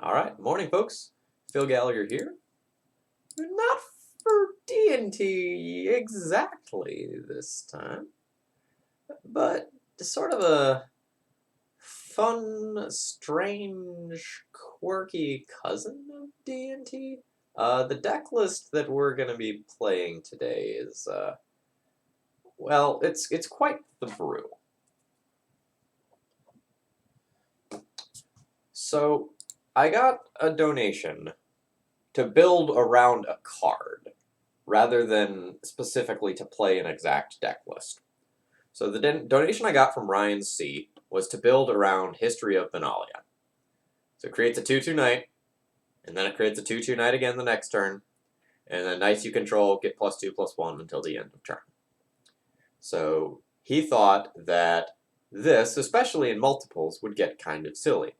Alright, morning folks. Phil Gallagher here. Not for D&T exactly this time, but sort of a fun, strange, quirky cousin of D&T. The deck list that we're going to be playing today is, well, it's quite the brew. So, I got a donation to build around a card, rather than specifically to play an exact deck list. So the donation I got from Ryan C. was to build around History of Benalia. So it creates a 2/2 knight, and then it creates a 2/2 knight again the next turn, and then knights you control get +2/+1 until the end of turn. So he thought that this, especially in multiples, would get kind of silly.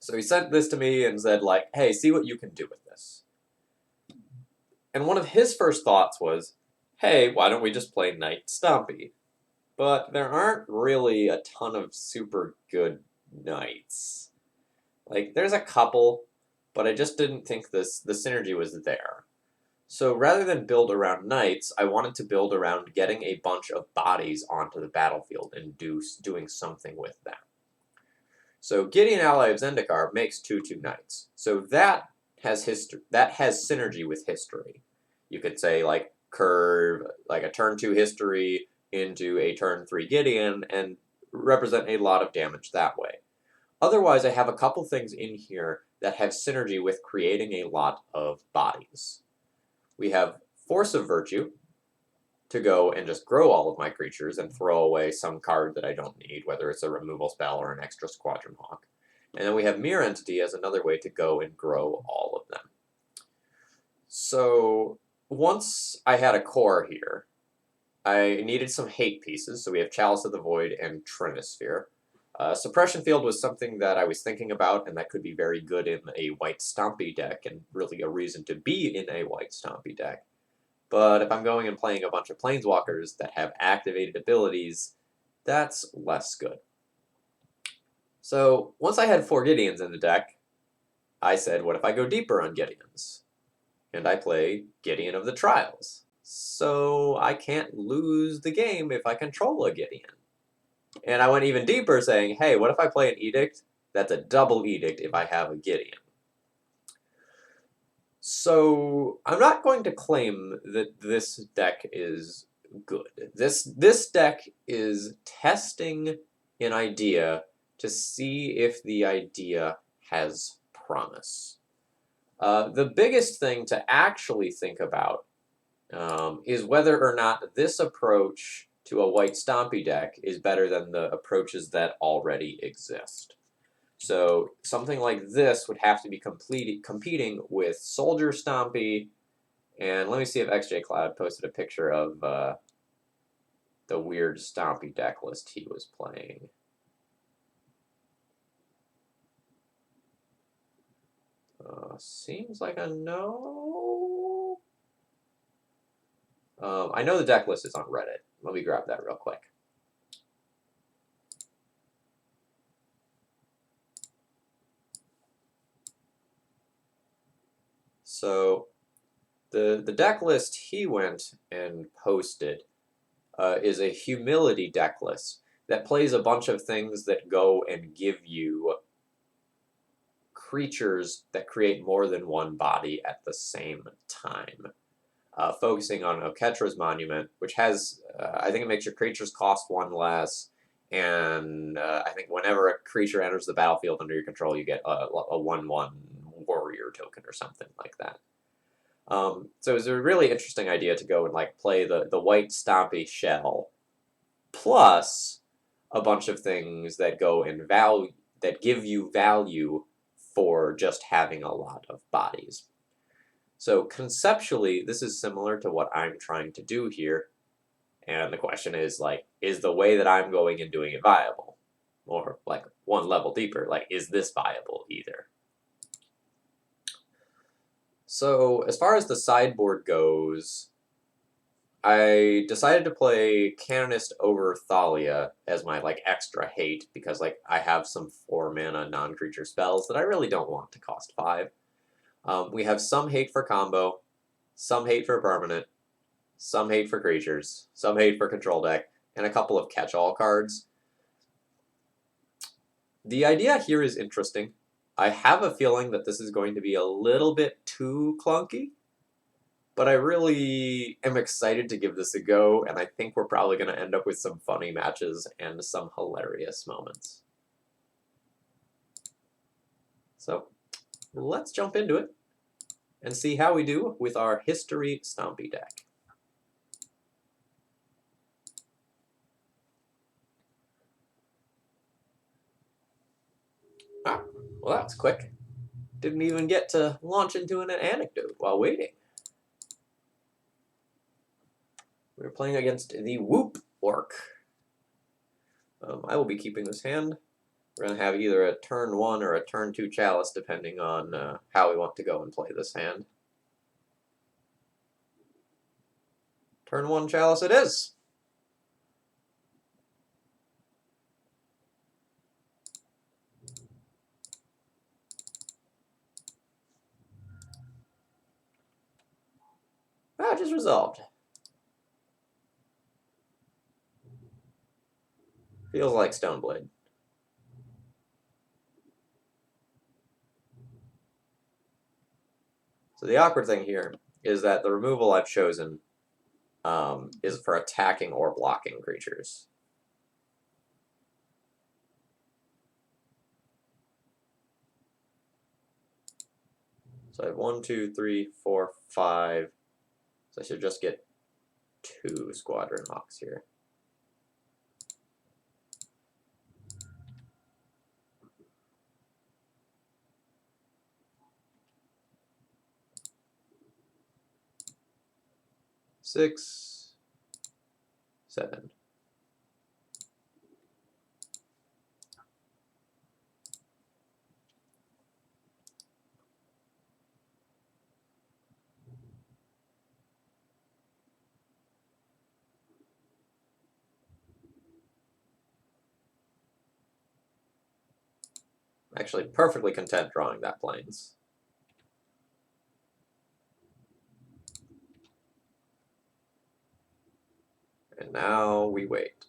So he sent this to me and said, like, hey, see what you can do with this. And one of his first thoughts was, hey, why don't we just play Knight Stompy? But there aren't really a ton of super good knights. Like, there's a couple, but I just didn't think the synergy was there. So rather than build around knights, I wanted to build around getting a bunch of bodies onto the battlefield and doing something with them. So Gideon Ally of Zendikar makes 2/2 knights. So that has synergy with history. You could say like curve like a turn 2 history into a turn 3 Gideon and represent a lot of damage that way. Otherwise, I have a couple things in here that have synergy with creating a lot of bodies. We have Force of Virtue to go and just grow all of my creatures and throw away some card that I don't need, whether it's a removal spell or an extra Squadron Hawk. And then we have Mirror Entity as another way to go and grow all of them. So once I had a core here, I needed some hate pieces, so we have Chalice of the Void and Trinisphere. Suppression Field was something that I was thinking about, and that could be very good in a white Stompy deck, and really a reason to be in a white Stompy deck. But if I'm going and playing a bunch of Planeswalkers that have activated abilities, that's less good. So once I had 4 Gideons in the deck, I said, what if I go deeper on Gideons? And I play Gideon of the Trials. So I can't lose the game if I control a Gideon. And I went even deeper saying, hey, what if I play an Edict? That's a double Edict if I have a Gideon. So I'm not going to claim that this deck is good. This deck is testing an idea to see if the idea has promise. The biggest thing to actually think about is whether or not this approach to a white Stompy deck is better than the approaches that already exist. So something like this would have to be competing with Soldier Stompy, and let me see if XJ Cloud posted a picture of the weird Stompy deck list he was playing. Seems like a no. I know the deck list is on Reddit. Let me grab that real quick. So the deck list he went and posted is a humility deck list that plays a bunch of things that go and give you creatures that create more than one body at the same time. Focusing on Oketra's Monument, which has, I think it makes your creatures cost 1 less, and I think whenever a creature enters the battlefield under your control, you get a 1/1 warrior token or something like that. So it was a really interesting idea to go and like play the white Stompy shell, plus a bunch of things that go in value that give you value for just having a lot of bodies. So conceptually, this is similar to what I'm trying to do here, and the question is like, is the way that I'm going and doing it viable? Or like one level deeper, like, is this viable either? So as far as the sideboard goes, I decided to play Canonist over Thalia as my like extra hate because like I have some 4-mana non-creature spells that I really don't want to cost 5. We have some hate for combo, some hate for permanent, some hate for creatures, some hate for control deck, and a couple of catch-all cards. The idea here is interesting. I have a feeling that this is going to be a little bit too clunky, but I really am excited to give this a go, and I think we're probably going to end up with some funny matches and some hilarious moments. So let's jump into it and see how we do with our History Stompy deck. Ah, well that was quick. Didn't even get to launch into an anecdote while waiting. We're playing against the Whoop Orc. I will be keeping this hand. We're going to have either a turn 1 or a turn 2 Chalice, depending on how we want to go and play this hand. Turn 1 Chalice it is! Ah, just resolved. Feels like Stoneblade. So the awkward thing here is that the removal I've chosen is for attacking or blocking creatures. So I have 1, 2, 3, 4, 5. So I should just get 2 Squadron Hawks here. Six, 7. Actually, perfectly content drawing that Plains. And now we wait.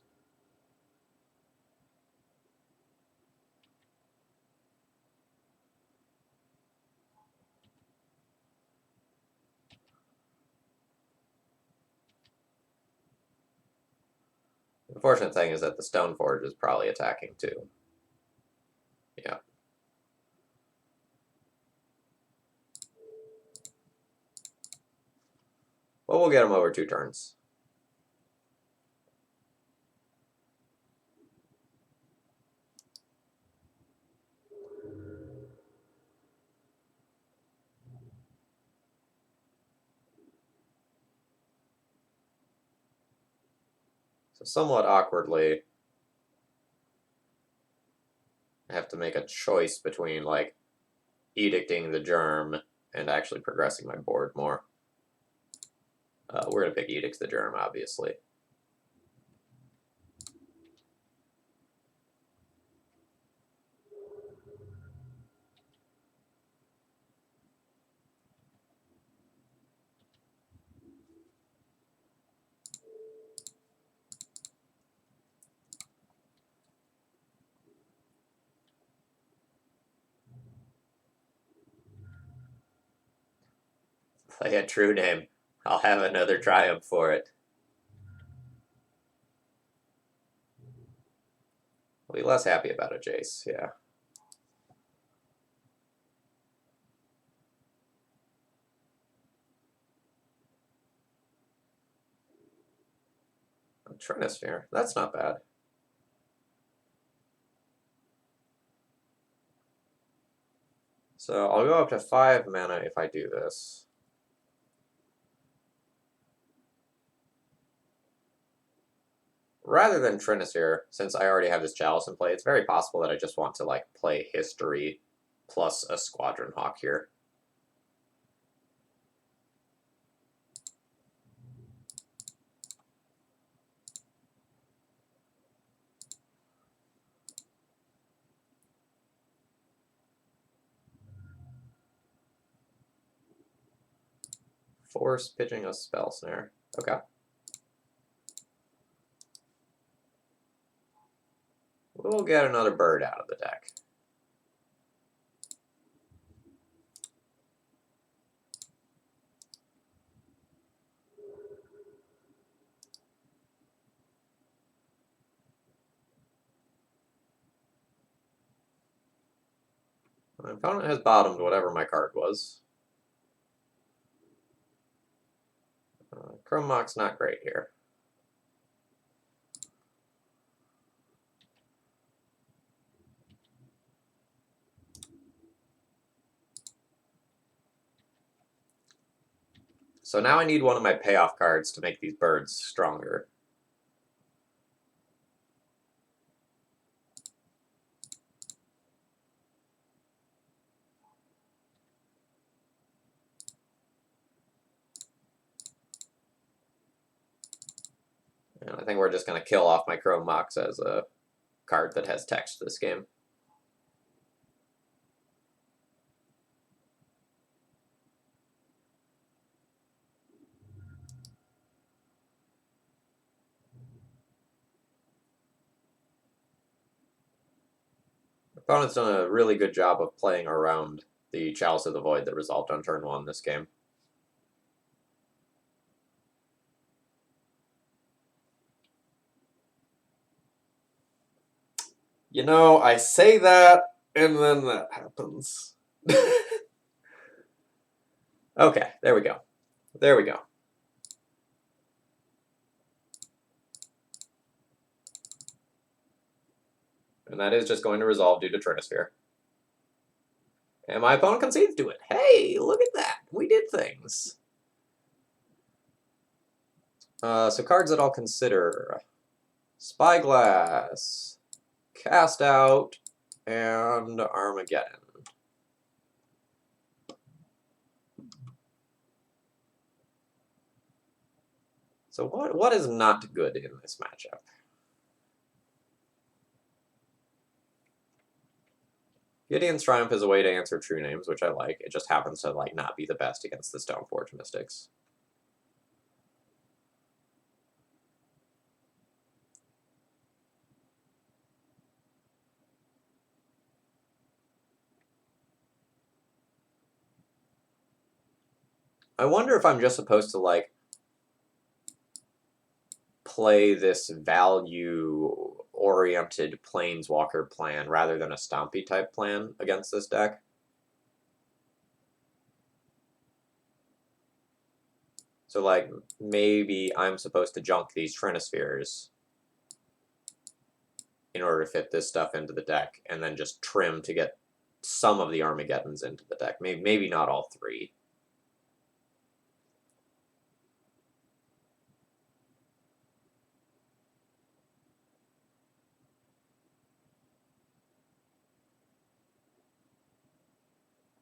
The unfortunate thing is that the Stoneforge is probably attacking too. Yeah. Well, we'll get him over 2 turns. So somewhat awkwardly, I have to make a choice between, like, edicting the Germ and actually progressing my board more. We're going to pick Edict the Germ, obviously. Play a true name. I'll have another triumph for it. I'll be less happy about a Jace, yeah. A Trinisphere, that's not bad. So I'll go up to 5 mana if I do this. Rather than Trinisphere, since I already have this Chalice in play, it's very possible that I just want to like play History plus a Squadron Hawk here. Force pitching a spell snare. Okay. We'll get another bird out of the deck. My opponent has bottomed whatever my card was. Chrome Mock's not great here. So now I need one of my payoff cards to make these birds stronger. And I think we're just going to kill off my Chrome Mox as a card that has text this game. Opponent's done a really good job of playing around the Chalice of the Void that resolved on turn 1 this game. You know, I say that, and then that happens. Okay, there we go. There we go. And that is just going to resolve due to Trinisphere. And my opponent concedes to it. Hey, look at that. We did things. So cards that I'll consider. Spyglass, Cast Out, and Armageddon. So what is not good in this matchup? Gideon's Triumph is a way to answer true names, which I like. It just happens to not be the best against the Stoneforge Mystics. I wonder if I'm just supposed to play this value-oriented Planeswalker plan rather than a Stompy type plan against this deck. So maybe I'm supposed to junk these Trinispheres in order to fit this stuff into the deck, and then just trim to get some of the Armageddons into the deck. Maybe not all 3.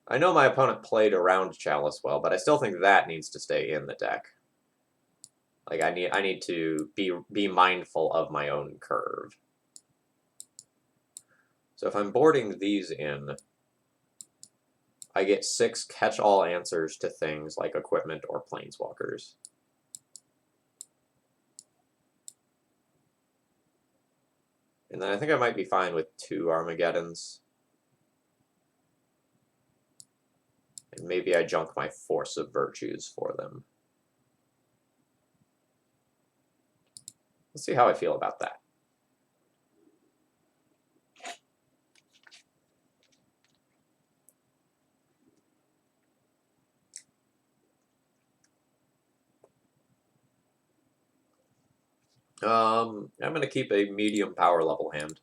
I know my opponent played around Chalice well, but I still think that needs to stay in the deck. I need to be mindful of my own curve. So if I'm boarding these in, I get 6 catch-all answers to things like equipment or planeswalkers. And then I think I might be fine with 2 Armageddons. And maybe I junk my Force of Virtues for them. Let's see how I feel about that. I'm going to keep a medium power level hand.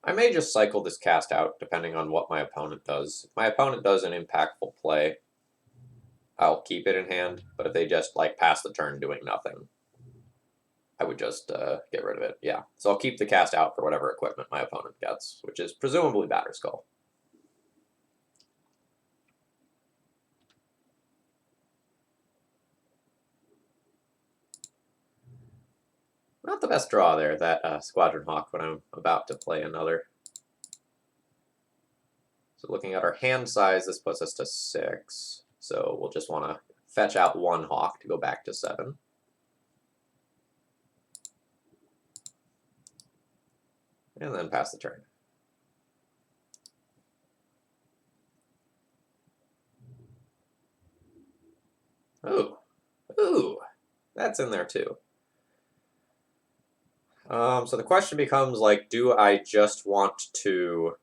I may just cycle this Cast Out depending on what my opponent does. If my opponent does an impactful play, I'll keep it in hand, but if they just pass the turn doing nothing, I would just get rid of it. Yeah, so I'll keep the Cast Out for whatever equipment my opponent gets, which is presumably Batterskull. Not the best draw there, that Squadron Hawk, when I'm about to play another. So looking at our hand size, this puts us to 6. So we'll just want to fetch out 1 Hawk to go back to 7. And then pass the turn. Ooh, ooh, that's in there too. So the question becomes, like, do I just want to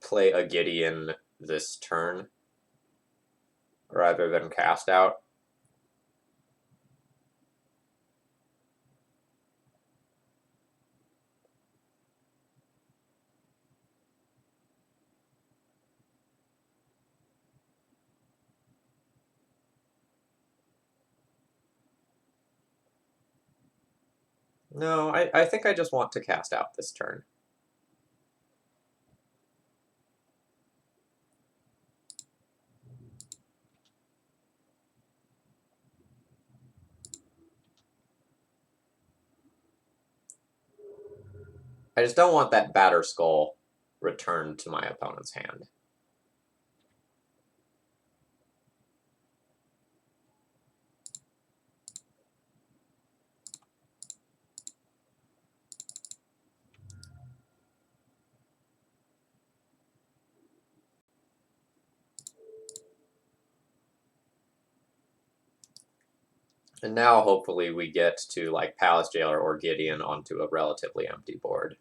play a Gideon this turn rather than cast out? No, I think I just want to cast out this turn. I just don't want that Batter Skull returned to my opponent's hand. And now hopefully we get to, like, Palace Jailer or Gideon onto a relatively empty board.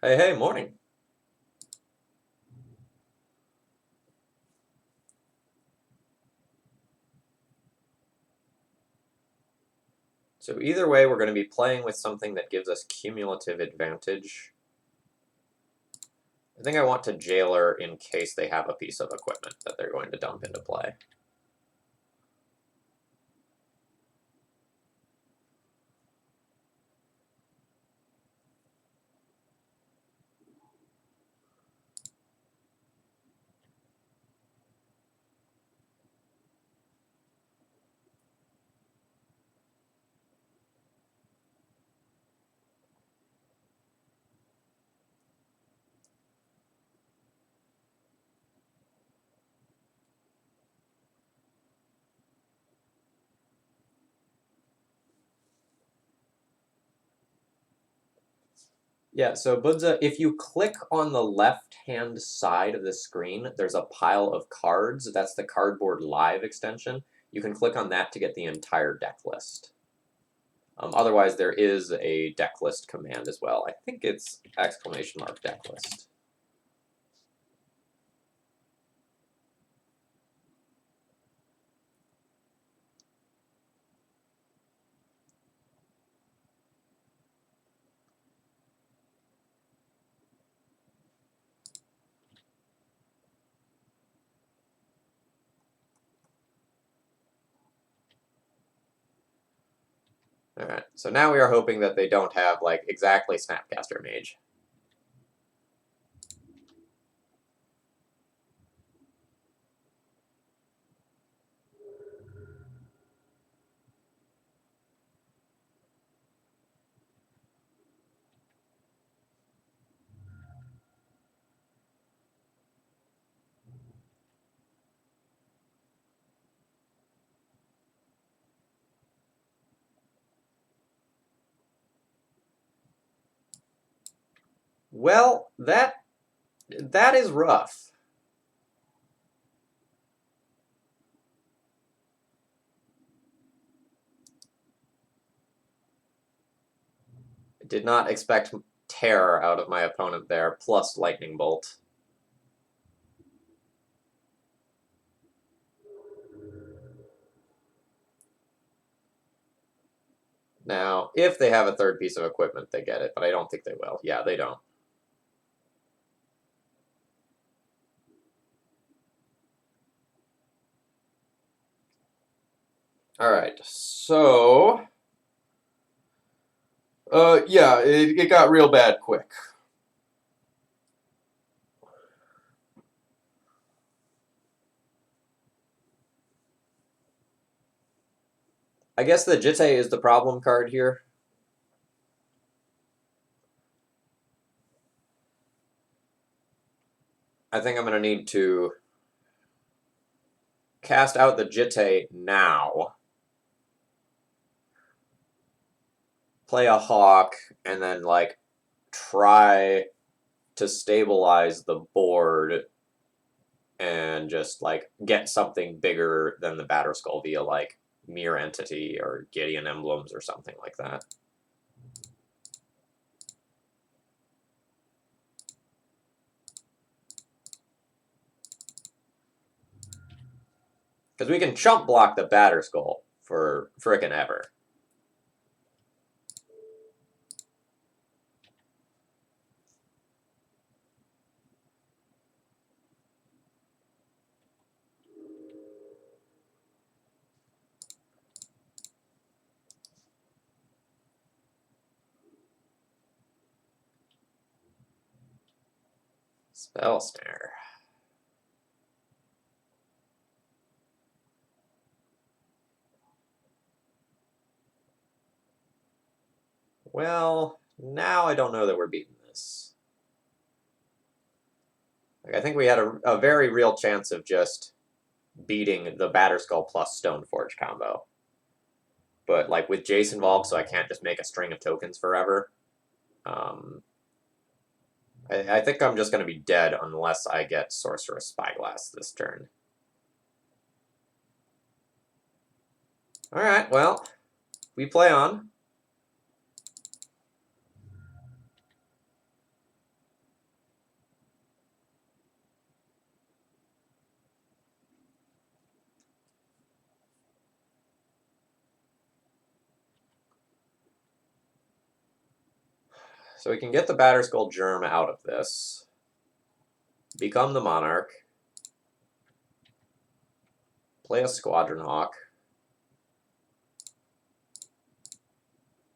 Hey, hey, morning. So either way, we're going to be playing with something that gives us cumulative advantage. I think I want to Jailer in case they have a piece of equipment that they're going to dump into play. Yeah, so Budza, if you click on the left-hand side of the screen, there's a pile of cards. That's the Cardboard Live extension. You can click on that to get the entire deck list. Otherwise, there is a deck list command as well. I think it's !deck list. Alright, so now we are hoping that they don't have, like, exactly Snapcaster Mage. Well, that is rough. I did not expect terror out of my opponent there, plus Lightning Bolt. Now, if they have a third piece of equipment, they get it, but I don't think they will. Yeah, they don't. Alright, so Yeah, it got real bad quick. I guess the Jitte is the problem card here. I think I'm going to need to cast out the Jitte now, play a Hawk, and then, like, try to stabilize the board and just, like, get something bigger than the Batterskull via, like, Mirror Entity or Gideon Emblems or something like that. Because we can chump block the Batterskull for frickin' ever. Spell Snare. Well, now I don't know that we're beating this. Like, I think we had a very real chance of just beating the Batterskull plus Stoneforge combo. But, like, with Jace involved, so I can't just make a string of tokens forever. I think I'm just going to be dead unless I get Sorceress Spyglass this turn. Alright, well, we play on. So we can get the Batterskull Germ out of this. Become the Monarch. Play a Squadron Hawk.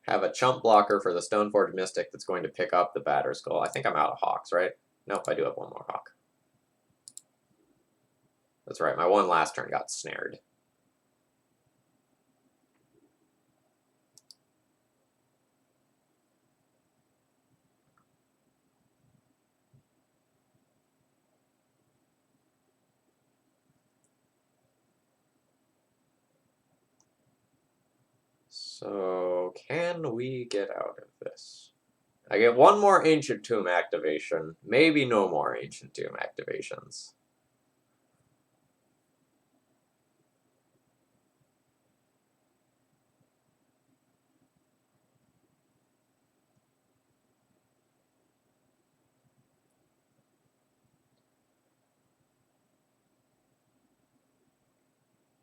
Have a chump blocker for the Stoneforge Mystic that's going to pick up the Batterskull. I think I'm out of Hawks, right? Nope, I do have one more Hawk. That's right, my one last turn got snared. So, can we get out of this? I get one more Ancient Tomb activation. Maybe no more Ancient Tomb activations.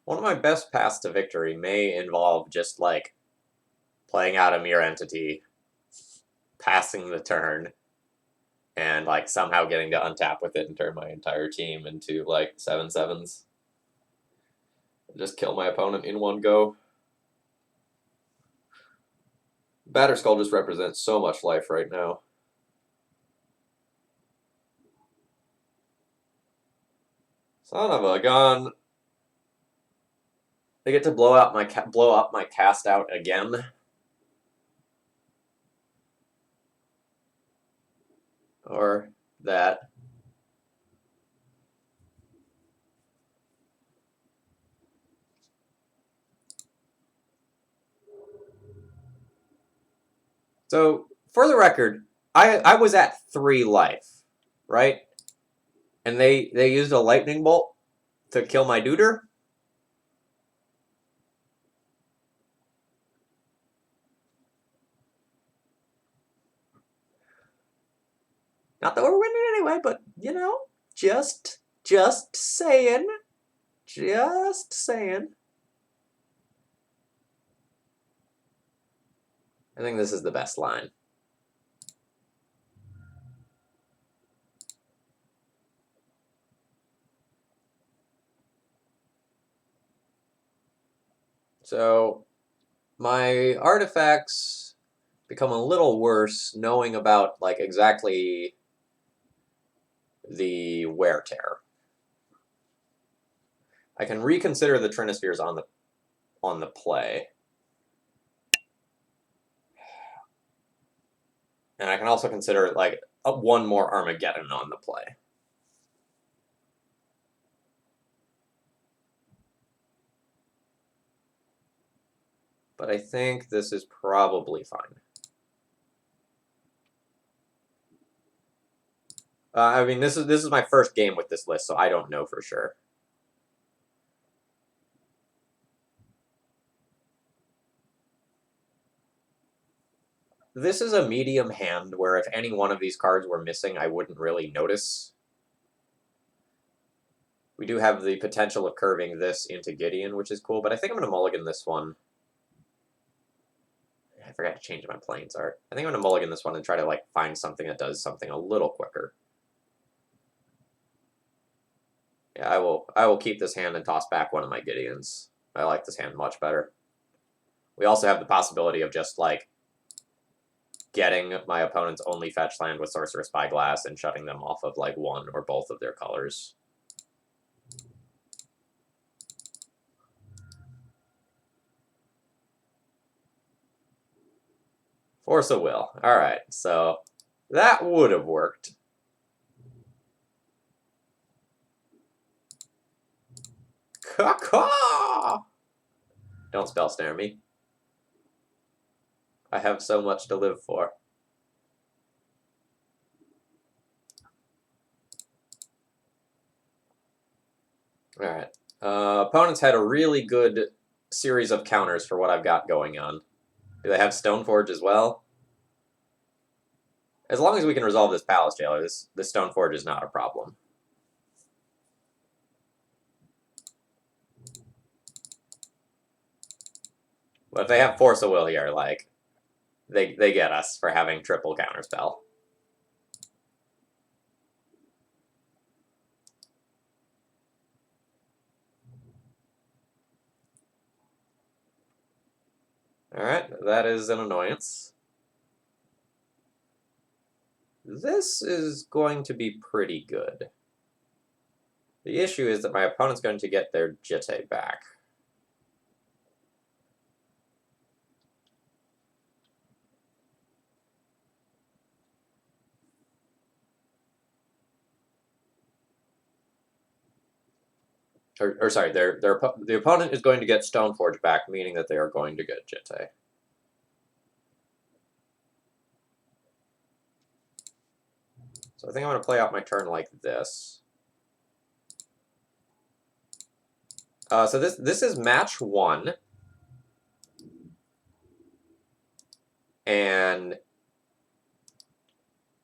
One of my best paths to victory may involve just, like, playing out a Mirror Entity, passing the turn, and, like, somehow getting to untap with it and turn my entire team into, like, 7/7s. Just kill my opponent in one go. Batterskull just represents so much life right now. Son of a gun. They get to blow up my cast out again. Or that. So, for the record, I was at 3 life, right? And they used a lightning bolt to kill my duder. Not that we're winning anyway, but, you know, just saying. Just saying. I think this is the best line. So, my artifacts, become a little worse knowing about like exactly the wear tear. I can reconsider the Trinispheres on the play. And I can also consider like one more Armageddon on the play. But I think this is probably fine. I mean, this is my first game with this list, so I don't know for sure. This is a medium hand where if any one of these cards were missing, I wouldn't really notice. We do have the potential of curving this into Gideon, which is cool, but I think I'm going to mulligan this one. I forgot to change my planes art. I think I'm going to mulligan this one and try to like find something that does something a little quicker. Yeah, I will keep this hand and toss back one of my Gideons. I like this hand much better. We also have the possibility of just like getting my opponent's only fetch land with Sorcerous Spyglass and shutting them off of like one or both of their colors. Force of Will. Alright, so that would have worked. Caw-caw! Don't spell snare me. I have so much to live for. Alright. Opponents had a really good series of counters for what I've got going on. Do they have Stoneforge as well? As long as we can resolve this Palace Jailer, this Stoneforge is not a problem. But if they have Force of Will here, like, they get us for having triple counterspell. Alright, that is an annoyance. This is going to be pretty good. The issue is that my opponent's going to get their Jitte back. Or sorry, the opponent is going to get Stoneforge back, meaning that they are going to get Jitte. So I think I'm going to play out my turn like this. So this is match 1. And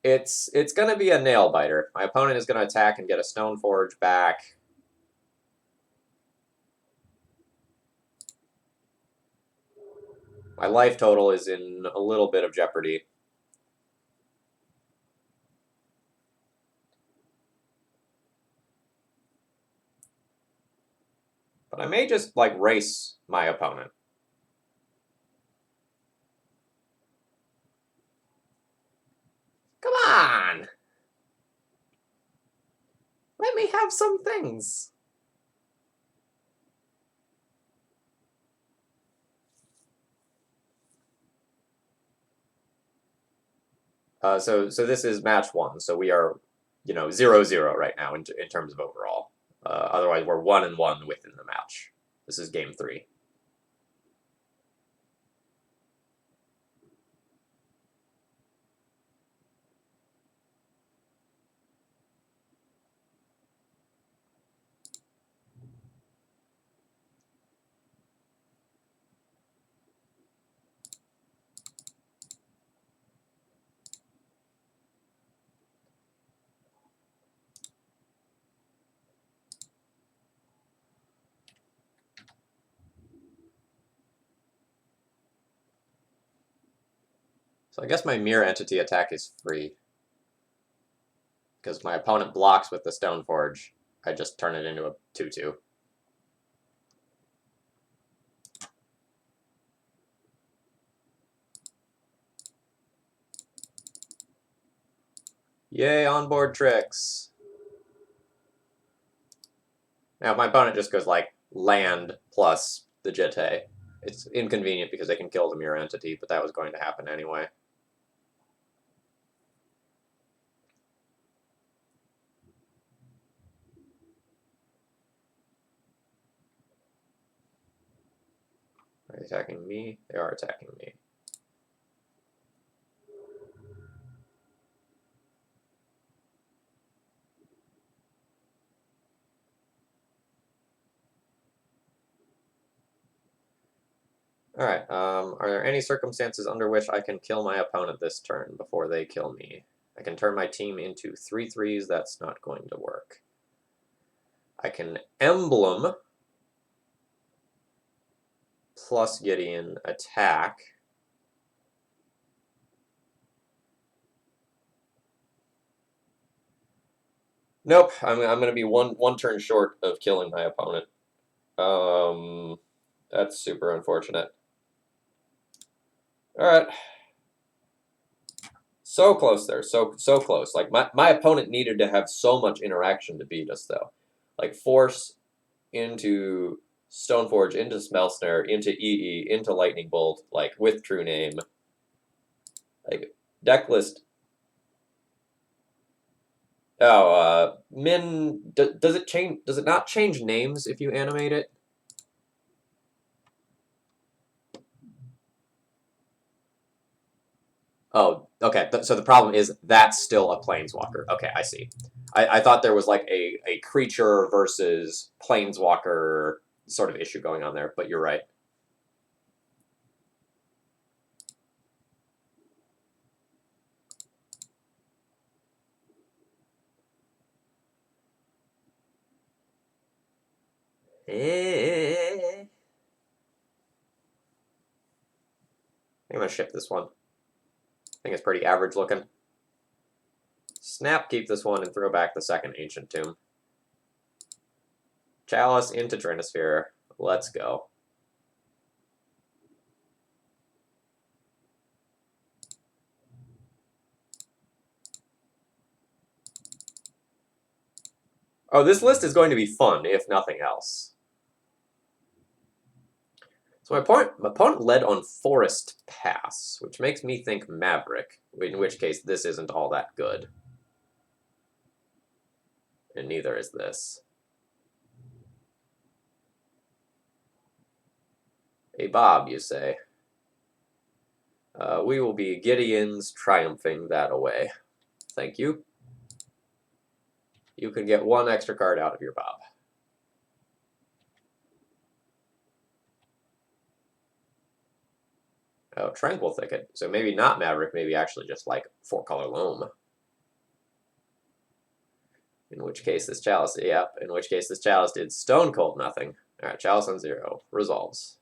it's going to be a nail biter. My opponent is going to attack and get a Stoneforge back. My life total is in a little bit of jeopardy. But I may just, like, race my opponent. Come on! Let me have some things. So this is match 1. So we are, 0-0 right now in terms of overall. Otherwise, we're 1-1 within the match. This is game 3. So I guess my Mirror Entity attack is free. Because my opponent blocks with the Stoneforge, I just turn it into a 2-2. Yay, onboard tricks. Now, if my opponent just goes like land plus the Jete, it's inconvenient because they can kill the mirror entity, but that was going to happen anyway. Are they attacking me? They are attacking me. Alright, are there any circumstances under which I can kill my opponent this turn before they kill me? I can turn my team into 3/3s, that's not going to work. I can emblem plus Gideon attack. Nope, I'm going to be one turn short of killing my opponent. That's super unfortunate. Alright. So close there, so close. Like, my opponent needed to have so much interaction to beat us, though. Like, force into Stoneforge, into Spellsnare, into EE, into Lightning Bolt, like, with True Name. Like, deck list. Oh, Min, does it change? Does it not change names if you animate it? Oh, okay. So the problem is that's still a planeswalker. Okay, I see. I thought there was like a creature versus planeswalker sort of issue going on there, but you're right. I think I'm gonna ship this one. I think it's pretty average looking. Snap, keep this one, and throw back the second Ancient Tomb. Chalice into Trinisphere. Let's go. Oh, this list is going to be fun, if nothing else. So my opponent led on Forest Pass, which makes me think Maverick, in which case this isn't all that good. And neither is this. A Bob, you say? We will be Gideon's triumphing that away. Thank you. You can get one extra card out of your Bob. Oh, Tranquil Thicket. So maybe not Maverick, maybe actually just like 4-color Loam. In which case this Chalice, yep, in which case this Chalice did Stone Cold nothing. Alright, Chalice on 0. Resolves.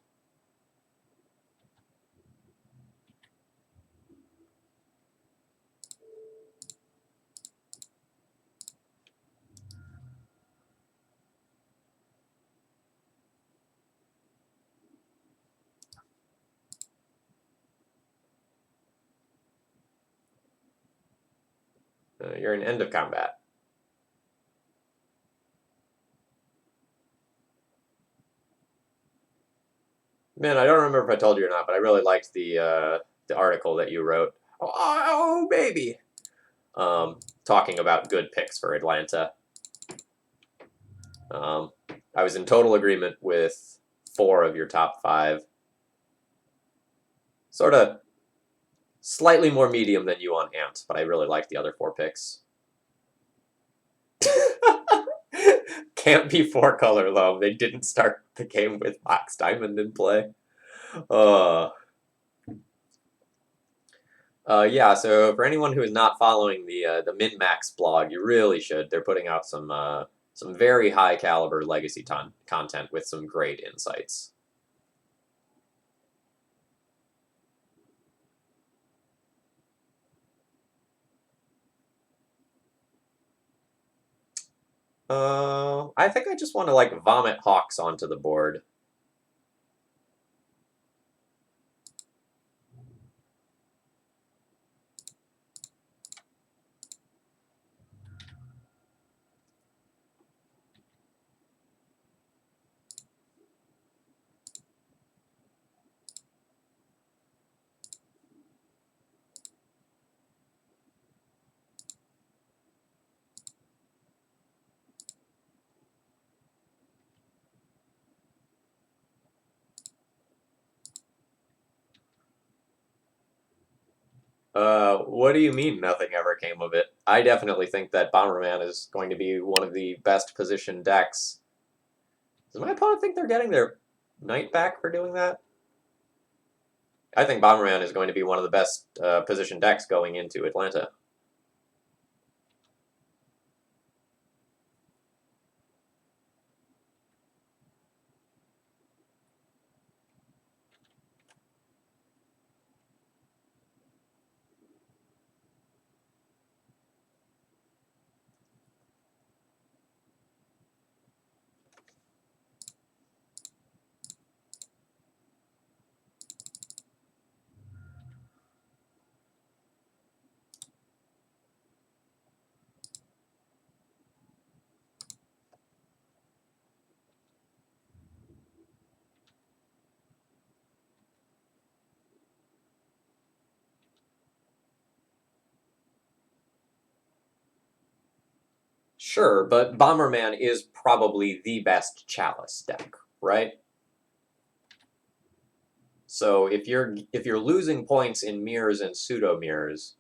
You're in end of combat. Man, I don't remember if I told you or not, but I really liked the article that you wrote. Oh, baby! Talking about good picks for Atlanta. I was in total agreement with 4 of your top 5. Sort of slightly more medium than you on Ant, but I really liked the other 4 picks. Can't be 4-color Loam. They didn't start the game with Mox Diamond in play. Yeah, so for anyone who is not following the Min-Max blog, you really should. They're putting out some very high caliber legacy content with some great insights. I think I just want to like vomit Hawks onto the board. What do you mean nothing ever came of it? I definitely think that Bomberman is going to be one of the best positioned decks. Does my opponent think they're getting their knight back for doing that? I think Bomberman is going to be one of the best positioned decks going into Atlanta. Sure, but Bomberman is probably the best Chalice deck, right? So if you're losing points in mirrors and pseudo mirrors,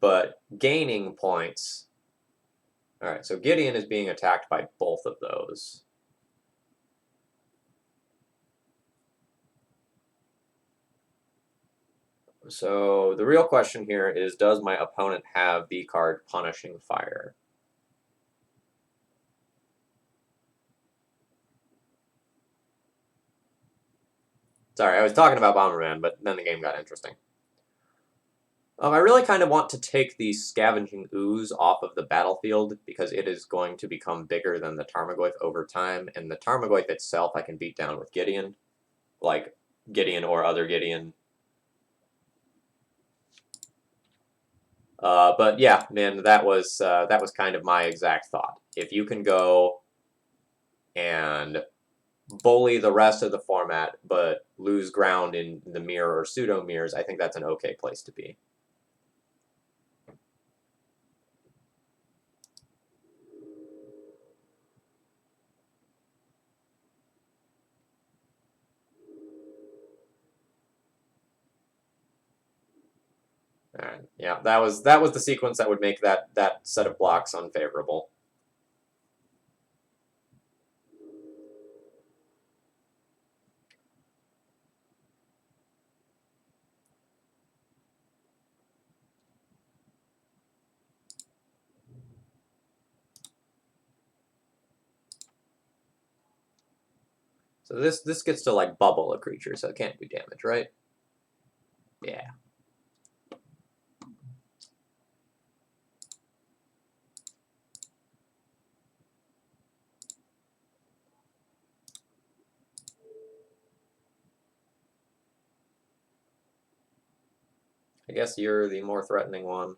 but gaining points. All right, so Gideon is being attacked by both of those. So the real question here is, does my opponent have the card Punishing Fire? Sorry, I was talking about Bomberman, but then the game got interesting. I really kind of want to take the Scavenging Ooze off of the battlefield because it is going to become bigger than the Tarmogoyf over time, and the Tarmogoyf itself I can beat down with Gideon, like Gideon or other Gideon. But yeah, man, that was kind of my exact thought. If you can go and bully the rest of the format, but lose ground in the mirror or pseudo mirrors, I think that's an okay place to be. All right. Yeah, that was the sequence that would make that set of blocks unfavorable. So this gets to like bubble a creature, so it can't do damage, right? Yeah. I guess you're the more threatening one.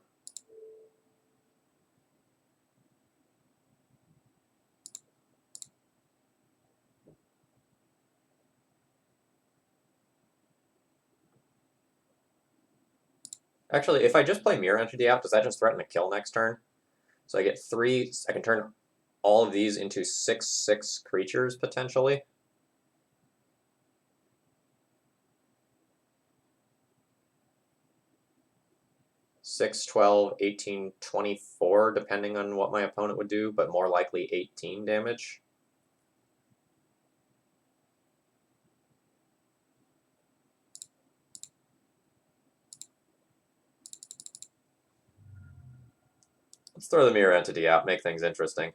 Actually, if I just play Mirror Entity out, does that just threaten to kill next turn? So I get 3, I can turn all of these into 6/6 creatures, potentially. Six, 12, 18, 24, depending on what my opponent would do, but more likely 18 damage. Let's throw the Mirror Entity out, make things interesting.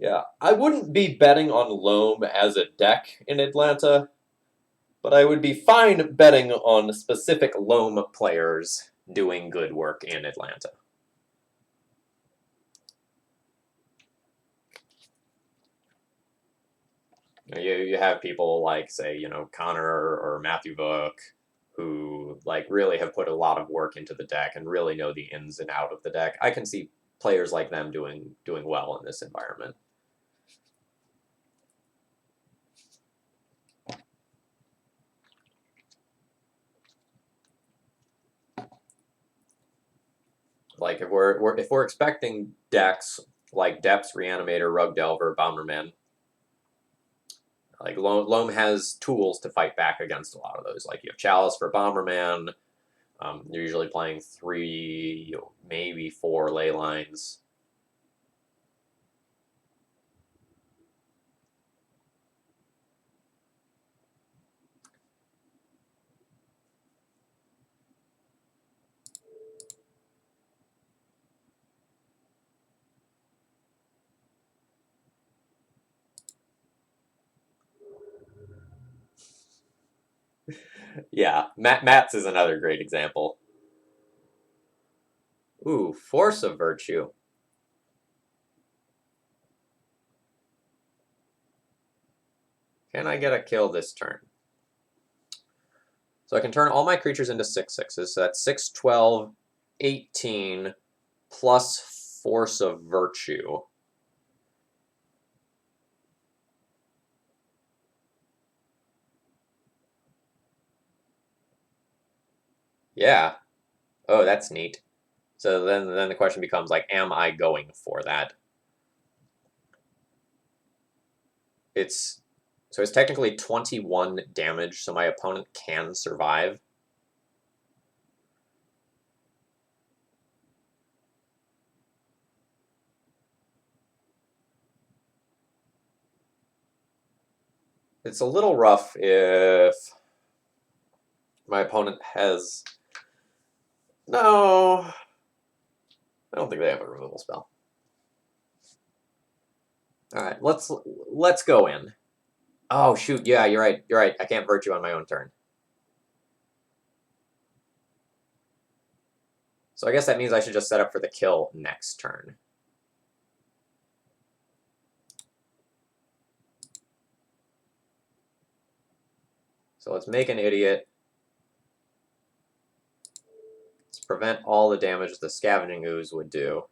Yeah, I wouldn't be betting on Loam as a deck in Atlanta, but I would be fine betting on specific Loam players doing good work in Atlanta. You have people like, say, Connor or Matthew Vook, who like really have put a lot of work into the deck and really know the ins and out of the deck. I can see players like them doing well in this environment. Like if we're expecting decks like Depths, Reanimator, Rug Delver, Bomberman. Like Loam has tools to fight back against a lot of those. Like you have Chalice for Bomberman. You're usually playing 3, maybe 4 ley lines. Yeah, Mats is another great example. Ooh, Force of Virtue. Can I get a kill this turn? So I can turn all my creatures into 6/6s. So that's 6, 12, 18 plus Force of Virtue. Yeah. Oh, that's neat. So then the question becomes like, am I going for that? It's technically 21 damage, so my opponent can survive. It's a little rough if my opponent has... No, I don't think they have a removal spell. All right, let's go in. Oh shoot, yeah, you're right. You're right. I can't Virtue on my own turn. So I guess that means I should just set up for the kill next turn. So let's make an idiot. Let's prevent all the damage the Scavenging Ooze would do.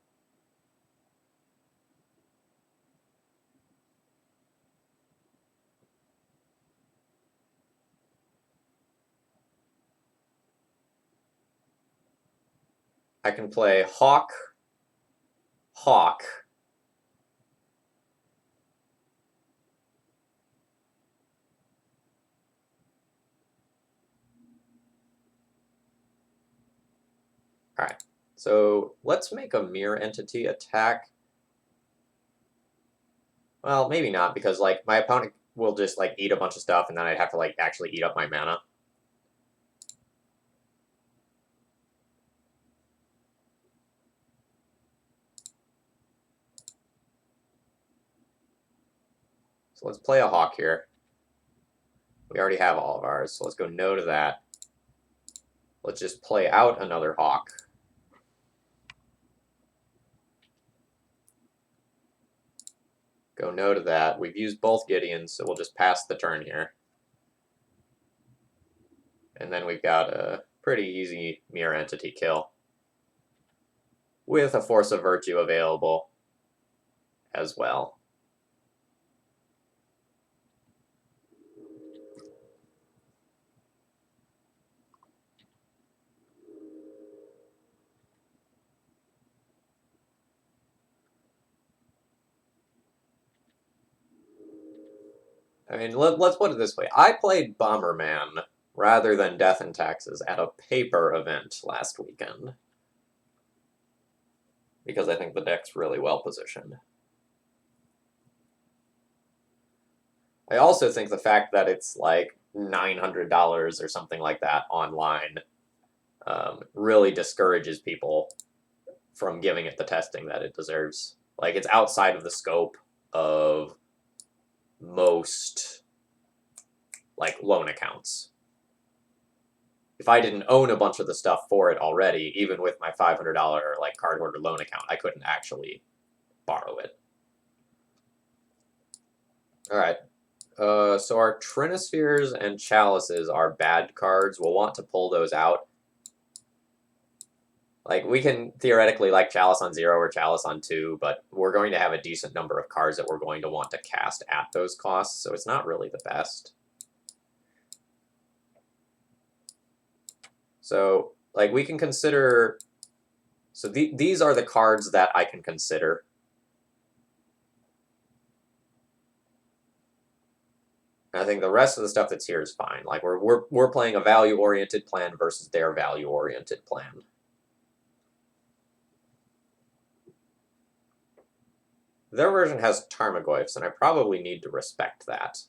I can play Hawk, Hawk. Alright, so let's make a Mirror Entity attack. Well, maybe not, because like my opponent will just like eat a bunch of stuff and then I'd have to like actually eat up my mana. So let's play a Hawk here. We already have all of ours, so let's go no to that. Let's just play out another Hawk. Go no to that. We've used both Gideons, so we'll just pass the turn here. And then we've got a pretty easy Mirror Entity kill. With a Force of Virtue available as well. I mean, let's put it this way. I played Bomberman rather than Death and Taxes at a paper event last weekend. Because I think the deck's really well positioned. I also think the fact that it's like $900 or something like that online really discourages people from giving it the testing that it deserves. Like, it's outside of the scope of most like loan accounts. If I didn't own a bunch of the stuff for it already, even with my $500 like card holder loan account, I couldn't actually borrow it. All right. So our Trinispheres and Chalices are bad cards. We'll want to pull those out. Like, we can theoretically like Chalice on 0 or Chalice on 2, but we're going to have a decent number of cards that we're going to want to cast at those costs, so it's not really the best. So, like, we can consider... So these are the cards that I can consider. think the rest of the stuff that's here is fine. Like we're playing a value-oriented plan versus their value-oriented plan. Their version has Tarmogoyfs, and I probably need to respect that.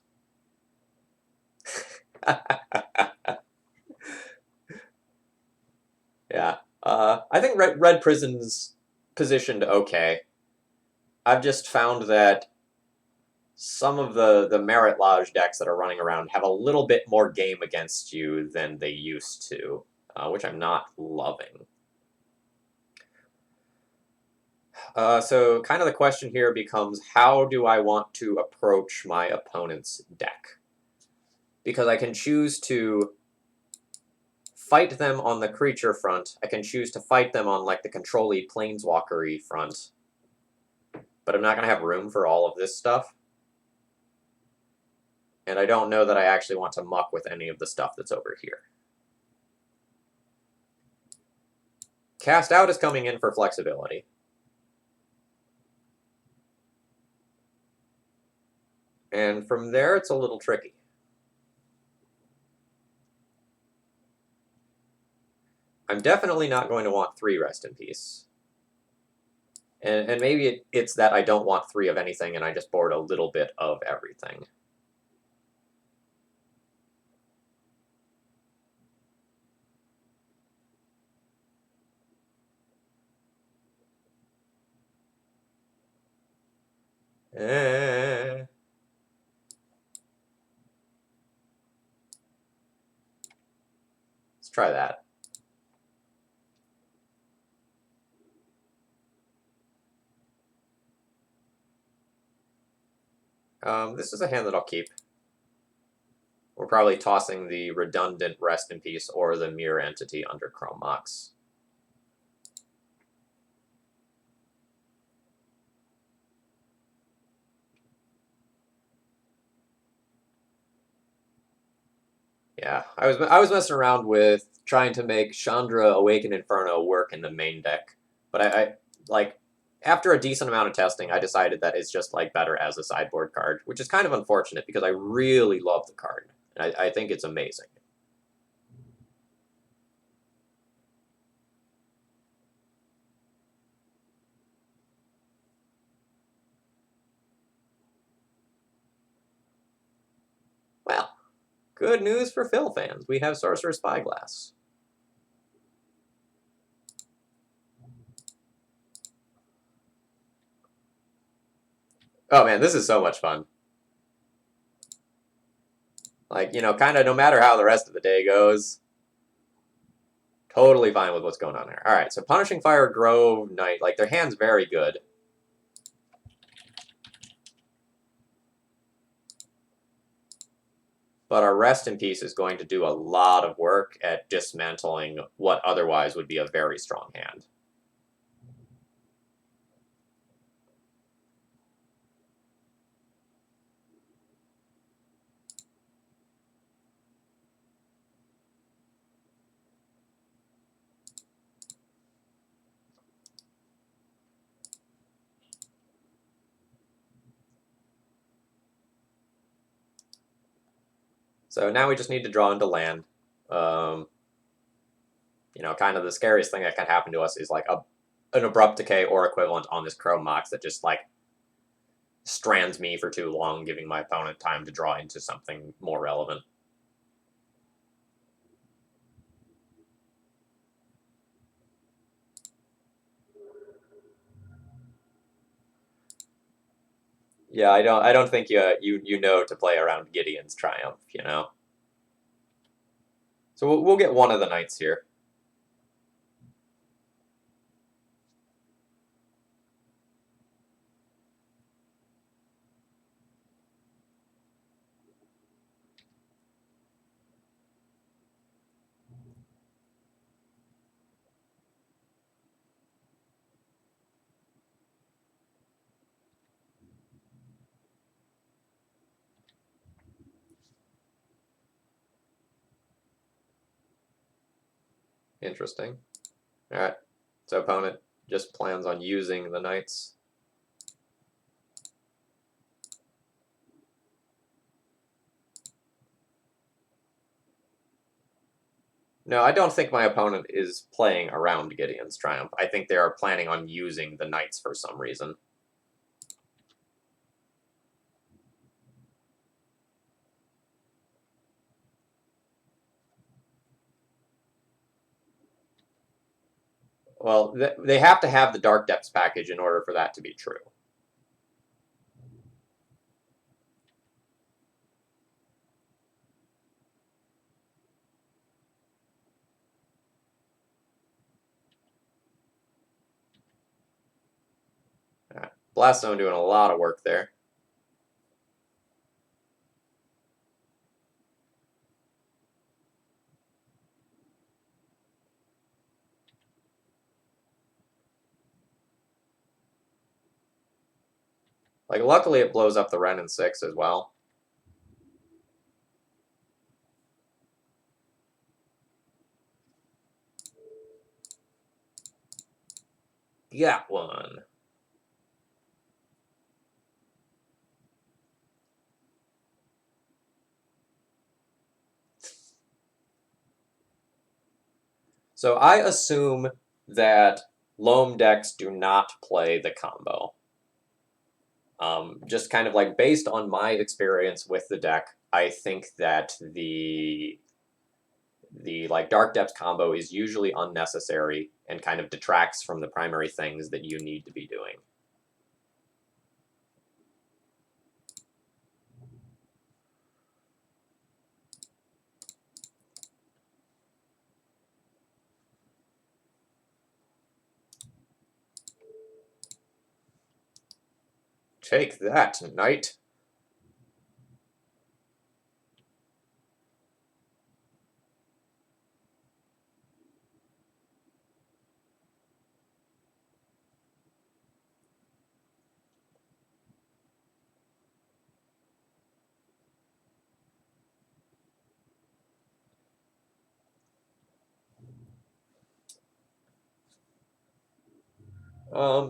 Yeah. I think Red Prison's positioned okay. I've just found that some of the Merit Lodge decks that are running around have a little bit more game against you than they used to, which I'm not loving. So kind of the question here becomes, how do I want to approach my opponent's deck? Because I can choose to fight them on the creature front. I can choose to fight them on like the control-y, planeswalker-y front. But I'm not going to have room for all of this stuff. And I don't know that I actually want to muck with any of the stuff that's over here. Cast Out is coming in for flexibility. And from there, it's a little tricky. I'm definitely not going to want 3 Rest in Peace. And maybe it's that I don't want 3 of anything and I just board a little bit of everything. Let's try that. This is a hand that I'll keep. We're probably tossing the redundant Rest in Peace or the Mirror Entity under Chrome Mox. Yeah, I was messing around with trying to make Chandra Awaken Inferno work in the main deck, but I like after a decent amount of testing, I decided that it's just like better as a sideboard card, which is kind of unfortunate because I really love the card. And I think it's amazing. Well, good news for Phil fans. We have Sorcerer's Spyglass. Oh man, this is so much fun. Like, you know, kind of no matter how the rest of the day goes, totally fine with what's going on there. All right, so Punishing Fire, Grove, Knight, like their hand's very good. But our Rest in Peace is going to do a lot of work at dismantling what otherwise would be a very strong hand. So now we just need to draw into land. You know, kind of the scariest thing that can happen to us is like an Abrupt Decay or equivalent on this Chrome Mox that just like strands me for too long, giving my opponent time to draw into something more relevant. Yeah, I don't think you know to play around Gideon's Triumph, you know. So we'll get one of the knights here. Interesting. All right. So opponent just plans on using the knights. No, I don't think my opponent is playing around Gideon's Triumph. I think they are planning on using the knights for some reason. Well, they have to have the Dark Depths package in order for that to be true. Right. Blast Zone doing a lot of work there. Like, luckily it blows up the Ren in 6 as well. Got one. So I assume that Loam decks do not play the combo. Just kind of like based on my experience with the deck, I think that the like Dark Depths combo is usually unnecessary and kind of detracts from the primary things that you need to be doing. Take that, knight.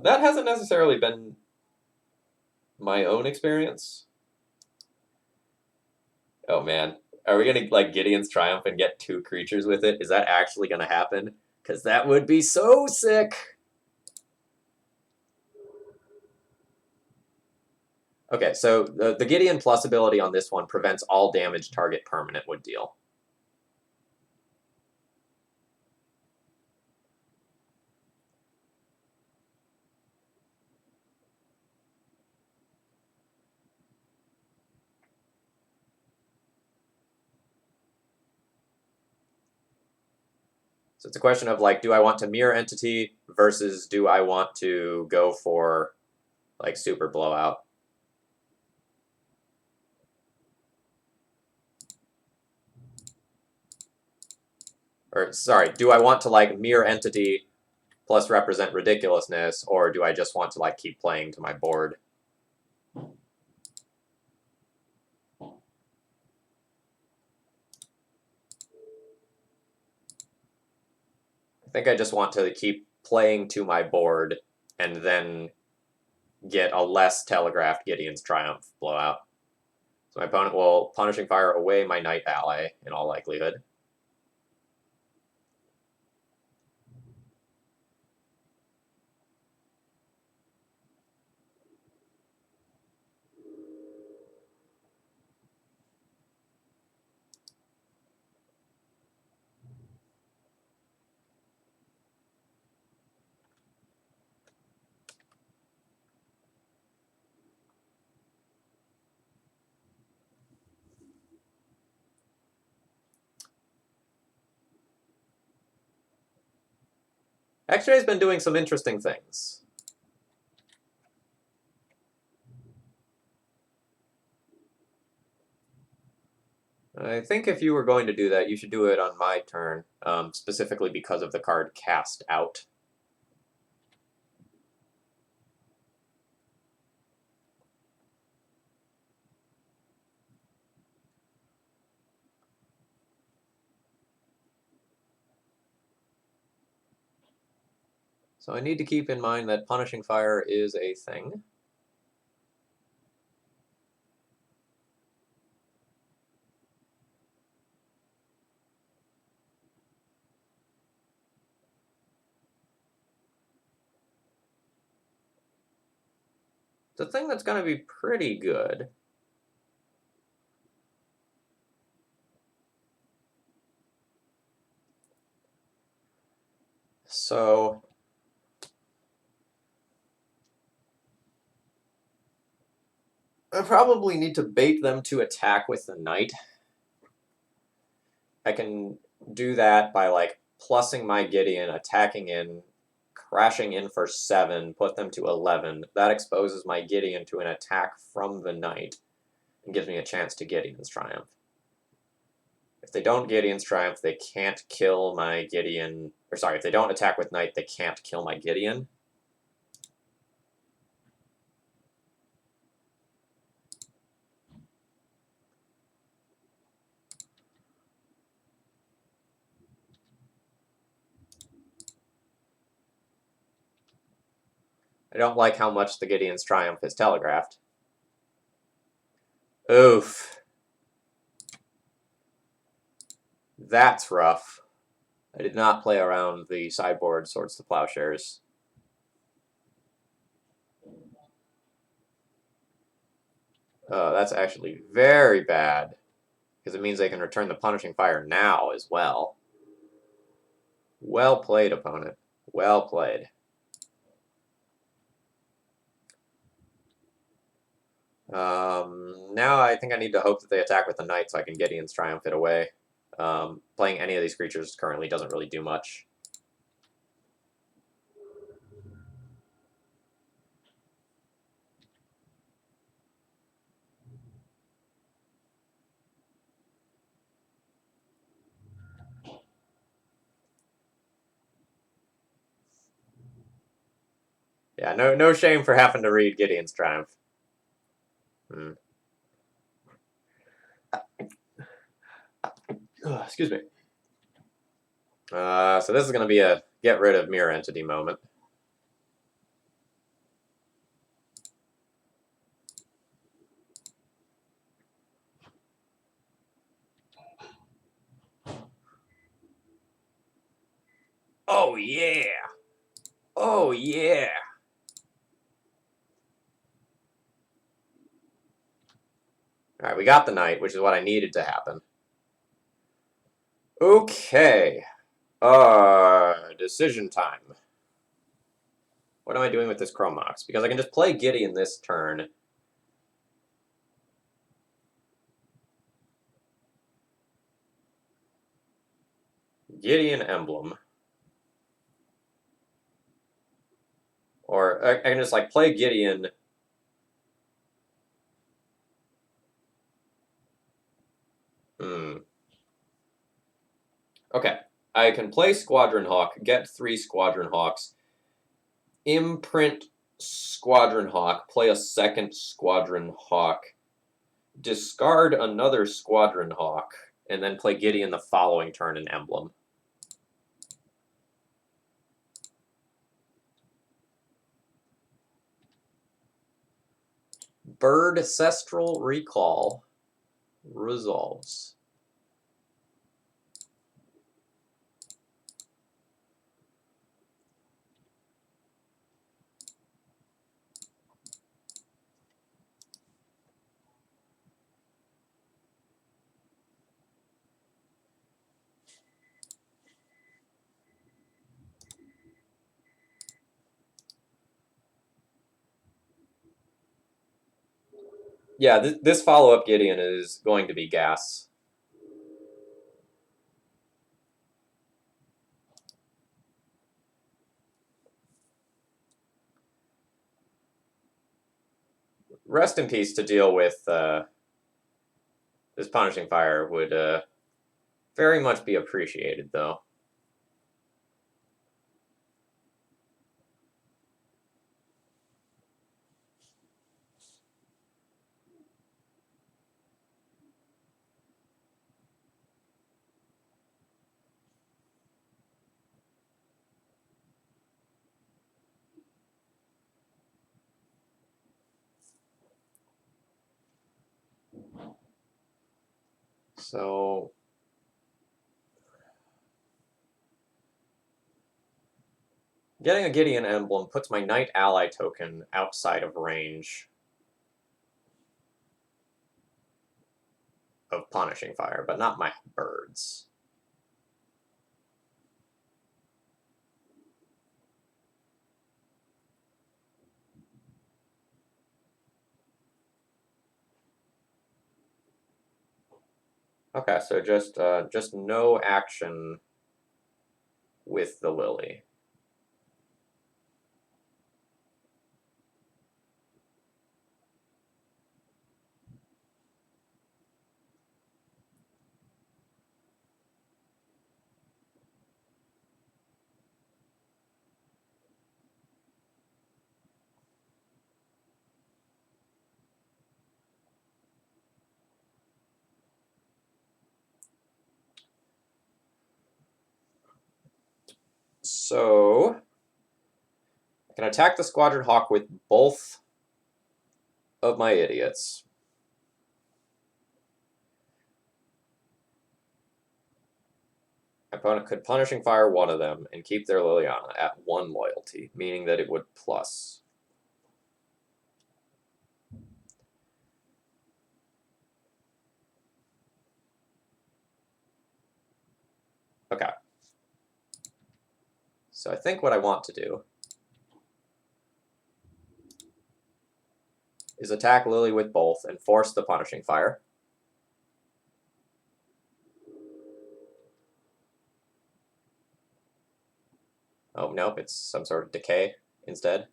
That hasn't necessarily been my own experience. Oh man, are we gonna like Gideon's Triumph and get 2 creatures with it? Is that actually gonna happen? Because that would be so sick. Okay, so the Gideon Plus ability on this one prevents all damage target permanent would deal. So it's a question of like, do I want to mirror entity versus do I want to go for like super blowout? Or sorry, do I want to like mirror entity plus represent ridiculousness, or do I just want to like keep playing to my board? I think I just want to keep playing to my board and then get a less telegraphed Gideon's Triumph blowout. So my opponent will Punishing Fire away my knight ally in all likelihood. X-Ray's been doing some interesting things. I think if you were going to do that, you should do it on my turn, specifically because of the card Cast Out. So I need to keep in mind that Punishing Fire is a thing. It's a thing that's going to be pretty good. So I probably need to bait them to attack with the knight. I can do that by like plussing my Gideon, attacking in, crashing in for 7, put them to 11. That exposes my Gideon to an attack from the knight and gives me a chance to Gideon's Triumph. If they don't Gideon's Triumph, they can't kill my Gideon. Or sorry, if they don't attack with knight, they can't kill my Gideon. I don't like how much the Gideon's Triumph is telegraphed. Oof. That's rough. I did not play around the sideboard Swords to Plowshares. That's actually very bad, because it means they can return the Punishing Fire now as well. Well played, opponent. Well played. Now I think I need to hope that they attack with the knight so I can Gideon's Triumph it away. Playing any of these creatures currently doesn't really do much. Yeah, no shame for having to read Gideon's Triumph. Excuse me. So this is going to be a get rid of Mirror Entity moment. Oh yeah! Oh yeah! Alright, we got the knight, which is what I needed to happen. Okay. Decision time. What am I doing with this Chromox? Because I can just play Gideon this turn. Gideon Emblem. Or I can just like play Gideon. Okay. I can play Squadron Hawk, get 3 Squadron Hawks, imprint Squadron Hawk, play a second Squadron Hawk, discard another Squadron Hawk, and then play Gideon the following turn in Emblem. Bird Ancestral Recall resolves. Yeah, this follow-up Gideon is going to be gas. Rest in peace to deal with this Punishing Fire would very much be appreciated, though. So Getting a Gideon emblem puts my Knight ally token outside of range of Punishing Fire, but not my birds. Okay, so just no action with the Lily. So I can attack the Squadron Hawk with both of my idiots. My opponent could Punishing Fire one of them and keep their Liliana at 1 loyalty, meaning that it would plus. Okay. So I think what I want to do is attack Lily with both and force the Punishing Fire. Oh, nope, it's some sort of decay instead.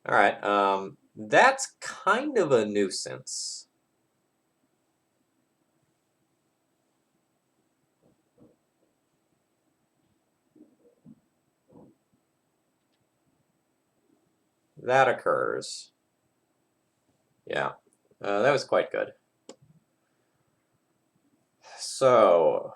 Alright, that's kind of a nuisance. That occurs. Yeah, that was quite good. So...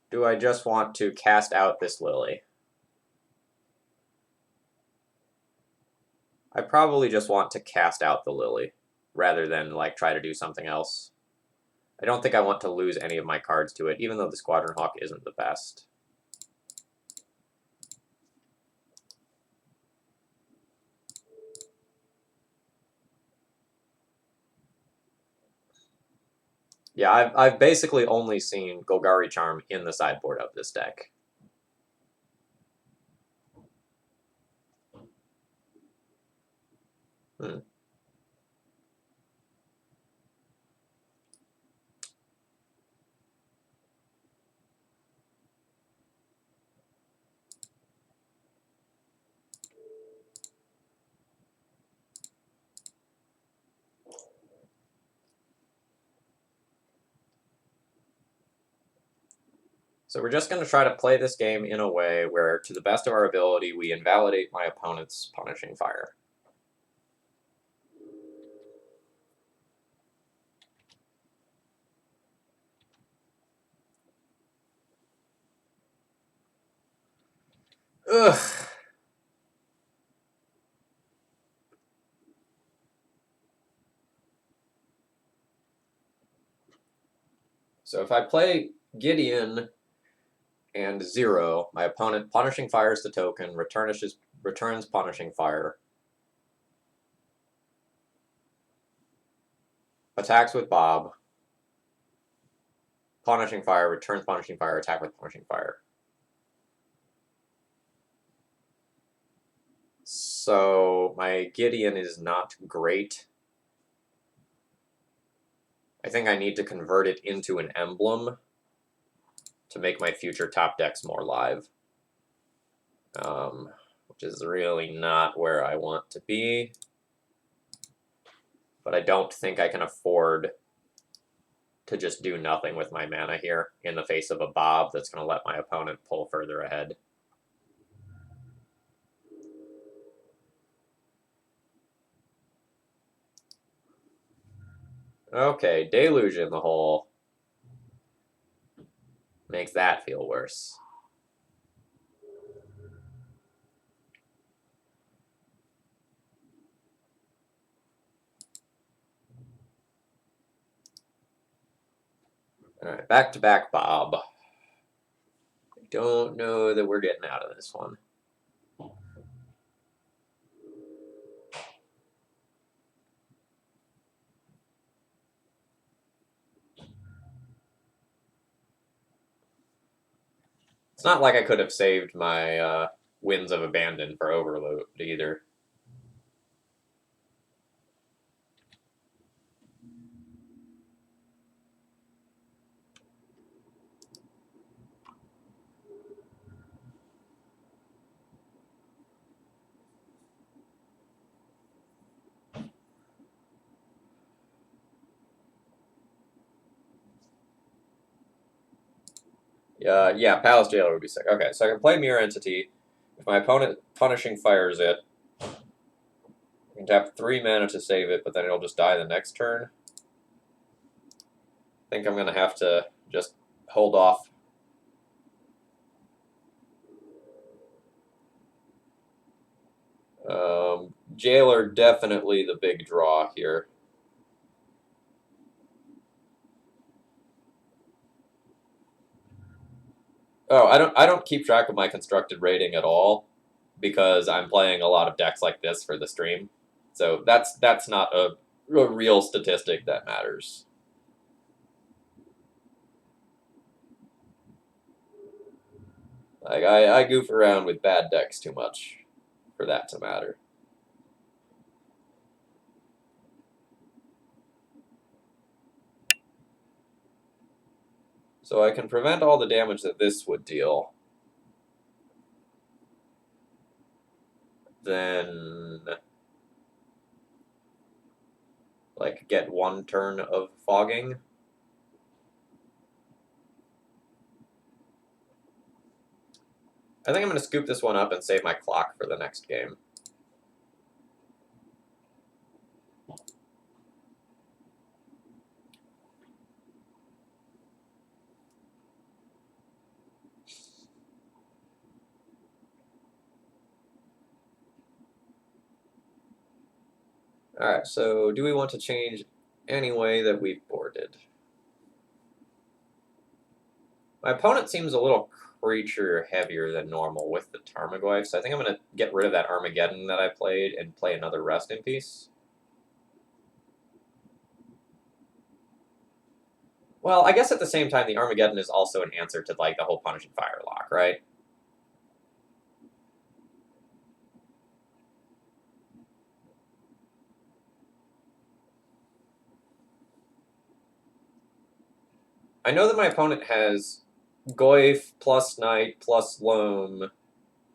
do I just want to cast out this Lily? I probably just want to cast out the Lily, rather than, like, try to do something else. I don't think I want to lose any of my cards to it, even though the Squadron Hawk isn't the best. Yeah, I've basically only seen Golgari Charm in the sideboard of this deck. So we're just going to try to play this game in a way where, to the best of our ability, we invalidate my opponent's Punishing Fire. Ugh. So if I play Gideon and 0, my opponent Punishing Fires the token, returns Punishing Fire, attacks with Bob, Punishing Fire, returns Punishing Fire, attack with Punishing Fire. So my Gideon is not great. I think I need to convert it into an emblem to make my future top decks more live. Which is really not where I want to be. But I don't think I can afford to just do nothing with my mana here in the face of a Bob that's going to let my opponent pull further ahead. Okay, Deluge in the hole makes that feel worse. back-to-back Bob. I don't know that we're getting out of this one. It's not like I could have saved my Winds of Abandon for Overload either. Yeah, Palace Jailer would be sick. Okay, so I can play Mirror Entity. If my opponent Punishing Fires it, I can tap 3 mana to save it, but then it'll just die the next turn. I think I'm going to have to just hold off. Jailer, definitely the big draw here. Oh, I don't keep track of my constructed rating at all because I'm playing a lot of decks like this for the stream. So that's not a real statistic that matters. Like I goof around with bad decks too much for that to matter. So I can prevent all the damage that this would deal. Then, like, get 1 turn of fogging. I think I'm going to scoop this one up and save my clock for the next game. Alright, so do we want to change any way that we've boarded? My opponent seems a little creature heavier than normal with the Tarmogoyf, so I think I'm going to get rid of that Armageddon that I played and play another Rest in Peace. Well, I guess at the same time, the Armageddon is also an answer to, like, the whole Punishing Fire lock, right? I know that my opponent has Goyf plus Knight plus Loam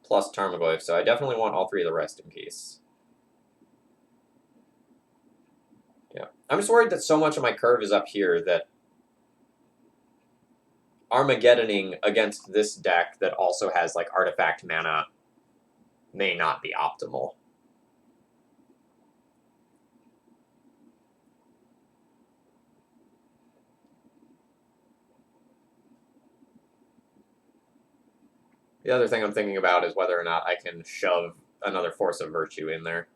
plus Tarmogoyf, so I definitely want all 3 of the Rest in Peace. Yeah. I'm just worried that so much of my curve is up here that Armageddoning against this deck that also has, like, artifact mana may not be optimal. The other thing I'm thinking about is whether or not I can shove another Force of Virtue in there.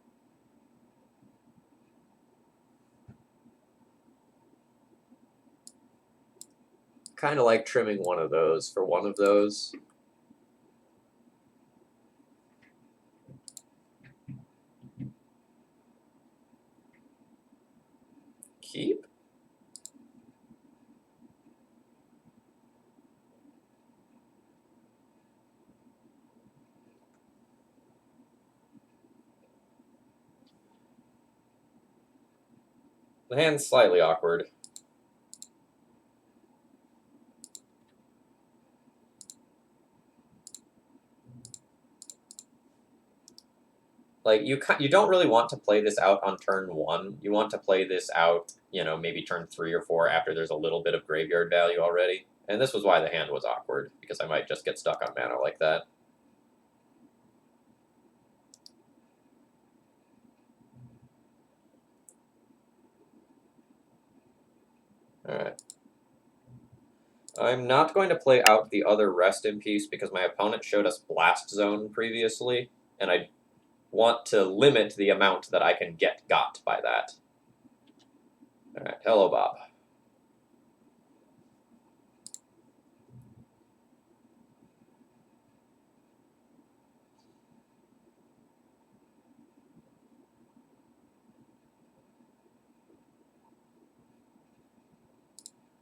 Kind of like trimming one of those for one of those. Keep? The hand's slightly awkward. Like, you don't really want to play this out on turn 1. You want to play this out, you know, maybe turn 3 or 4 after there's a little bit of graveyard value already. And this was why the hand was awkward, because I might just get stuck on mana like that. Alright. I'm not going to play out the other Rest in Peace because my opponent showed us Blast Zone previously, and I want to limit the amount that I can got by that. Alright, hello, Bob.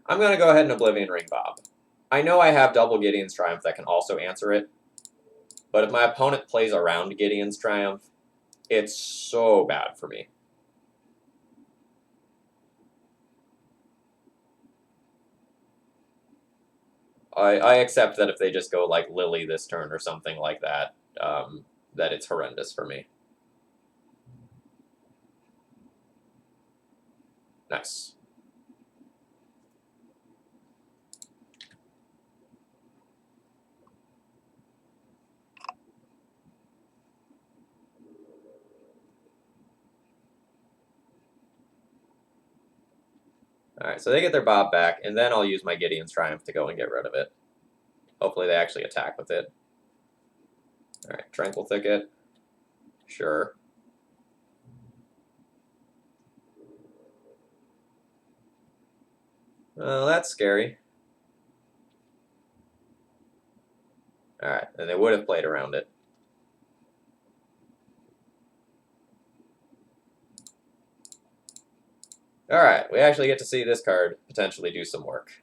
I'm going to go ahead and Oblivion Ring Bob. I know I have double Gideon's Triumph that can also answer it, but if my opponent plays around Gideon's Triumph, it's so bad for me. I accept that if they just go like Lily this turn or something like that, that it's horrendous for me. Nice. Alright, so they get their Bob back, and then I'll use my Gideon's Triumph to go and get rid of it. Hopefully they actually attack with it. Alright, Tranquil Thicket. Sure. Well, that's scary. Alright, and they would have played around it. Alright, we actually get to see this card potentially do some work.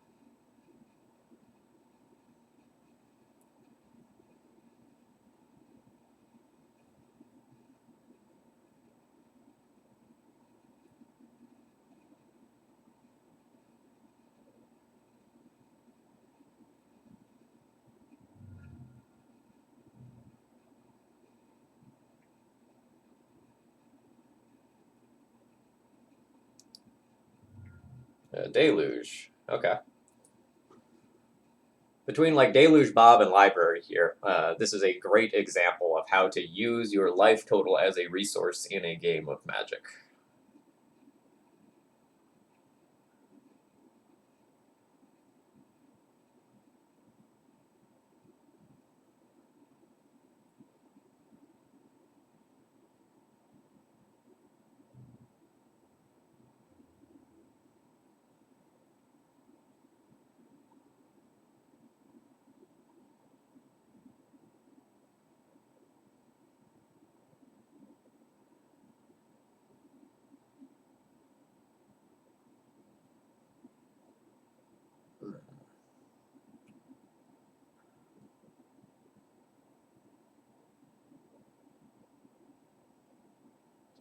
Deluge. Okay. Between like Deluge, Bob, and Library here, this is a great example of how to use your life total as a resource in a game of Magic.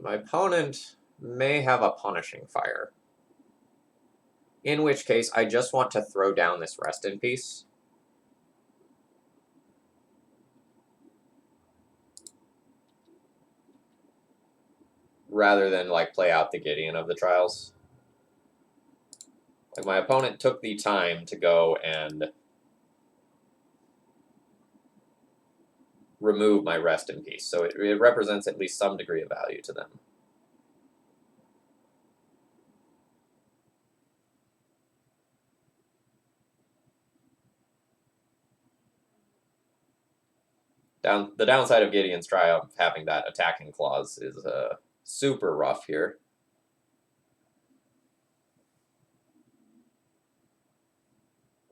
My opponent may have a Punishing Fire. In which case, I just want to throw down this Rest in Peace. Rather than, like, play out the Gideon of the Trials. Like, my opponent took the time to go and remove my Rest in Peace, so it represents at least some degree of value to them. The downside of Gideon's Triumph having that attacking clause is super rough here.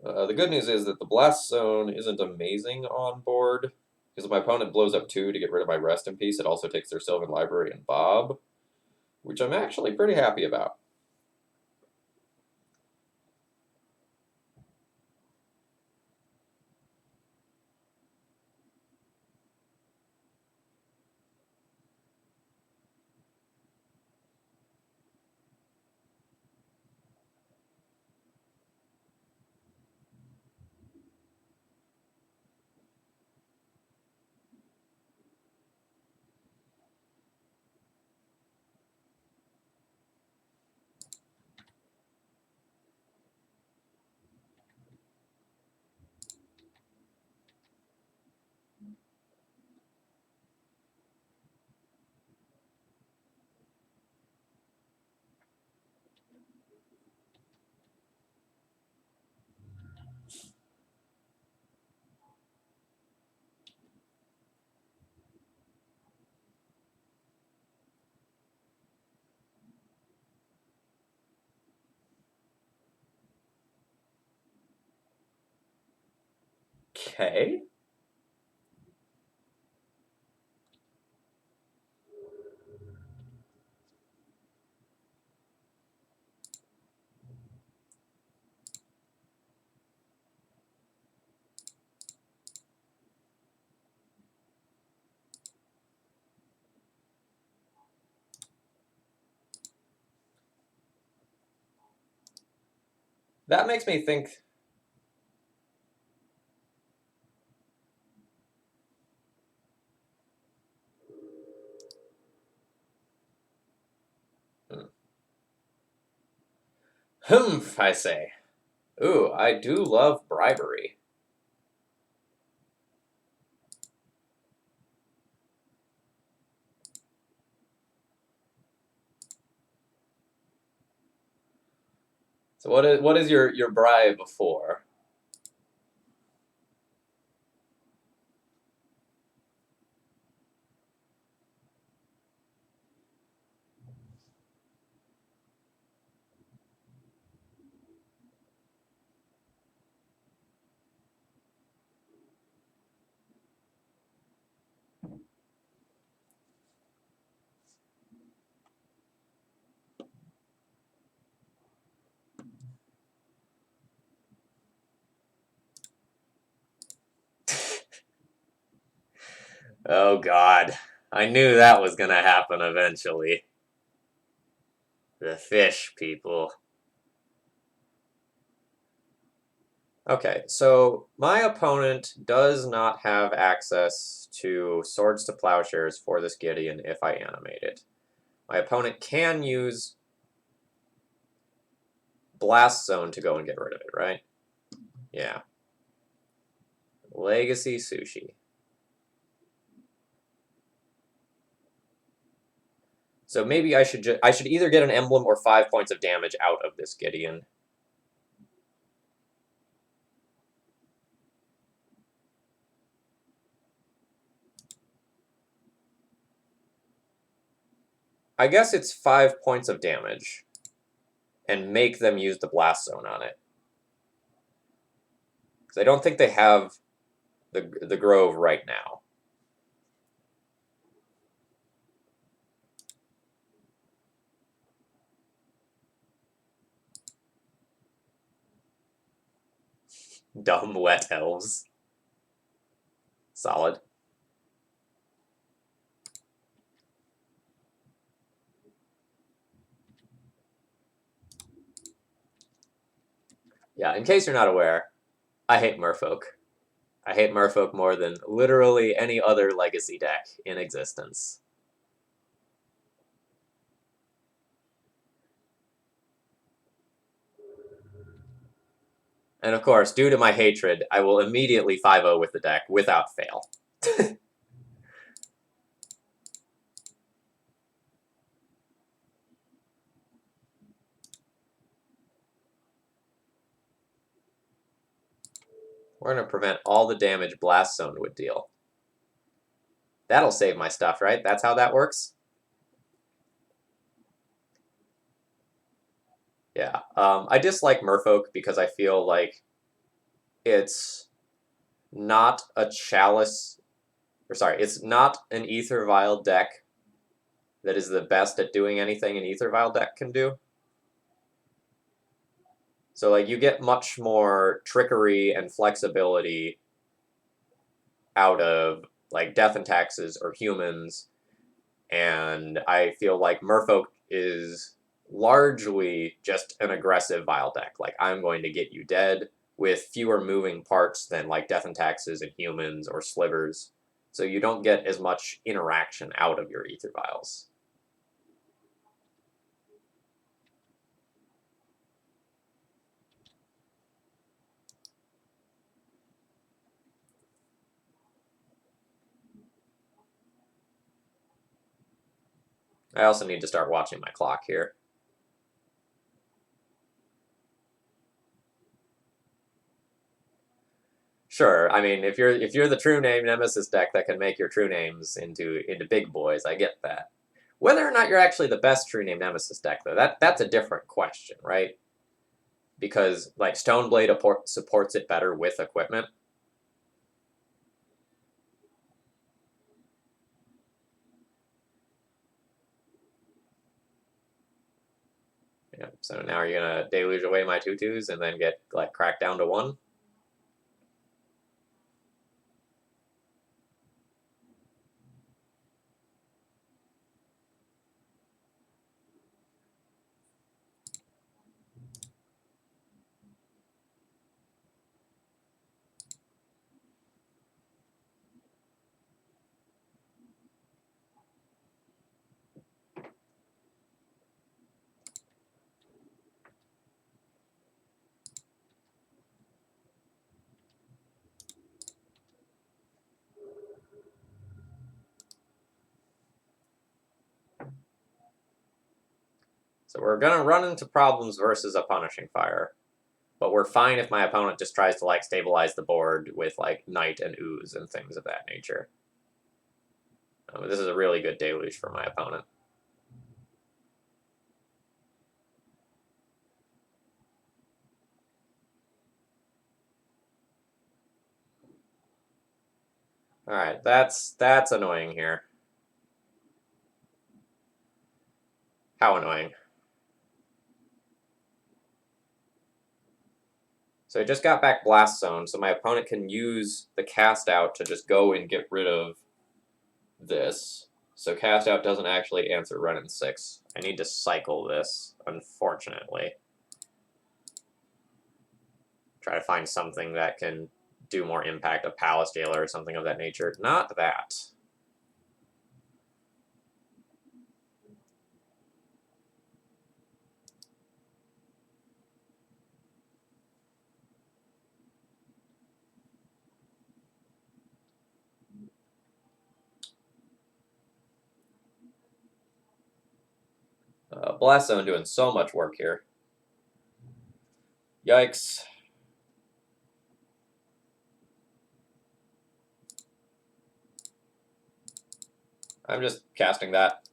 The good news is that the Blast Zone isn't amazing on board, because if my opponent blows up 2 to get rid of my Rest in Peace, it also takes their Sylvan Library and Bob, which I'm actually pretty happy about. Okay. That makes me think. Humph, I say. Ooh, I do love bribery. So what is your bribe for? Oh God, I knew that was gonna happen eventually. The fish people. Okay, so my opponent does not have access to Swords to Plowshares for this Gideon if I animate it. My opponent can use Blast Zone to go and get rid of it, right? Yeah. Legacy Sushi. So maybe I should either get an emblem or 5 points of damage out of this Gideon. I guess it's 5 points of damage, and make them use the Blast Zone on it. Because I don't think they have the Grove right now. Dumb wet elves. Solid. Yeah, in case you're not aware, I hate Merfolk. I hate Merfolk more than literally any other Legacy deck in existence. And of course, due to my hatred, I will immediately 5-0 with the deck without fail. We're going to prevent all the damage Blast Zone would deal. That'll save my stuff, right? That's how that works? Yeah. I dislike Merfolk because I feel like it's not a Chalice... Or sorry, it's not an Aether Vial deck that is the best at doing anything an Aether Vial deck can do. So, like, you get much more trickery and flexibility out of, like, Death and Taxes or Humans, and I feel like Merfolk is largely just an aggressive Vial deck. Like, I'm going to get you dead with fewer moving parts than, like, Death and Taxes and Humans or Slivers, so you don't get as much interaction out of your Aether Vials. I also need to start watching my clock here. Sure, I mean, if you're the True Name Nemesis deck that can make your True Names into big boys, I get that. Whether or not you're actually the best True Name Nemesis deck, though, that's a different question, right? Because, like, Stoneblade supports it better with equipment. Yeah, so now you're gonna deluge away my 2/2s and then get, like, cracked down to 1? So we're gonna run into problems versus a Punishing Fire. But we're fine if my opponent just tries to, like, stabilize the board with, like, Knight and Ooze and things of that nature. This is a really good deluge for my opponent. Alright, that's annoying here. How annoying. So I just got back Blast Zone, so my opponent can use the Cast Out to just go and get rid of this. So Cast Out doesn't actually answer Run in 6. I need to cycle this, unfortunately. Try to find something that can do more impact, a Palace Jailer or something of that nature. Not that. Blast Zone doing so much work here. Yikes. I'm just casting that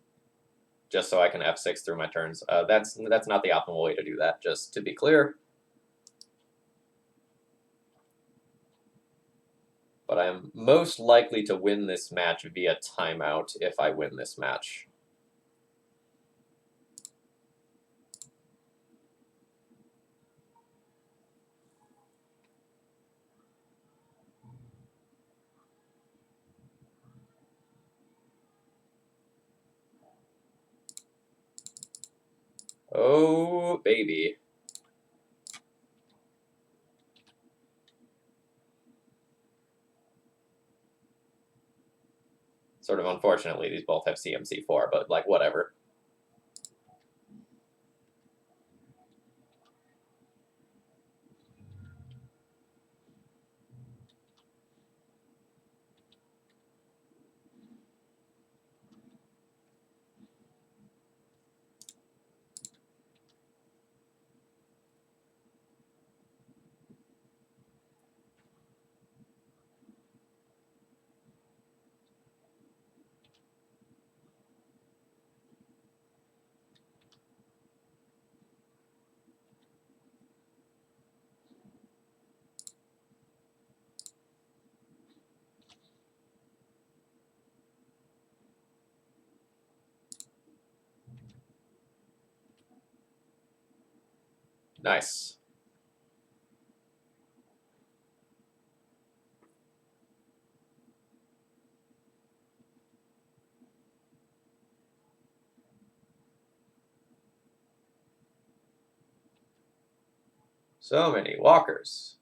just so I can F6 through my turns. That's not the optimal way to do that, just to be clear. But I'm most likely to win this match via timeout if I win this match. Oh, baby. Sort of unfortunately, these both have CMC4, but, like, whatever. Nice. So many walkers.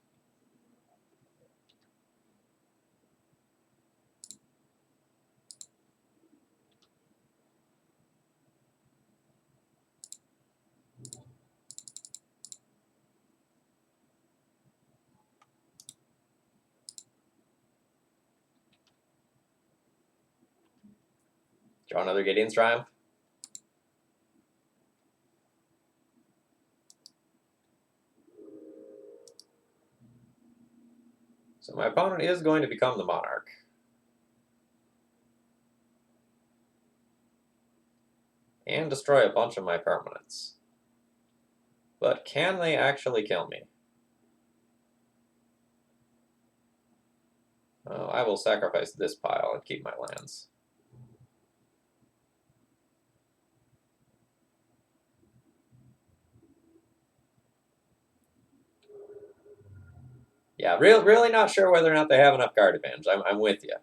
Draw another Gideon's Triumph. So my opponent is going to become the Monarch. And destroy a bunch of my permanents. But can they actually kill me? Oh, I will sacrifice this pile and keep my lands. Yeah, really not sure whether or not they have enough card advantage. I'm with you.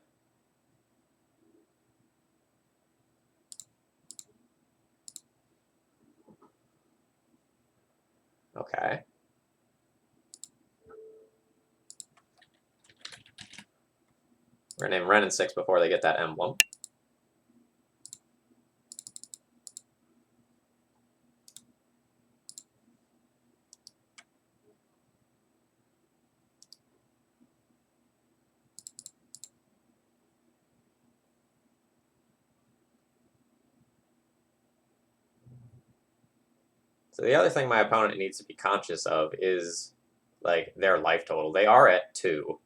Okay. We're going to name Ren in 6 before they get that emblem. So the other thing my opponent needs to be conscious of is, like, their life total. They are at 2.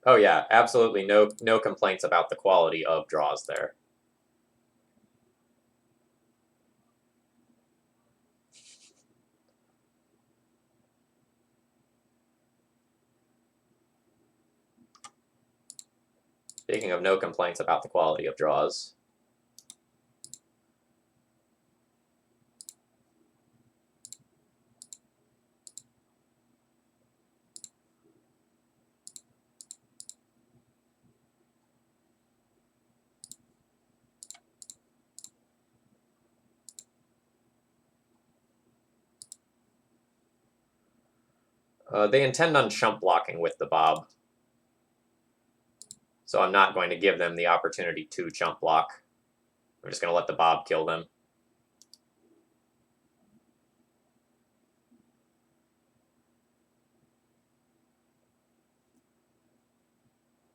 Oh yeah, absolutely no complaints about the quality of draws there. Speaking of no complaints about the quality of draws. They intend on chump blocking with the Bob. So I'm not going to give them the opportunity to chump block. I'm just going to let the Bob kill them.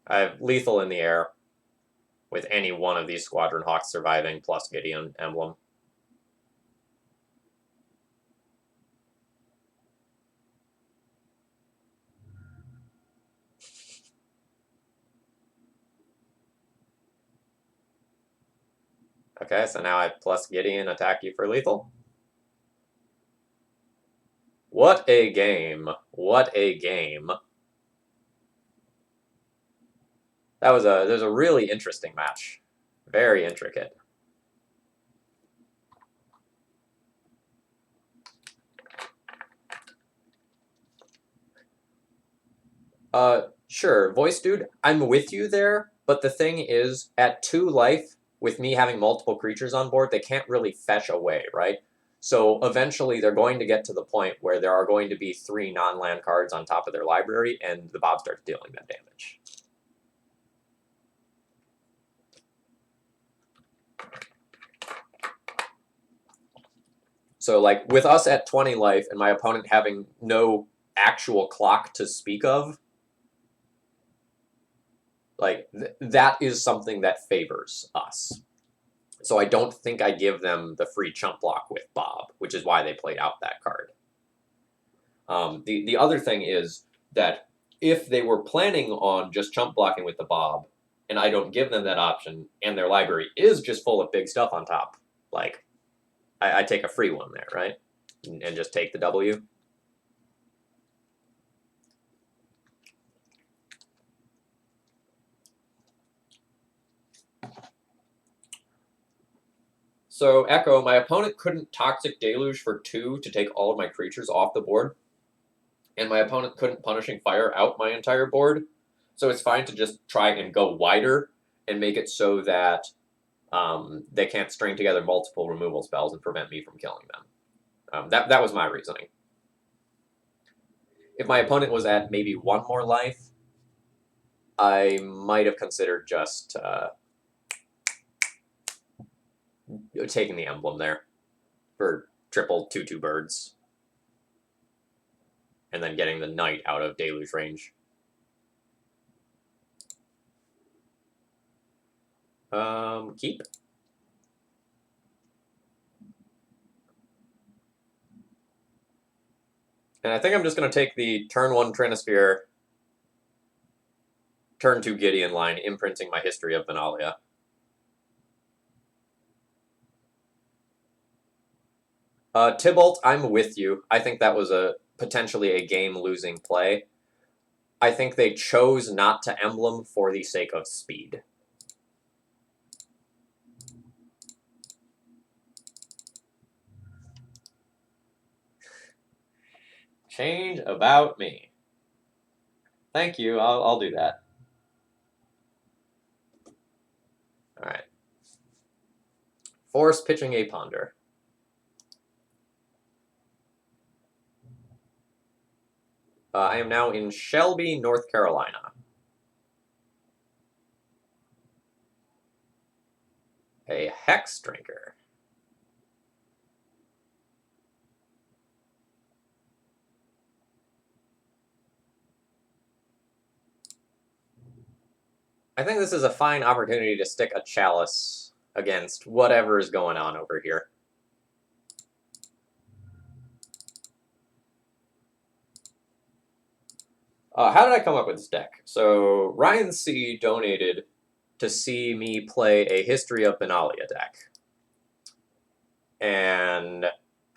I have lethal in the air with any one of these Squadron Hawks surviving plus Gideon emblem. Okay, so now I plus Gideon attack you for lethal. What a game. What a game. There's a really interesting match. Very intricate. Sure, voice dude, I'm with you there, but the thing is, at 2 life, with me having multiple creatures on board, they can't really fetch away, right? So eventually they're going to get to the point where there are going to be 3 non-land cards on top of their library, and the Bob starts dealing them damage. So, like, with us at 20 life and my opponent having no actual clock to speak of, like, that is something that favors us. So I don't think I give them the free chump block with Bob, which is why they played out that card. The other thing is that if they were planning on just chump blocking with the Bob, and I don't give them that option, and their library is just full of big stuff on top, like, I take a free one there, right? And just take the W. So, Echo, my opponent couldn't Toxic Deluge for 2 to take all of my creatures off the board, and my opponent couldn't Punishing Fire out my entire board, so it's fine to just try and go wider and make it so that they can't string together multiple removal spells and prevent me from killing them. That was my reasoning. If my opponent was at maybe 1 more life, I might have considered just taking the emblem there for triple 2/2 birds, and then getting the knight out of Deluge range. Keep. And I think I'm just going to take the turn 1 Trinisphere, turn 2 Gideon line, imprinting my history of Benalia. Tybalt, I'm with you. I think that was potentially a game-losing play. I think they chose not to emblem for the sake of speed. Change about me. Thank you. I'll do that. All right. Force pitching a Ponder. I am now in Shelby, North Carolina. A Hex Drinker. I think this is a fine opportunity to stick a chalice against whatever is going on over here. How did I come up with this deck? So Ryan C. donated to see me play a History of Benalia deck. And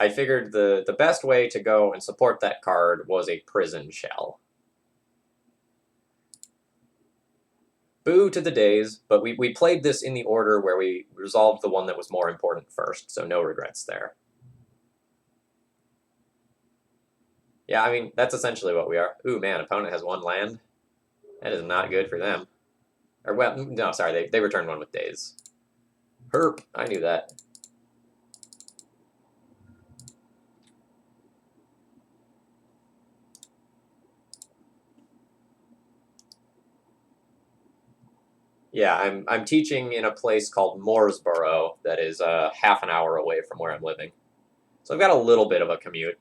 I figured the best way to go and support that card was a Prison Shell. Boo to the days, but we played this in the order where we resolved the one that was more important first, so no regrets there. Yeah, I mean, that's essentially what we are. Ooh, man, opponent has one land. That is not good for them. Or, well, no, sorry, they returned one with days. Herp, I knew that. Yeah, I'm teaching in a place called Mooresboro that is half an hour away from where I'm living. So I've got a little bit of a commute.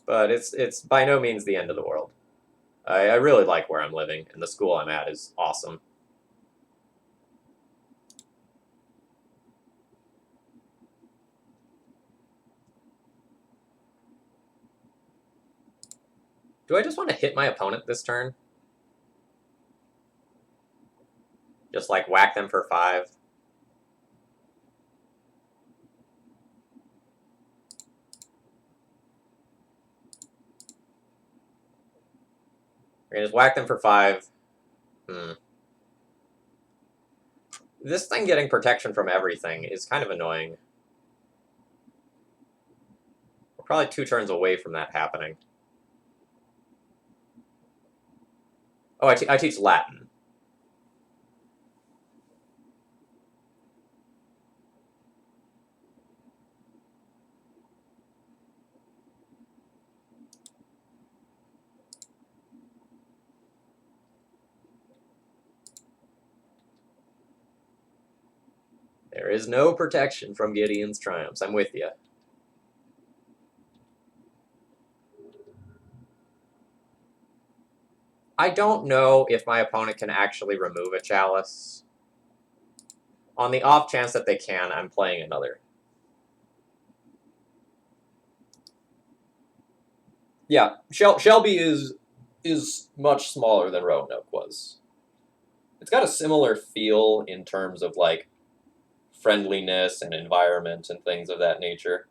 But it's by no means the end of the world. I really like where I'm living, and the school I'm at is awesome. Do I just want to hit my opponent this turn? Just like whack them for 5? We're gonna just whack them for 5. This thing getting protection from everything is kind of annoying. We're probably 2 turns away from that happening. Oh, I teach Latin. There is no protection from Gideon's triumphs. I'm with you. I don't know if my opponent can actually remove a chalice. On the off chance that they can, I'm playing another. Yeah, Shelby is much smaller than Roanoke was. It's got a similar feel in terms of like friendliness and environment and things of that nature.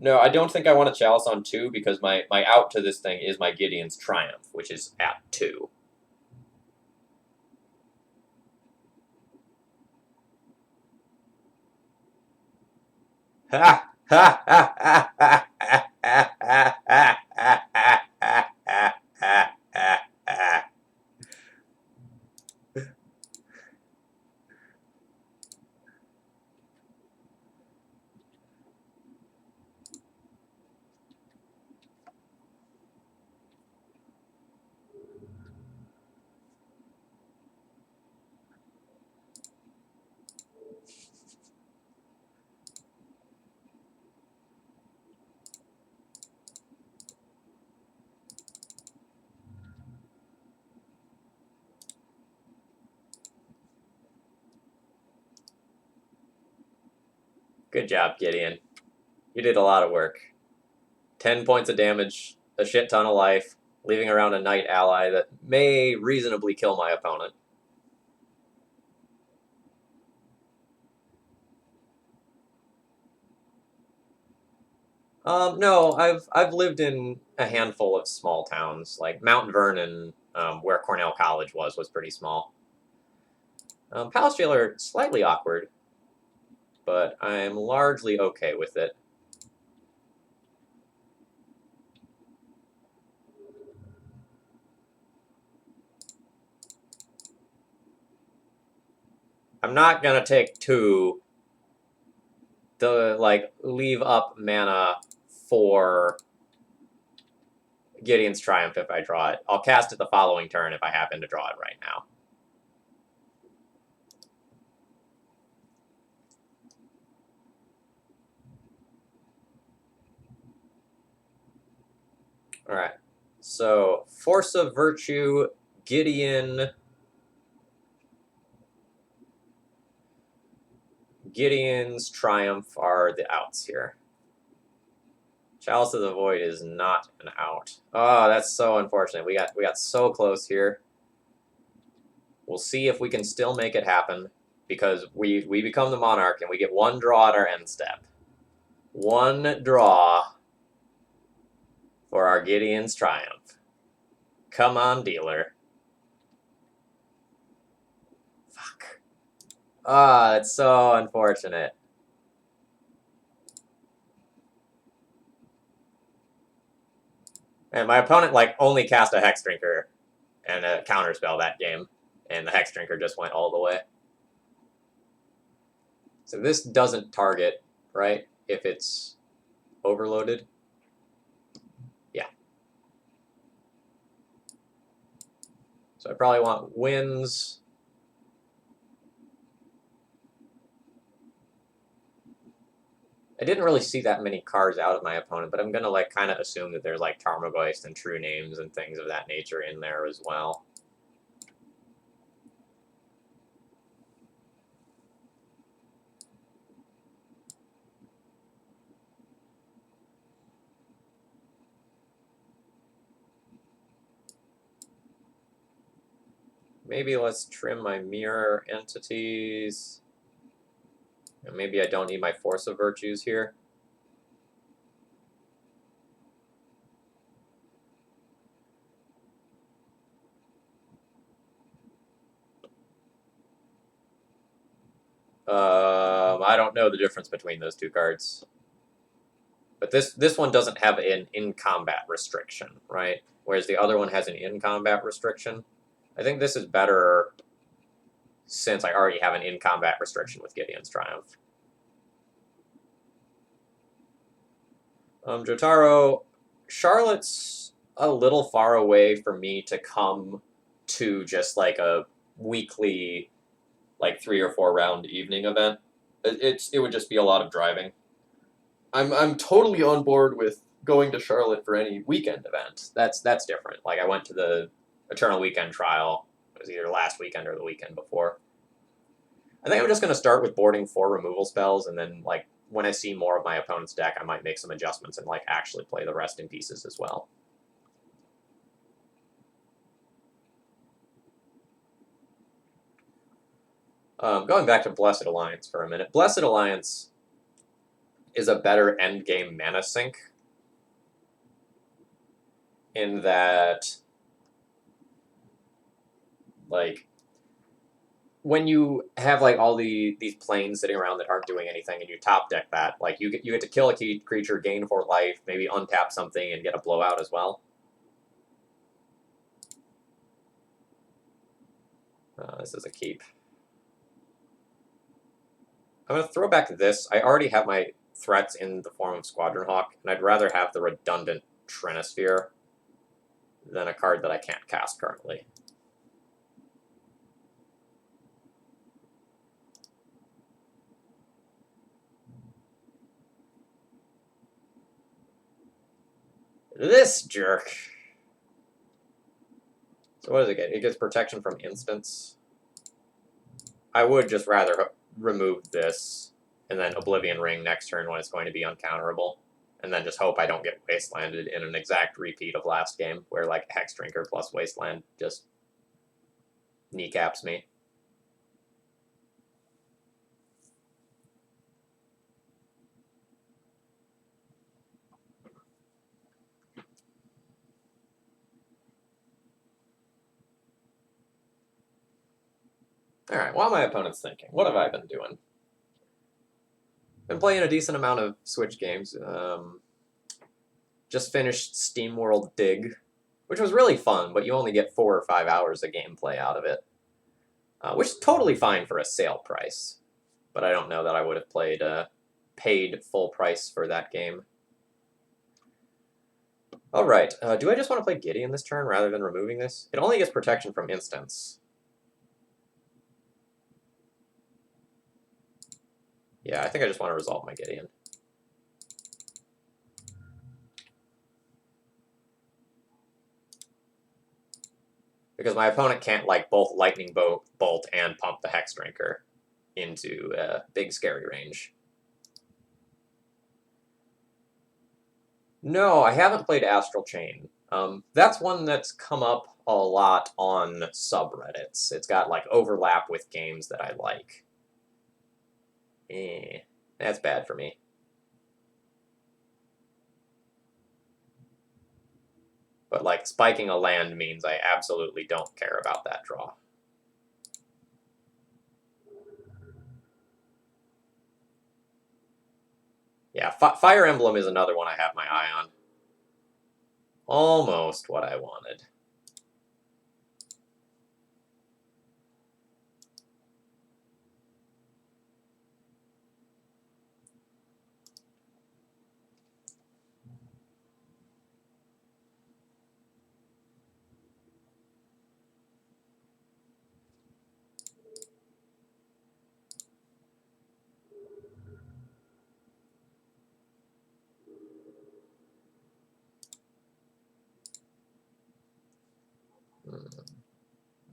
No, I don't think I want a chalice on 2 because my out to this thing is my Gideon's Triumph, which is at 2. Ha ha ha ha ha ha ha ha ha ha ha ha ha. Good job, Gideon. You did a lot of work. 10 points of damage, a shit ton of life, leaving around a knight ally that may reasonably kill my opponent. No, I've lived in a handful of small towns, like Mount Vernon, where Cornell College was pretty small. Palace Jailer, slightly awkward, but I'm largely okay with it. I'm not gonna take 2 to, like, leave up mana for Gideon's Triumph if I draw it. I'll cast it the following turn if I happen to draw it right now. Alright. So, Force of Virtue, Gideon's Triumph are the outs here. Chalice of the Void is not an out. Oh, that's so unfortunate. We got so close here. We'll see if we can still make it happen, because we become the Monarch and we get one draw at our end step. One draw for our Gideon's Triumph. Come on, dealer. Fuck. Ah, that's so unfortunate. And my opponent, like, only cast a Hex Drinker and a Counterspell that game, and the Hex Drinker just went all the way. So this doesn't target, right, if it's overloaded? Yeah. So I probably want Winds. I didn't really see that many cards out of my opponent, but I'm going to, like, kind of assume that there's, like, Tarmogoyst and True Names and things of that nature in there as well. Maybe let's trim my mirror entities. And maybe I don't need my Force of Virtues here. I don't know the difference between those two cards. But this one doesn't have an in-combat restriction, right? Whereas the other one has an in-combat restriction. I think this is better since I already have an in-combat restriction with Gideon's Triumph. Jotaro, Charlotte's a little far away for me to come to just like a weekly, like 3 or 4 round evening event. It would just be a lot of driving. I'm totally on board with going to Charlotte for any weekend event. That's different. Like I went to the Eternal Weekend trial. It was either last weekend or the weekend before. I think I'm just going to start with boarding 4 removal spells, and then like when I see more of my opponent's deck, I might make some adjustments and like actually play the rest in pieces as well. Going back to Blessed Alliance for a minute. Blessed Alliance is a better endgame mana sink in that, like, when you have like all these planes sitting around that aren't doing anything, and you top deck that, like you get to kill a creature, gain 4 life, maybe untap something, and get a blowout as well. This is a keep. I'm going to throw back this. I already have my threats in the form of Squadron Hawk, and I'd rather have the redundant Trinisphere than a card that I can't cast currently. This jerk. So what does it get? It gets protection from instants. I would just rather remove this and then Oblivion Ring next turn when it's going to be uncounterable. And then just hope I don't get Wastelanded in an exact repeat of last game, where like Hex Drinker plus Wasteland just kneecaps me. Alright, while my opponent's thinking, what have I been doing? Been playing a decent amount of Switch games. Just finished SteamWorld Dig, which was really fun, but you only get 4 or 5 hours of gameplay out of it. Which is totally fine for a sale price, but I don't know that I would have paid full price for that game. Alright, do I just want to play Gideon this turn rather than removing this? It only gets protection from instants. Yeah, I think I just want to resolve my Gideon. Because my opponent can't, like, both Lightning Bolt and pump the Hex Drinker into big scary range. No, I haven't played Astral Chain. That's one that's come up a lot on subreddits. It's got, like, overlap with games that I like. That's bad for me. But, like, spiking a land means I absolutely don't care about that draw. Yeah, Fire Emblem is another one I have my eye on. Almost what I wanted.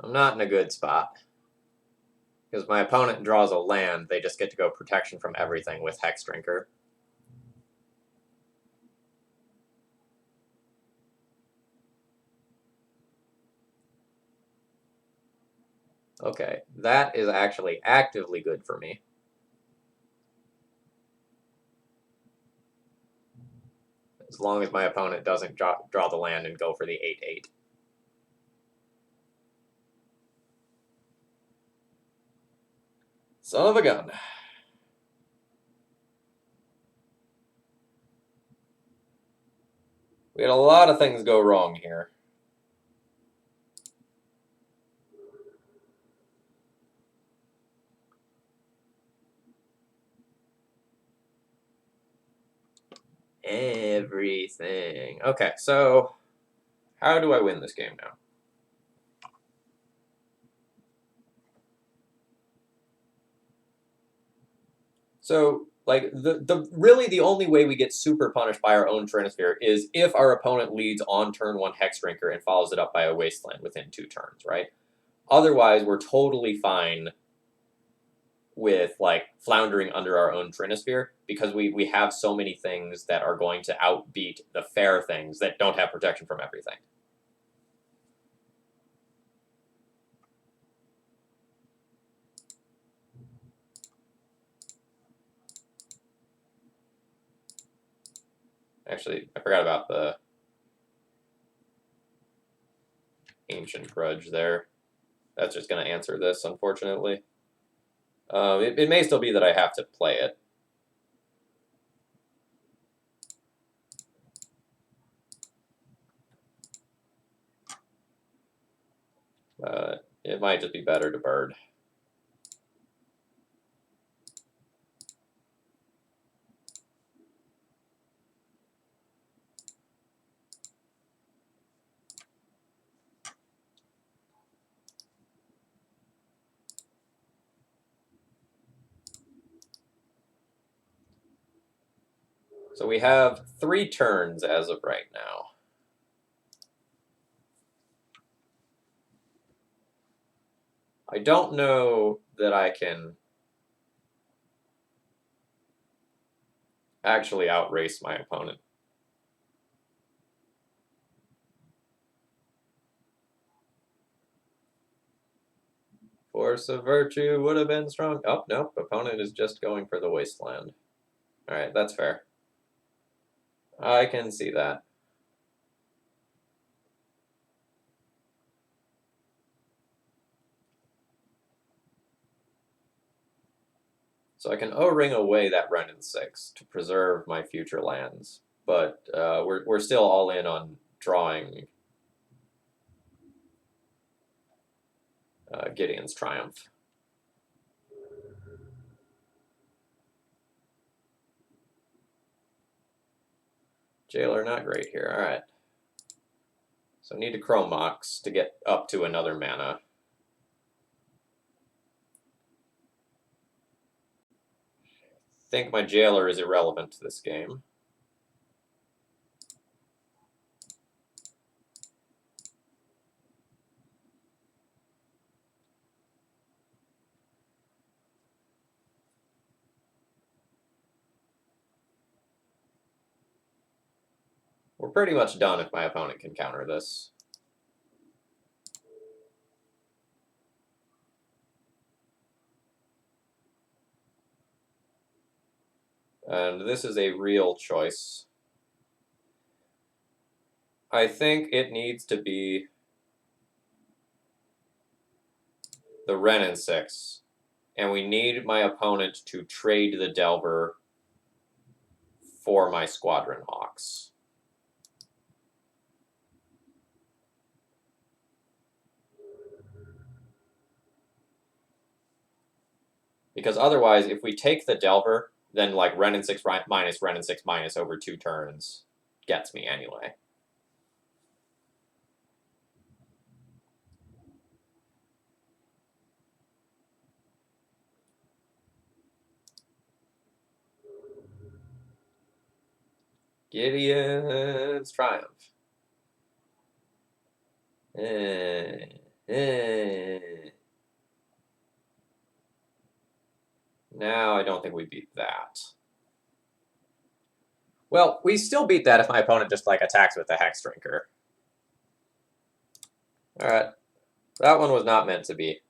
I'm not in a good spot. Because my opponent draws a land, they just get to go protection from everything with Hex Drinker. Okay, that is actually actively good for me. As long as my opponent doesn't draw the land and go for the 8/8. Son of a gun. We had a lot of things go wrong here. Everything. Okay, so how do I win this game now? So, like, really the only way we get super punished by our own Trinisphere is if our opponent leads on turn 1 Hex Drinker and follows it up by a Wasteland within 2 turns, right? Otherwise, we're totally fine with, like, floundering under our own Trinisphere because we have so many things that are going to outbeat the fair things that don't have protection from everything. Actually, I forgot about the Ancient Grudge there. That's just going to answer this, unfortunately. It may still be that I have to play it. It might just be better to bird. So we have 3 turns as of right now. I don't know that I can actually outrace my opponent. Force of Virtue would have been strong. Oh, nope. Opponent is just going for the Wasteland. Alright, that's fair. I can see that. So I can O-ring away that Renin 6 to preserve my future lands. But we're still all in on drawing Gideon's Triumph. Jailer, not great here. Alright. So I need to Chrome Mox to get up to another mana. I think my Jailer is irrelevant to this game. We're pretty much done if my opponent can counter this. And this is a real choice. I think it needs to be the Wren and 6. And we need my opponent to trade the Delver for my Squadron Hawks. Because otherwise, if we take the Delver, then like Wren and 6 minus Wren and 6 minus over 2 turns gets me anyway. Gideon's Triumph. Now I don't think we beat that. Well, we still beat that if my opponent just like attacks with the Hex Drinker. Alright. That one was not meant to be.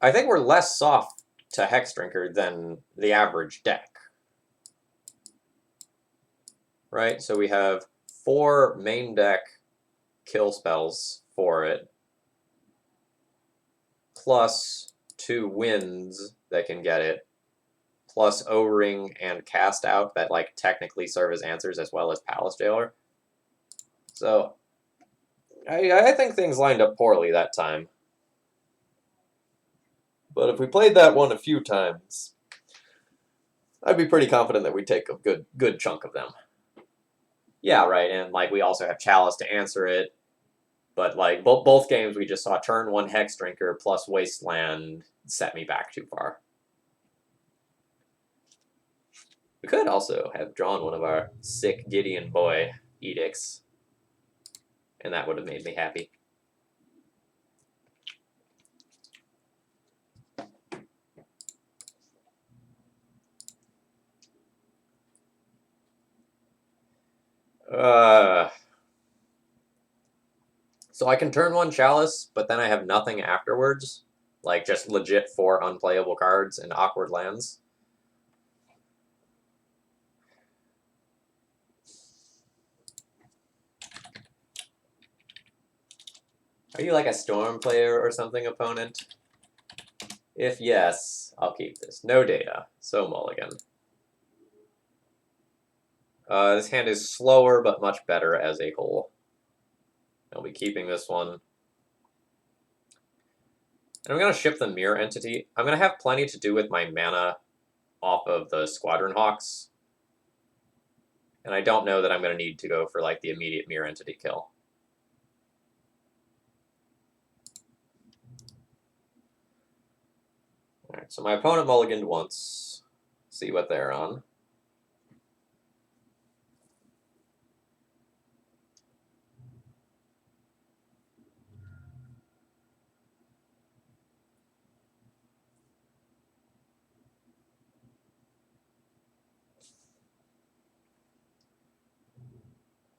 I think we're less soft to Hex Drinker than the average deck. Right? So we have 4 main deck kill spells for it, plus 2 wins that can get it, plus O-Ring and Cast Out that like technically serve as answers as well as Palace Jailer. So I think things lined up poorly that time. But if we played that one a few times, I'd be pretty confident that we'd take a good chunk of them. Yeah, right, and like we also have Chalice to answer it. But like both games, we just saw turn 1 Hex Drinker plus Wasteland set me back too far. We could also have drawn one of our sick Gideon boy edicts, and that would have made me happy. So I can turn 1 Chalice, but then I have nothing afterwards. Like, just legit 4 unplayable cards and awkward lands. Are you like a Storm player or something, opponent? If yes, I'll keep this. No data, so mulligan. This hand is slower, but much better as a whole. I'll be keeping this one. And I'm going to ship the Mirror Entity. I'm going to have plenty to do with my mana off of the Squadron Hawks. And I don't know that I'm going to need to go for like the immediate Mirror Entity kill. Alright, so my opponent mulliganed once. See what they're on.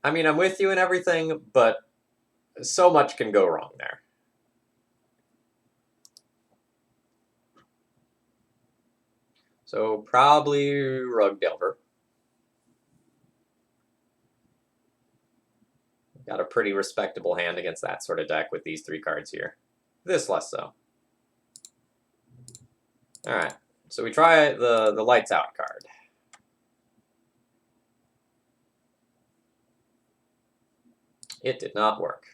I mean, I'm with you and everything, but so much can go wrong there. So probably Rug Delver. Got a pretty respectable hand against that sort of deck with these 3 cards here. This less so. Alright, so we try the Lights Out card. It did not work.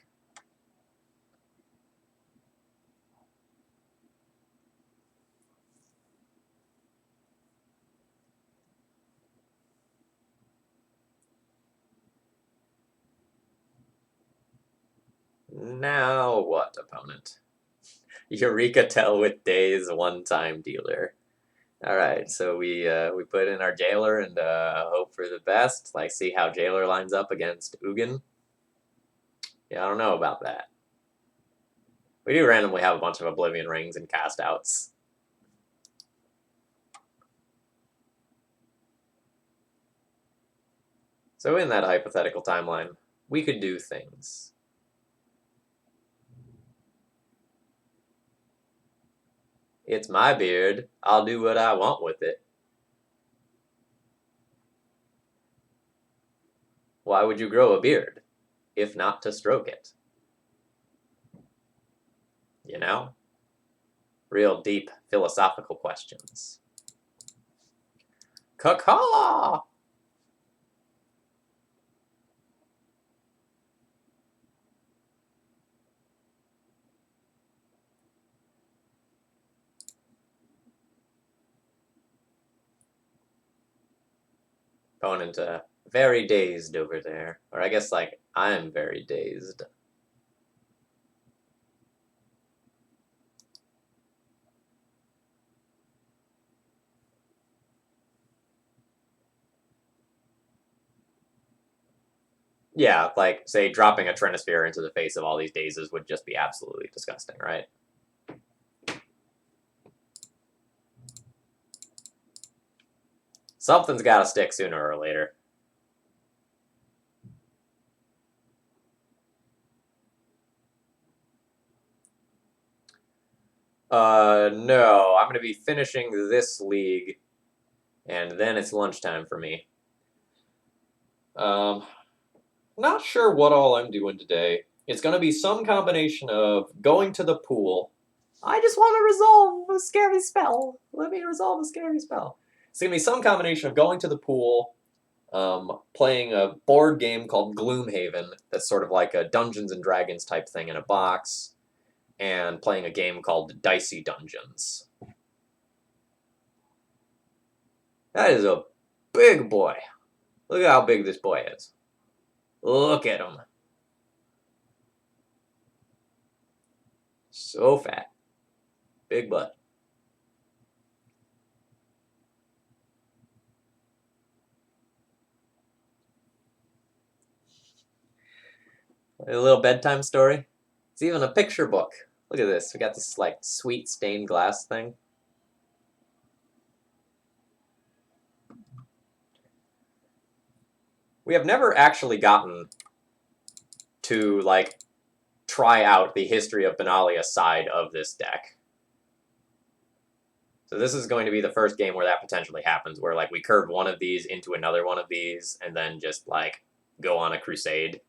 Now what, opponent? Eureka Tell with Days, one-time dealer. Alright, so we put in our Jailer and hope for the best. Like, see how Jailer lines up against Ugin. Yeah, I don't know about that. We do randomly have a bunch of Oblivion Rings and Cast Outs. So in that hypothetical timeline, we could do things. It's my beard. I'll do what I want with it. Why would you grow a beard, if not to stroke it? You know? Real deep philosophical questions. Caw-caw! Opponent very dazed over there. Or I guess, like, I'm very dazed. Yeah, like, say, dropping a Trinisphere into the face of all these dazes would just be absolutely disgusting, right? Something's gotta stick sooner or later. No. I'm gonna be finishing this league, and then it's lunchtime for me. Not sure what all I'm doing today. It's gonna be some combination of going to the pool. I just want to resolve a scary spell. Let me resolve a scary spell. It's gonna be some combination of going to the pool, playing a board game called Gloomhaven that's sort of like a Dungeons and Dragons type thing in a box, and playing a game called Dicey Dungeons. That is a big boy. Look at how big this boy is. Look at him. So fat. Big butt. A little bedtime story. It's even a picture book. Look at this. We got this like sweet stained glass thing. We have never actually gotten to like try out the history of Benalia side of this deck. So this is going to be the first game where that potentially happens, where like we curve one of these into another one of these, and then just like go on a crusade.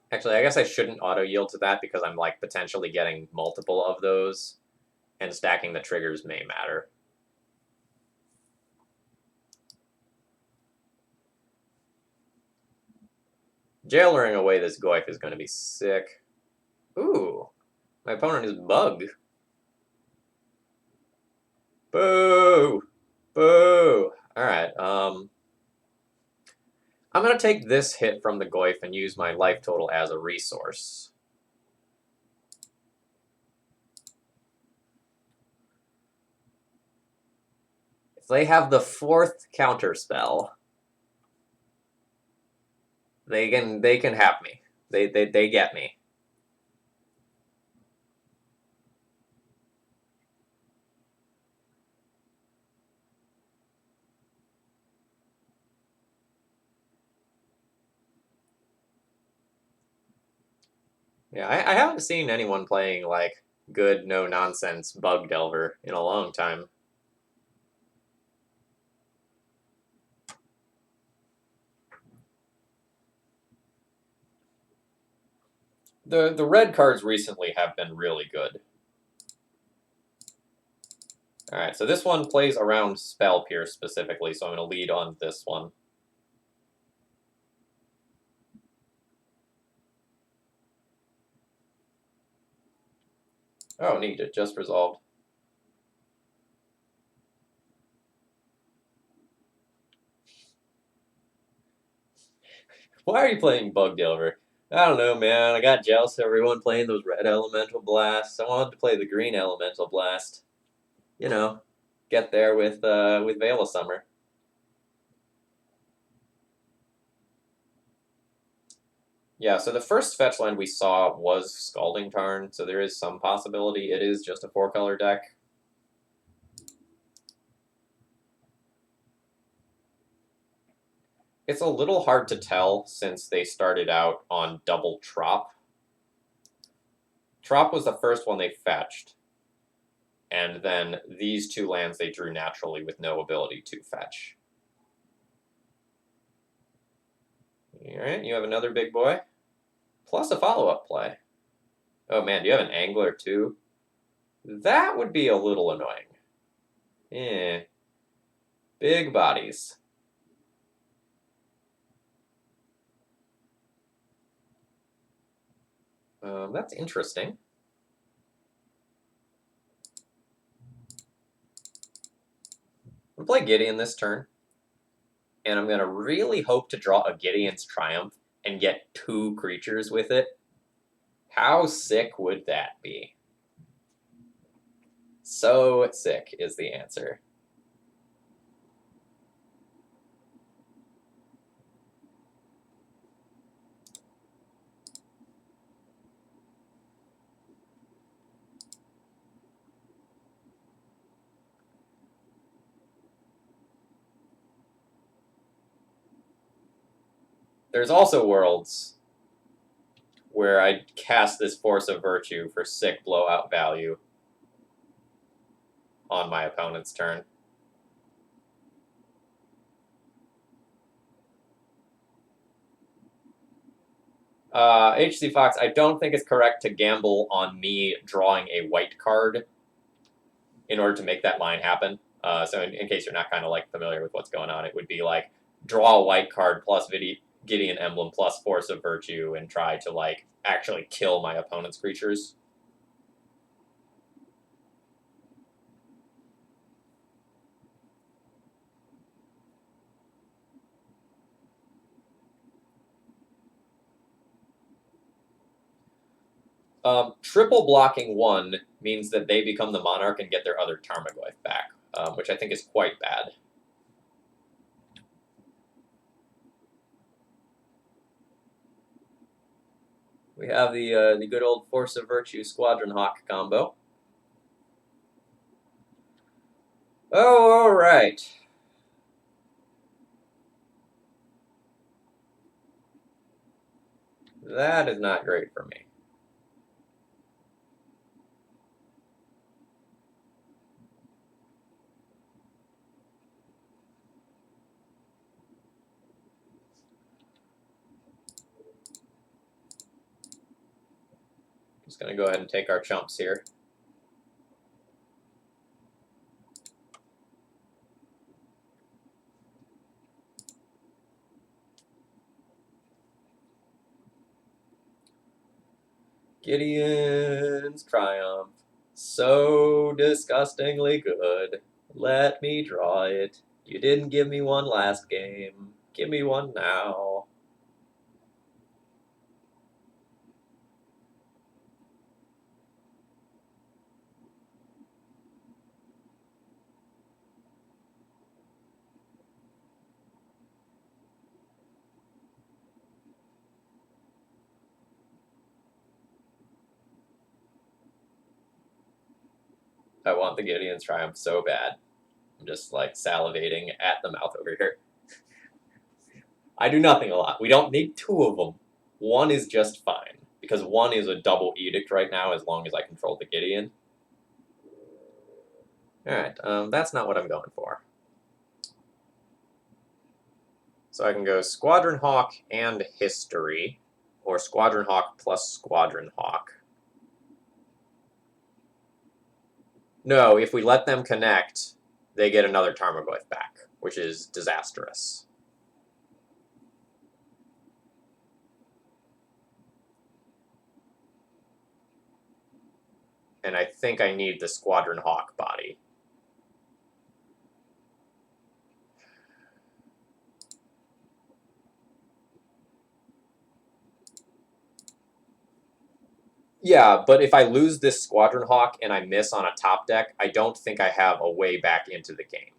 Actually, I guess I shouldn't auto-yield to that because I'm like potentially getting multiple of those, and stacking the triggers may matter. Jailering away this Goyf is going to be sick. Ooh, my opponent is Bug. Boo! Boo! Alright, I'm going to take this hit from the Goyf and use my life total as a resource. If they have the 4th counter spell, they can have me. They get me. Yeah, I haven't seen anyone playing like good no nonsense Bug Delver in a long time. The red cards recently have been really good. Alright, so this one plays around Spell Pierce specifically, so I'm going to lead on this one. Oh, neat, it just resolved. Why are you playing Bug Delver? I don't know, man. I got jealous of everyone playing those red elemental blasts. I wanted to play the green elemental blast. You know. get there with Veil of Summer. Yeah, so the first fetch land we saw was Scalding Tarn, so there is some possibility it is just a 4-color deck. It's a little hard to tell since they started out on double Trop. Trop was the first one they fetched, and then these 2 lands they drew naturally with no ability to fetch. Alright, you have another big boy, plus a follow-up play. Oh man, do you have an Angler too? That would be a little annoying. Eh. Big bodies. That's interesting. I'm going to play Gideon this turn, and I'm going to really hope to draw a Gideon's Triumph and get 2 creatures with it. How sick would that be? So sick is the answer. There's also worlds where I cast this Force of Virtue for sick blowout value on my opponent's turn. HC Fox, I don't think it's correct to gamble on me drawing a white card in order to make that line happen. So in case you're not kind of like familiar with what's going on, it would be like draw a white card plus Gideon Emblem plus Force of Virtue and try to like actually kill my opponent's creatures. Triple blocking 1 means that they become the Monarch and get their other Tarmogoyf back, which I think is quite bad. We have the good old Force of Virtue Squadron Hawk combo. Oh, all right. That is not great for me. Just going to go ahead and take our chumps here. Gideon's Triumph. So disgustingly good. Let me draw it. You didn't give me one last game. Give me one now. I want the Gideon's Triumph so bad. I'm just like salivating at the mouth over here. I do nothing a lot. We don't need 2 of them. 1 is just fine, because 1 is a double edict right now as long as I control the Gideon. Alright, that's not what I'm going for. So I can go Squadron Hawk and History, or Squadron Hawk plus Squadron Hawk. No, if we let them connect, they get another Tarmogoyf back, which is disastrous. And I think I need the Squadron Hawk body. Yeah, but if I lose this Squadron Hawk and I miss on a top deck, I don't think I have a way back into the game.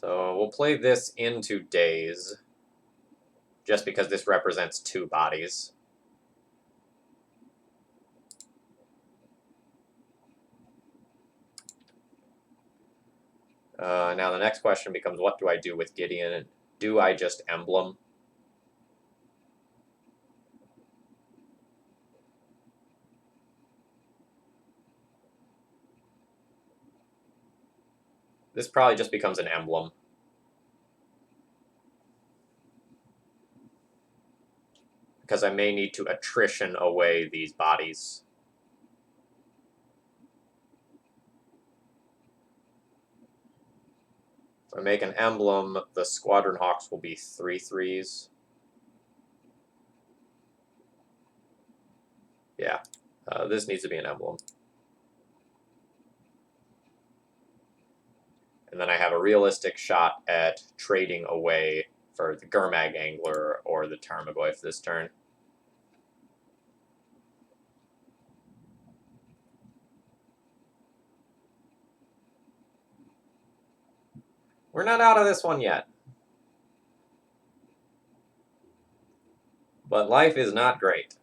So we'll play this into Daze, just because this represents 2 bodies. Now the next question becomes, what do I do with Gideon? Do I just emblem? This probably just becomes an emblem. Because I may need to attrition away these bodies. If I make an emblem, the Squadron Hawks will be 3/3s. Yeah, this needs to be an emblem. And then I have a realistic shot at trading away for the Gurmag Angler or the Tarmogoyf this turn. We're not out of this one yet. But life is not great.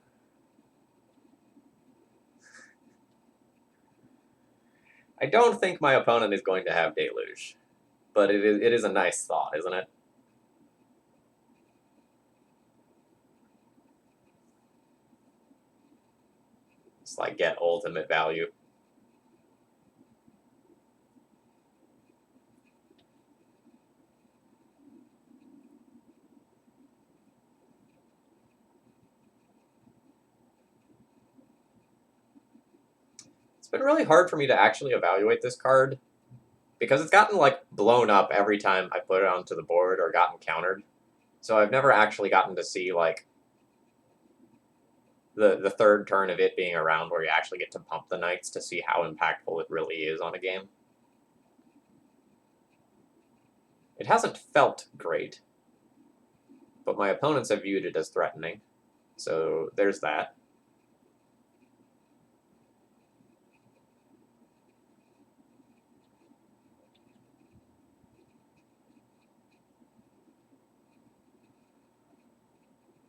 I don't think my opponent is going to have Deluge. But it is a nice thought, isn't it? It's like get ultimate value. It's been really hard for me to actually evaluate this card because it's gotten like blown up every time I put it onto the board or gotten countered. So I've never actually gotten to see like the third turn of it being around where you actually get to pump the knights to see how impactful it really is on a game. It hasn't felt great, but my opponents have viewed it as threatening. So there's that.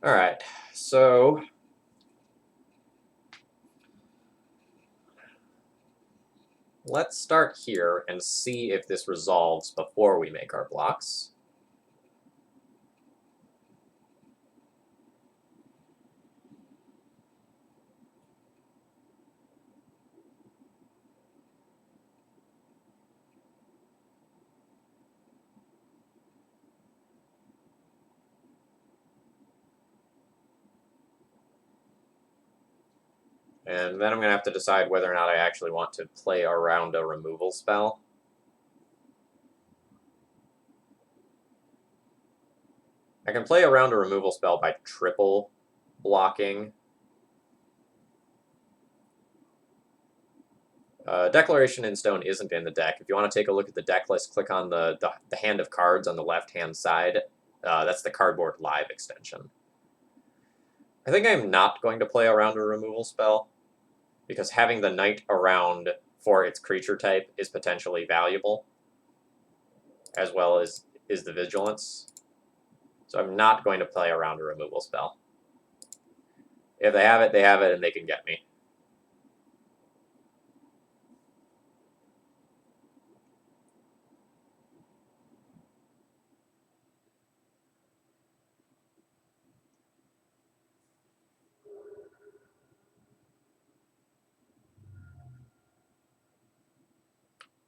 All right, so let's start here and see if this resolves before we make our blocks. And then I'm going to have to decide whether or not I actually want to play around a removal spell. I can play around a removal spell by triple blocking. Declaration in Stone isn't in the deck. If you want to take a look at the deck list, click on the hand of cards on the left-hand side. That's the Cardboard Live extension. I think I'm not going to play around a removal spell, because having the knight around for its creature type is potentially valuable, as well as is the vigilance. So I'm not going to play around a removal spell. If they have it, and they can get me.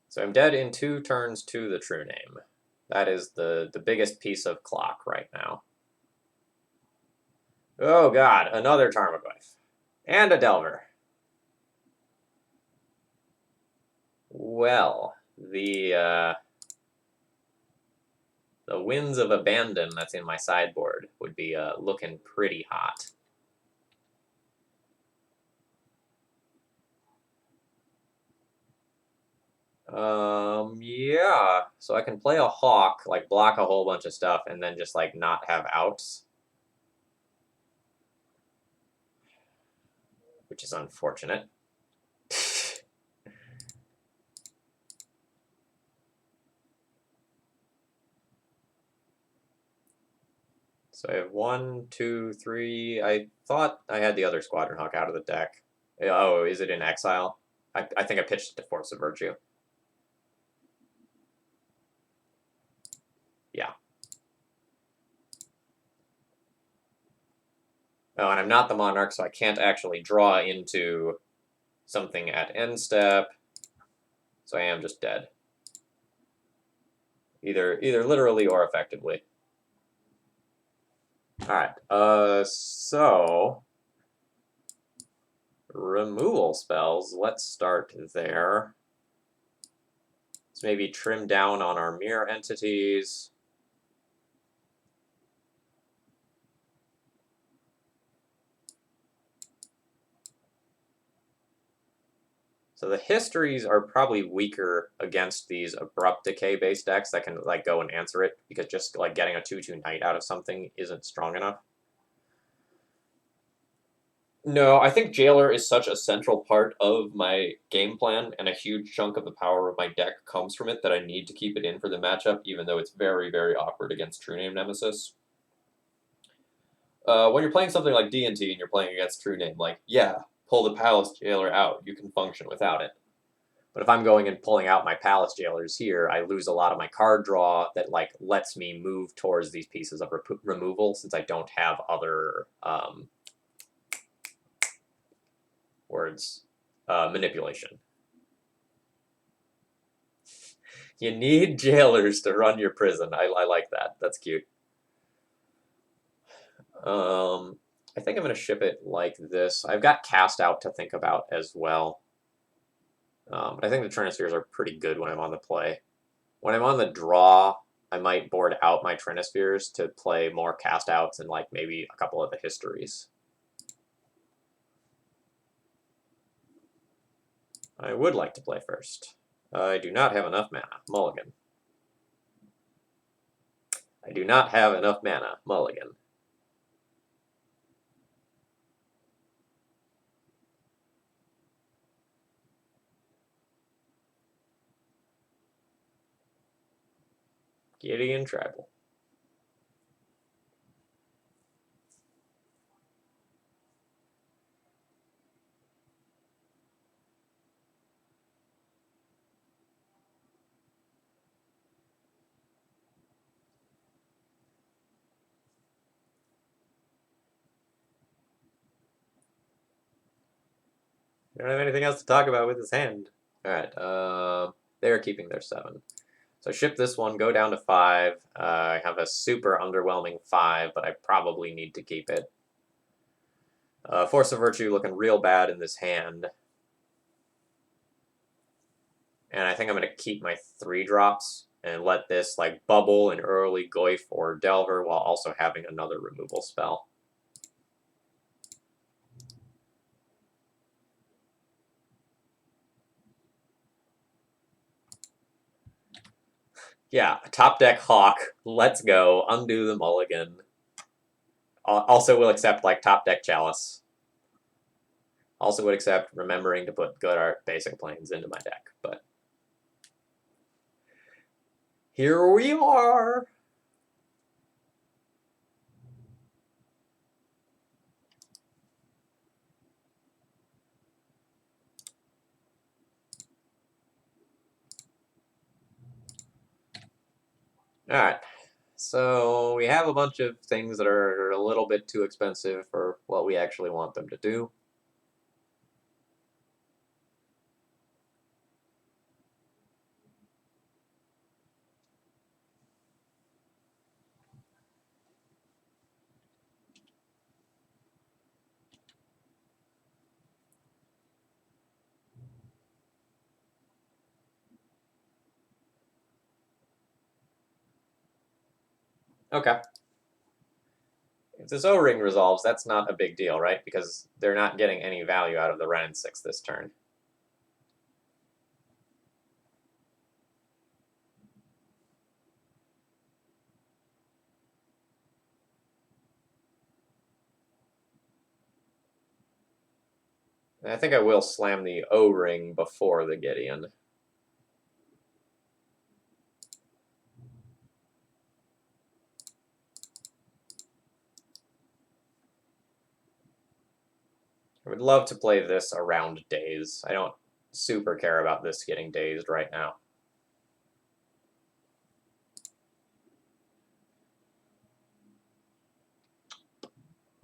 So I'm dead in 2 turns to the True Name. That is the biggest piece of clock right now. Oh god, another Tarmogoyf. And a Delver. Well, the Winds of Abandon that's in my sideboard would be looking pretty hot. Yeah. So I can play a Hawk, like block a whole bunch of stuff, and then just like not have outs, which is unfortunate. So I have 1, 2, 3. I thought I had the other Squadron Hawk out of the deck. Oh, is it in exile? I think I pitched it to Force of Virtue. Yeah. Oh, and I'm not the Monarch, so I can't actually draw into something at end step. So I am just dead. Either literally or effectively. Alright, so removal spells, let's start there. Let's maybe trim down on our mirror entities. So the histories are probably weaker against these abrupt decay based decks that can like go and answer it, because just like getting a 2/2 knight out of something isn't strong enough. No, I think Jailer is such a central part of my game plan, and a huge chunk of the power of my deck comes from it that I need to keep it in for the matchup, even though it's very, very awkward against True Name Nemesis. When you're playing something like D&T and you're playing against True Name, like, yeah, pull the Palace Jailer out. You can function without it. But if I'm going and pulling out my Palace Jailers here, I lose a lot of my card draw that like lets me move towards these pieces of removal, since I don't have other manipulation. You need jailers to run your prison. I like that. That's cute. I think I'm going to ship it like this. I've got Cast Out to think about as well. But I think the Trinispheres are pretty good when I'm on the play. When I'm on the draw, I might board out my Trinispheres to play more Cast Outs and like maybe a couple of the histories. I would like to play first. I do not have enough mana. Mulligan. I do not have enough mana. Mulligan. Gideon Tribal. I don't have anything else to talk about with his hand. Alright, they're keeping their 7. So ship this one, go down to 5. I have a super underwhelming 5, but I probably need to keep it. Force of Virtue looking real bad in this hand. And I think I'm going to keep my 3 drops and let this like bubble an early Goyf or Delver while also having another removal spell. Yeah, top deck Hawk. Let's go. Undo the mulligan. Also will accept like top deck Chalice. Also would accept remembering to put good art basic planes into my deck, but here we are. Alright, so we have a bunch of things that are a little bit too expensive for what we actually want them to do. Okay. If this O-ring resolves, that's not a big deal, right? Because they're not getting any value out of the Wrenn and 6 this turn. And I think I will slam the O-ring before the Gideon. I would love to play this around days. I don't super care about this getting dazed right now.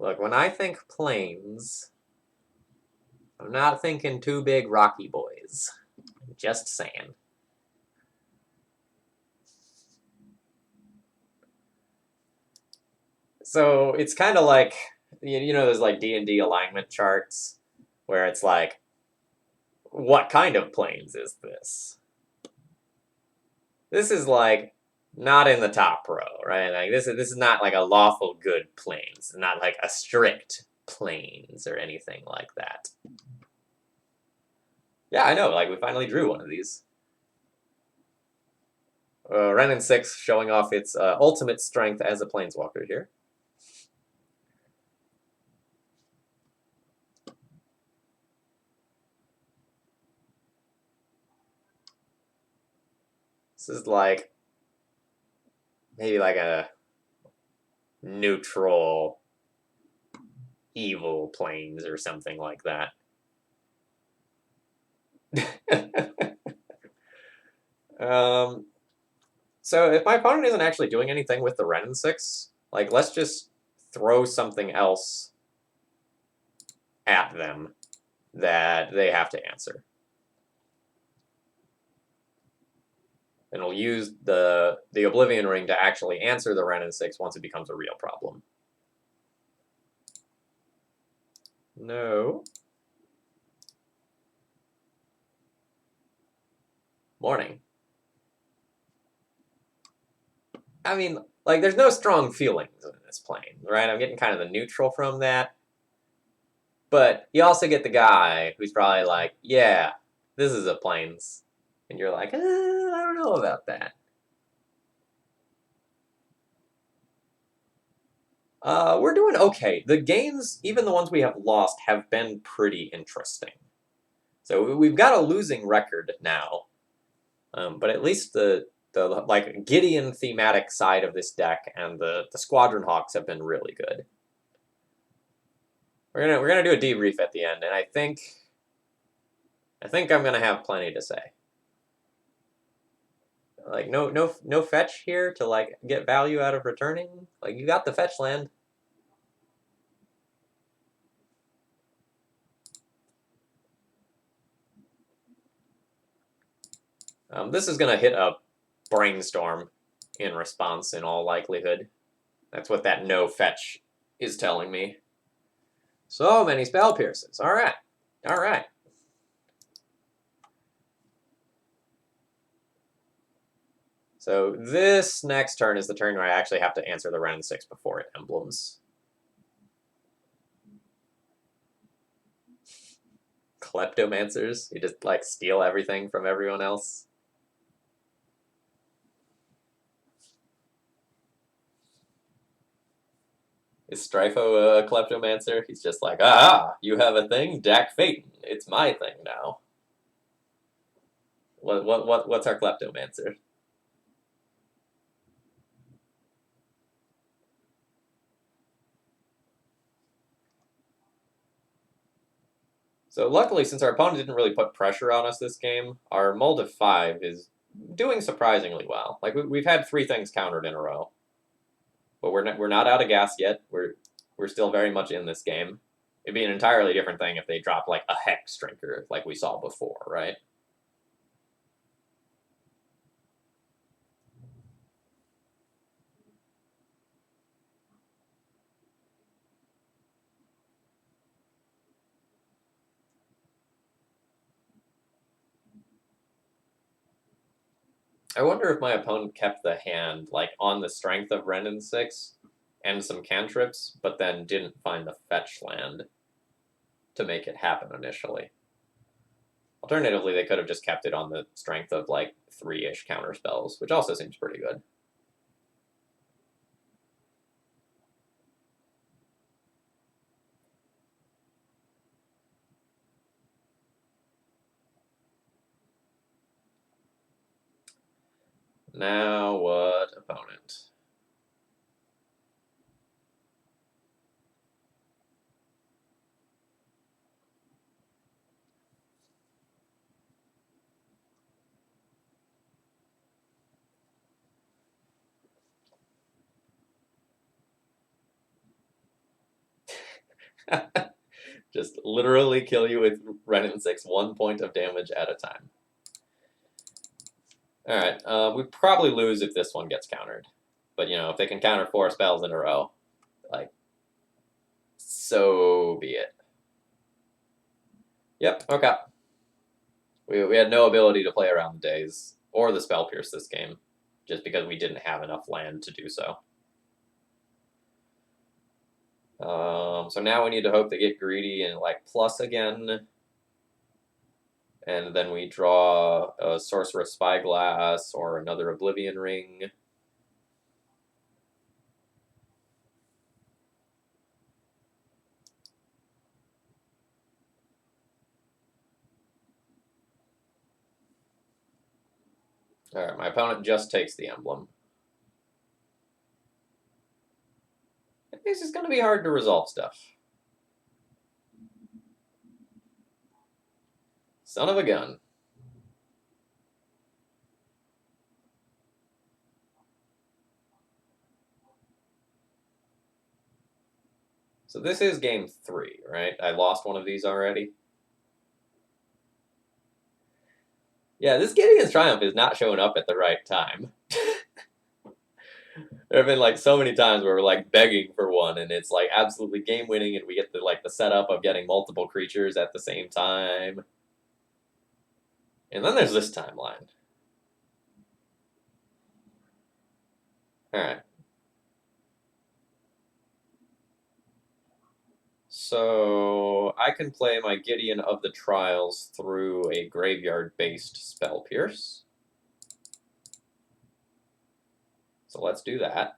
Look, when I think planes, I'm not thinking two big rocky boys. Just saying. So it's kind of like, you know, there's like D&D alignment charts where it's like, what kind of planes is this? This is like not in the top row, right? Like this is not like a lawful good planes, not like a strict planes or anything like that. Yeah, I know. Like we finally drew one of these. Wrenn and 6 showing off its ultimate strength as a planeswalker here. This is like maybe like a neutral evil planes or something like that. So if my opponent isn't actually doing anything with the Wrenn and 6, like let's just throw something else at them that they have to answer. And we'll use the Oblivion Ring to actually answer the Wrenn and 6 once it becomes a real problem. No. Morning. I mean, like, there's no strong feelings in this plane, right? I'm getting kind of the neutral from that. But you also get the guy who's probably like, yeah, this is a planes. And you're like, I don't know about that. We're doing okay. The games, even the ones we have lost, have been pretty interesting. So we've got a losing record now. But at least the like Gideon thematic side of this deck and the Squadron Hawks have been really good. We're gonna do a debrief at the end, and I think I'm gonna have plenty to say. Like no fetch here to like get value out of returning. Like you got the fetch land. This is gonna hit a brainstorm in response in all likelihood. That's what that no fetch is telling me. So many spell pierces. All right. All right. So this next turn is the turn where I actually have to answer the Wrenn 6 before it emblems. Kleptomancers. You just like steal everything from everyone else. Is Stryfo a kleptomancer? He's just like, you have a thing, Dak Phaeton. It's my thing now. What's our kleptomancer? So luckily, since our opponent didn't really put pressure on us this game, our mold of 5 is doing surprisingly well. Like we've had 3 things countered in a row, but we're not out of gas yet. We're still very much in this game. It'd be an entirely different thing if they dropped like a Hex Drinker like we saw before, right? I wonder if my opponent kept the hand like on the strength of Renin 6 and some cantrips, but then didn't find the fetch land to make it happen initially. Alternatively, they could have just kept it on the strength of like 3-ish counter spells, which also seems pretty good. Now what opponent? Just literally kill you with Renin 6, 1 point of damage at a time. Alright, we probably lose if this one gets countered. But, you know, if they can counter 4 spells in a row, like, so be it. Yep, okay. We had no ability to play around the days or the Spell Pierce this game, just because we didn't have enough land to do so. So now we need to hope they get greedy and like plus again. And then we draw a Sorcerous Spyglass or another Oblivion Ring. Alright, my opponent just takes the emblem. This is going to be hard to resolve stuff. Son of a gun. So this is game 3, right? I lost one of these already. Yeah, this Gideon's Triumph is not showing up at the right time. There have been like so many times where we're like begging for one, and it's like absolutely game winning, and we get the like the setup of getting multiple creatures at the same time. And then there's this timeline. All right. So I can play my Gideon of the Trials through a graveyard-based Spell Pierce. So let's do that.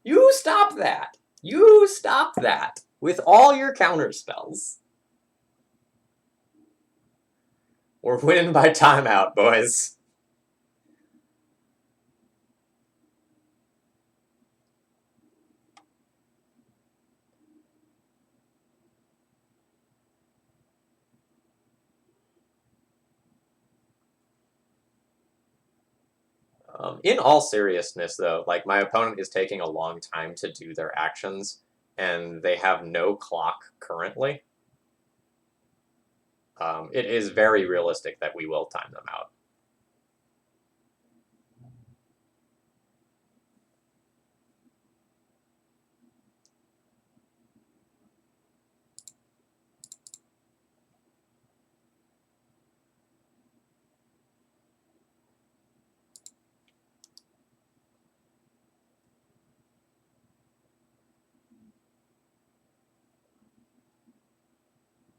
You stop that! You stop that! With all your counter spells. We're winning by timeout, boys. In all seriousness, though, like my opponent is taking a long time to do their actions, and they have no clock currently. It is very realistic that we will time them out.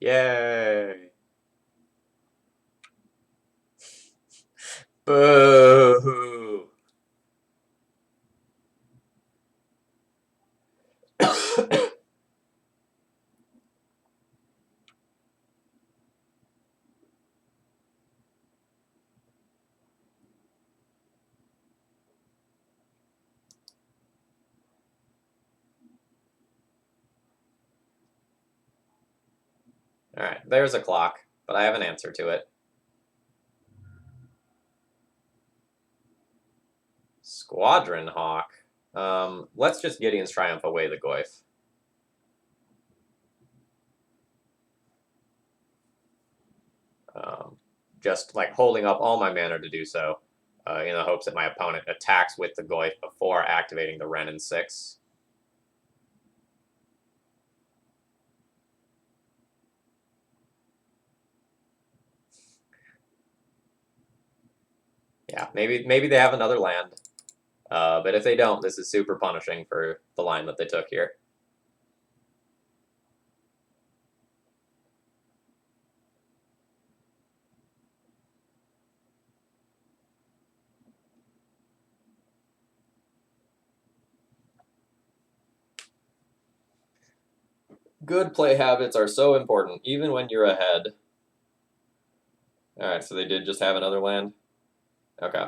Yay! Boo! Alright, there's a clock, but I have an answer to it. Squadron Hawk. Let's just Gideon's Triumph away the Goyf. Just like holding up all my mana to do so, in the hopes that my opponent attacks with the Goyf before activating the Renin 6. maybe they have another land. But if they don't, this is super punishing for the line that they took here. Good play habits are so important, even when you're ahead. Alright, so they did just have another land? Okay.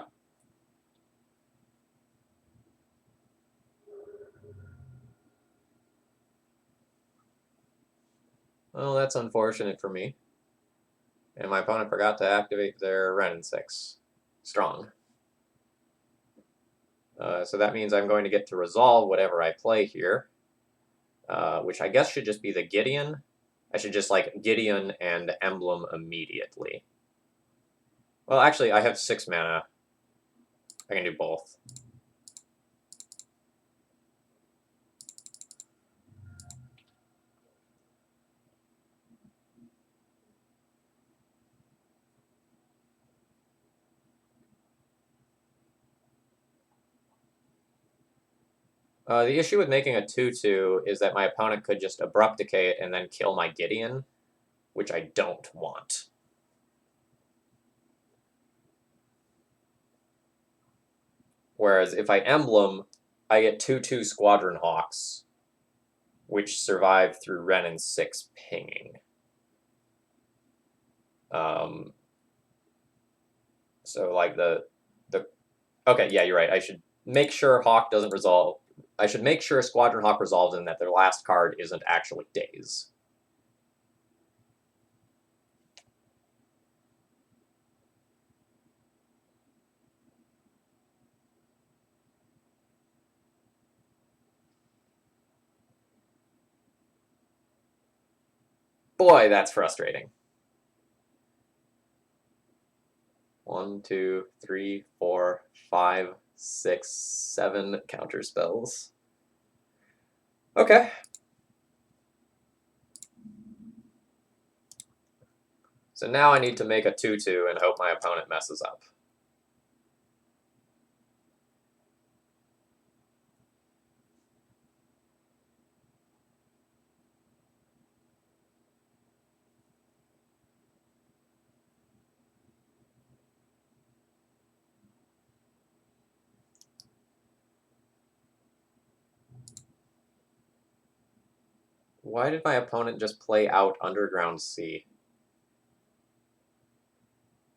Well, that's unfortunate for me. And my opponent forgot to activate their Wrenn 6. Strong. So that means I'm going to get to resolve whatever I play here. Which I guess should just be the Gideon. I should just, like, Gideon and Emblem immediately. Well, actually, I have 6 mana. I can do both. The issue with making a 2/2 is that my opponent could just Abrupt Decay it and then kill my Gideon, which I don't want. Whereas if I Emblem, I get 2/2 Squadron Hawks, which survive through Wrenn 6 pinging. So like the okay, yeah, you're right. I should make sure Hawk doesn't resolve. I should make sure Squadron Hawk resolves and that their last card isn't actually Daze. Boy, that's frustrating. 1, 2, 3, 4, 5, 6, 7 counter spells. Okay. So now I need to make a 2/2 and hope my opponent messes up. Why did my opponent just play out Underground Sea?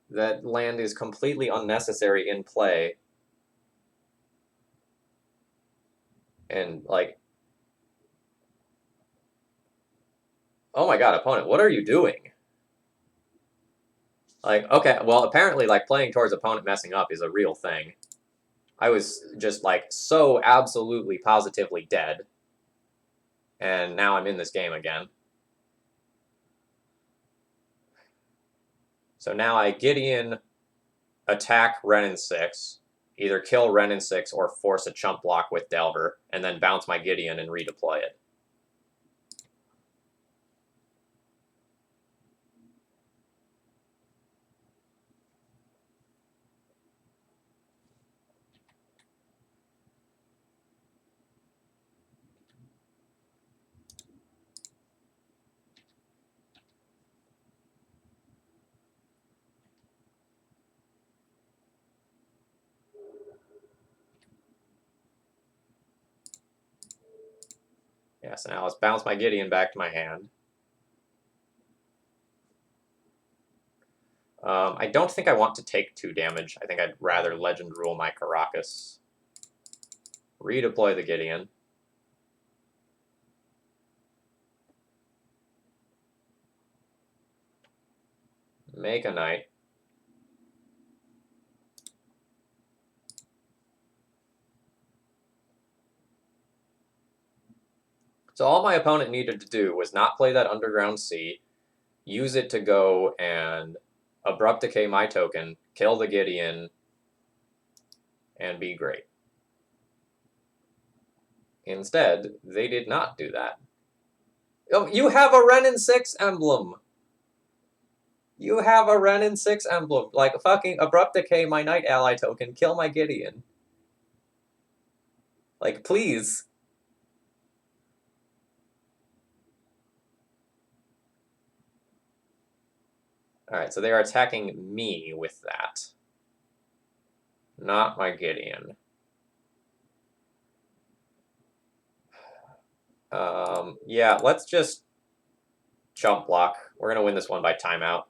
That land is completely unnecessary in play. And, like... Oh my god, opponent, what are you doing? Like, okay, well, apparently, like, playing towards opponent messing up is a real thing. I was just, like, so absolutely, positively dead. And now I'm in this game again. So now I Gideon attack Wrenn 6, either kill Wrenn 6 or force a chump block with Delver, and then bounce my Gideon and redeploy it. Yeah, so now let's bounce my Gideon back to my hand. I don't think I want to take 2 damage. I think I'd rather Legend Rule my Caracas. Redeploy the Gideon. Make a knight. So all my opponent needed to do was not play that Underground Sea, use it to go and Abrupt Decay my token, kill the Gideon, and be great. Instead, they did not do that. Oh, you have a Wrenn 6 emblem! You have a Ren in 6 emblem. Like, fucking Abrupt Decay my Knight ally token. Kill my Gideon. Like, please. Alright, so they are attacking me with that. Not my Gideon. Yeah, let's just jump block. We're gonna win this one by timeout.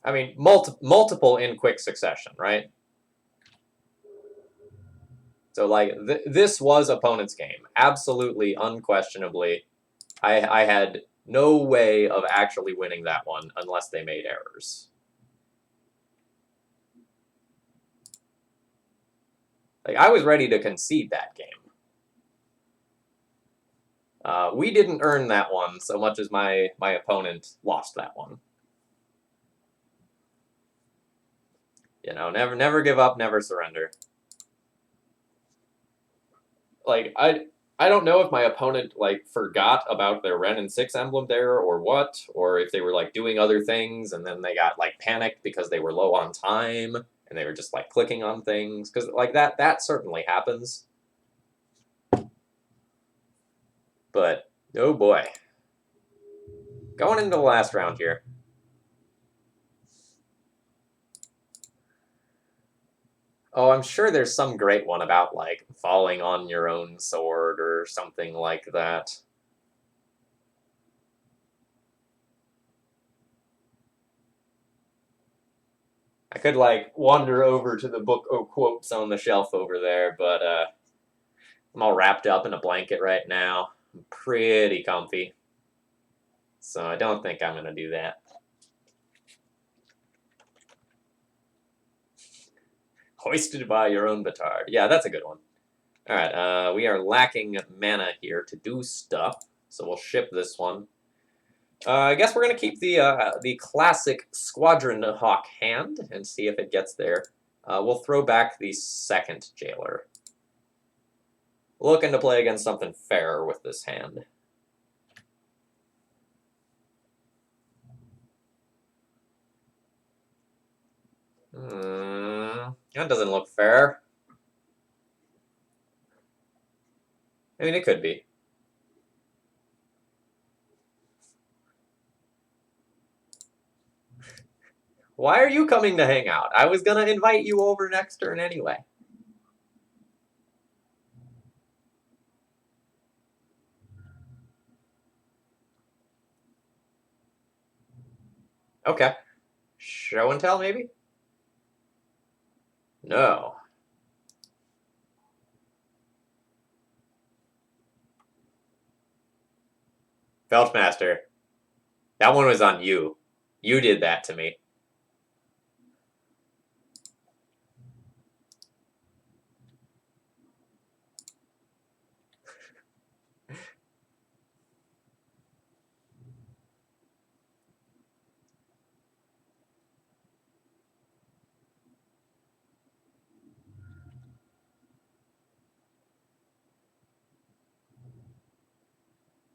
I mean, multiple in quick succession, right? So, like, this was opponent's game. Absolutely, unquestionably. I had no way of actually winning that one unless they made errors. Like, I was ready to concede that game. We didn't earn that one so much as my opponent lost that one. You know, never give up, never surrender. Like, I don't know if my opponent, like, forgot about their Ren and 6 emblem there or what, or if they were, like, doing other things and then they got, like, panicked because they were low on time and they were just, like, clicking on things. Because, like, that certainly happens. But, oh boy. Going into the last round here. Oh, I'm sure there's some great one about, like, falling on your own sword or something like that. I could, like, wander over to the book of quotes on the shelf over there, but I'm all wrapped up in a blanket right now. I'm pretty comfy. So I don't think I'm going to do that. Hoisted by your own petard. Yeah, that's a good one. All right, we are lacking mana here to do stuff, so we'll ship this one. I guess we're going to keep the classic Squadron Hawk hand and see if it gets there. We'll throw back the second Jailer. Looking to play against something fair with this hand. That doesn't look fair. I mean, it could be. Why are you coming to hang out? I was going to invite you over next turn anyway. Okay. Show and tell, maybe? No. Felchmaster. That one was on you. You did that to me.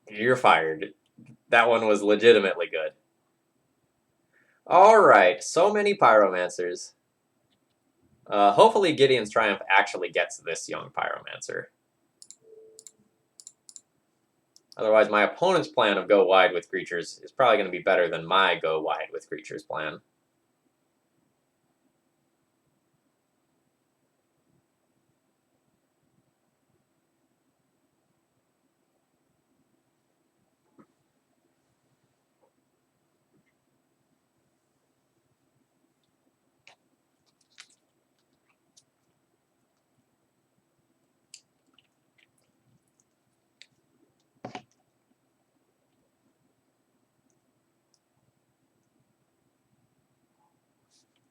You're fired. That one was legitimately good. Alright, so many Pyromancers. Hopefully Gideon's Triumph actually gets this young Pyromancer. Otherwise, my opponent's plan of go wide with creatures is probably going to be better than my go wide with creatures plan.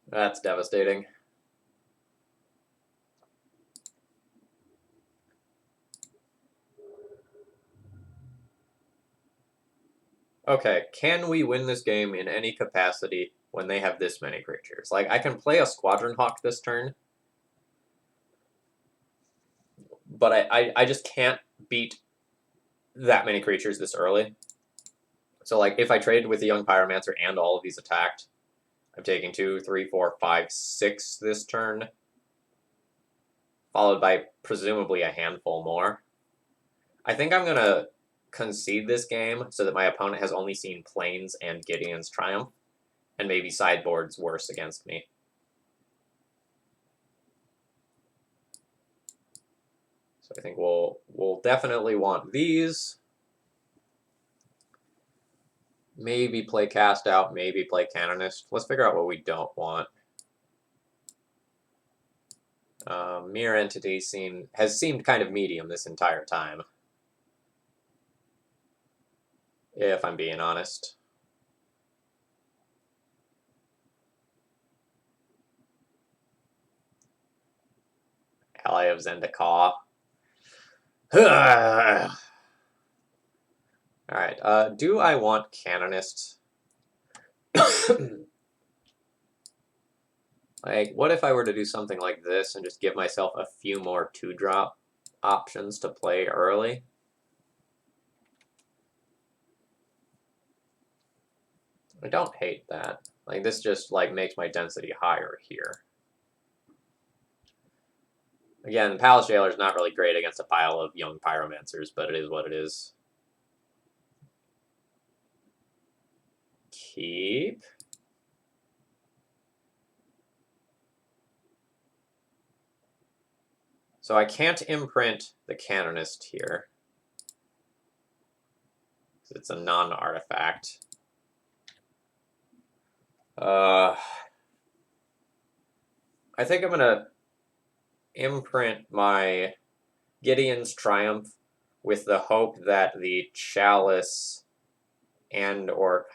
That's devastating. Okay, can we win this game in any capacity when they have this many creatures? Like, I can play a Squadron Hawk this turn, but I just can't beat that many creatures this early. So, like, if I traded with the Young Pyromancer and all of these attacked, I'm taking 2, 3, 4, 5, 6 this turn, followed by presumably a handful more. I think I'm going to concede this game so that my opponent has only seen Plains and Gideon's Triumph, and maybe sideboards worse against me. So I think we'll definitely want these. Maybe play Cast Out, maybe play Canonist. Let's figure out what we don't want. Mirror Entity has seemed kind of medium this entire time, if I'm being honest. Ally of Zendikar. Alright, do I want Canonist? Like, what if I were to do something like this and just give myself a few more 2-drop options to play early? I don't hate that. Like, this just, like, makes my density higher here. Again, Palace Jailer is not really great against a pile of young Pyromancers, but it is what it is. Keep. So I can't imprint the Canonist here. It's a non-artifact. I think I'm going to imprint my Gideon's Triumph with the hope that the Chalice or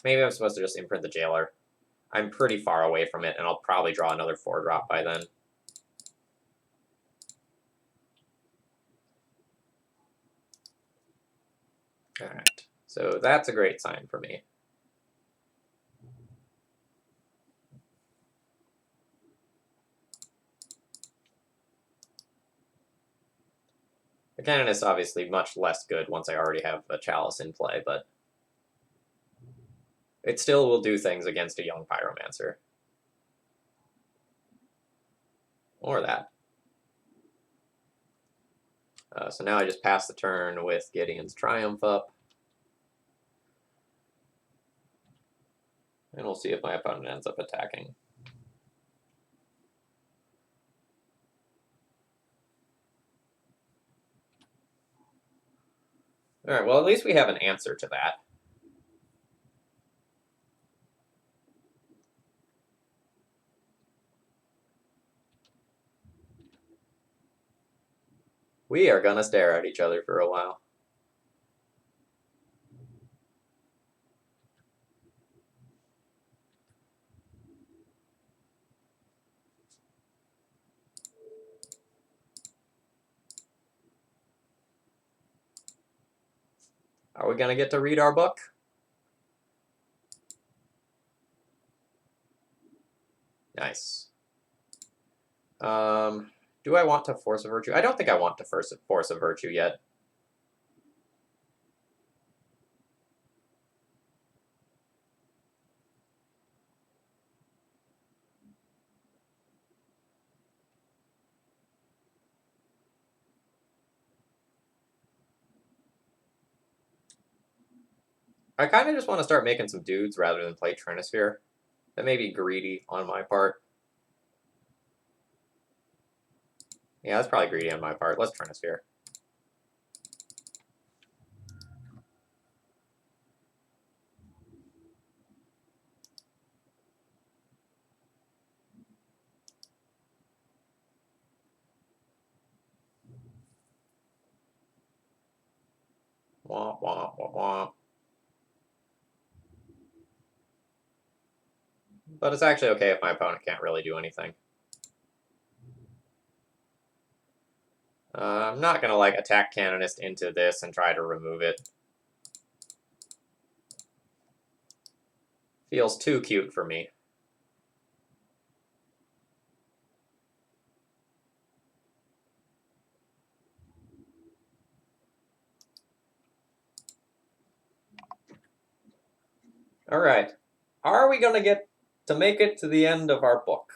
maybe I'm supposed to just imprint the Jailer. I'm pretty far away from it, and I'll probably draw another 4-drop by then. Alright, so that's a great sign for me. The Cannon is obviously much less good once I already have a Chalice in play, but it still will do things against a young Pyromancer. Or that. So now I just pass the turn with Gideon's Triumph up. And we'll see if my opponent ends up attacking. Alright, well at least we have an answer to that. We are gonna stare at each other for a while. Are we gonna get to read our book? Nice. Do I want to Force a Virtue? I don't think I want to Force a Virtue yet. I kind of just want to start making some dudes rather than play Trinisphere. That may be greedy on my part. Yeah, that's probably greedy on my part. Let's Trinisphere. Womp, womp, womp, womp. but it's actually okay if my opponent can't really do anything. I'm not gonna like attack Canonist into this and try to remove it. Feels too cute for me. Alright. Are we gonna get to make it to the end of our book?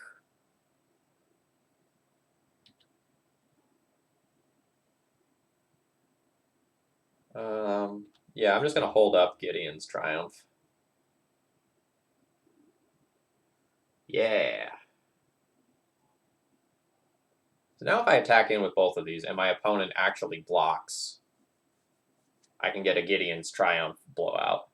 Yeah, I'm just gonna hold up Gideon's Triumph. Yeah. So now if I attack in with both of these and my opponent actually blocks, I can get a Gideon's Triumph blowout.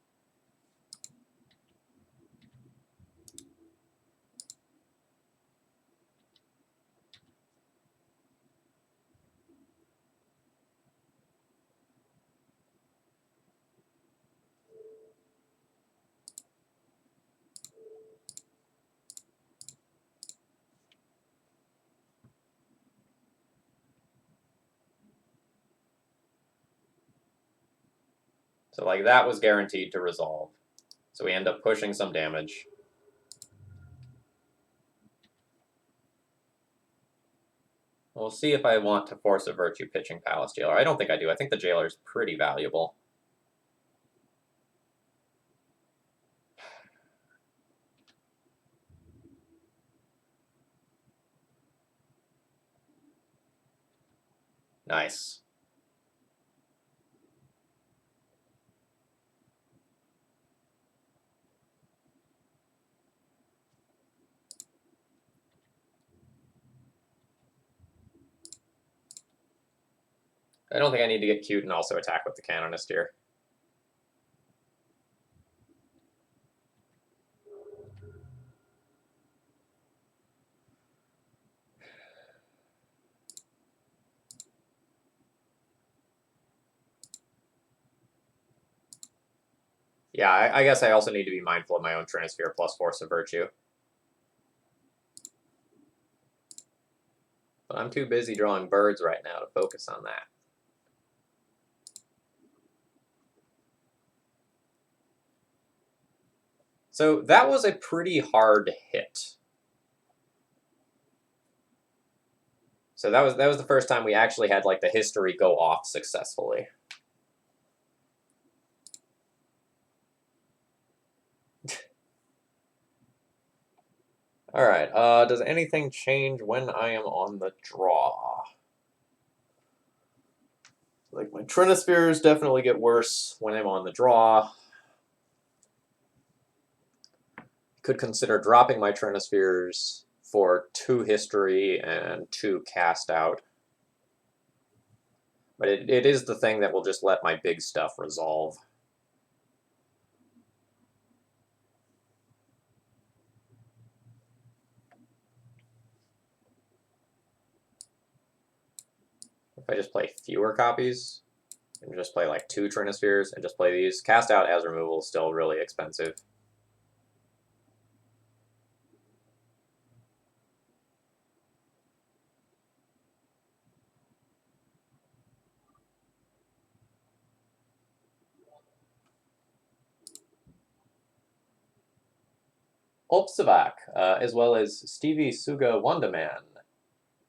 So like that was guaranteed to resolve. So we end up pushing some damage. We'll see if I want to force a Virtue pitching Palace Jailer. I don't think I do. I think the Jailer is pretty valuable. Nice. I don't think I need to get cute and also attack with the Canonist here. Yeah, I guess I also need to be mindful of my own Trinisphere plus Force of Virtue. But I'm too busy drawing birds right now to focus on that. So that was a pretty hard hit. So that was the first time we actually had like the history go off successfully. All right. Does anything change when I am on the draw? Like my Trinispheres definitely get worse when I'm on the draw. Could consider dropping my Trinispheres for 2 history and 2 cast out. But it is the thing that will just let my big stuff resolve. If I just play fewer copies, and just play like 2 Trinispheres, and just play these, cast out as removal is still really expensive. Opsavak, as well as Stevie Suga Wondaman.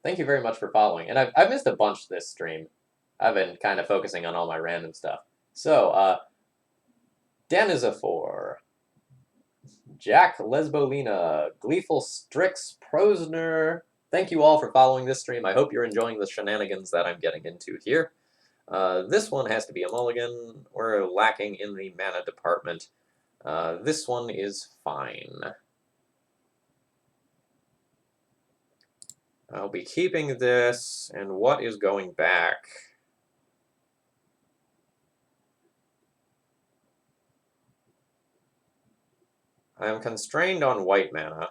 Thank you very much for following. And I've missed a bunch this stream. I've been kind of focusing on all my random stuff. So, Denizafor, Jack Lesbolina, Gleeful Strix, Prosner. Thank you all for following this stream. I hope you're enjoying the shenanigans that I'm getting into here. This one has to be a mulligan. We're lacking in the mana department. This one is fine. I'll be keeping this, and what is going back? I'm constrained on white mana.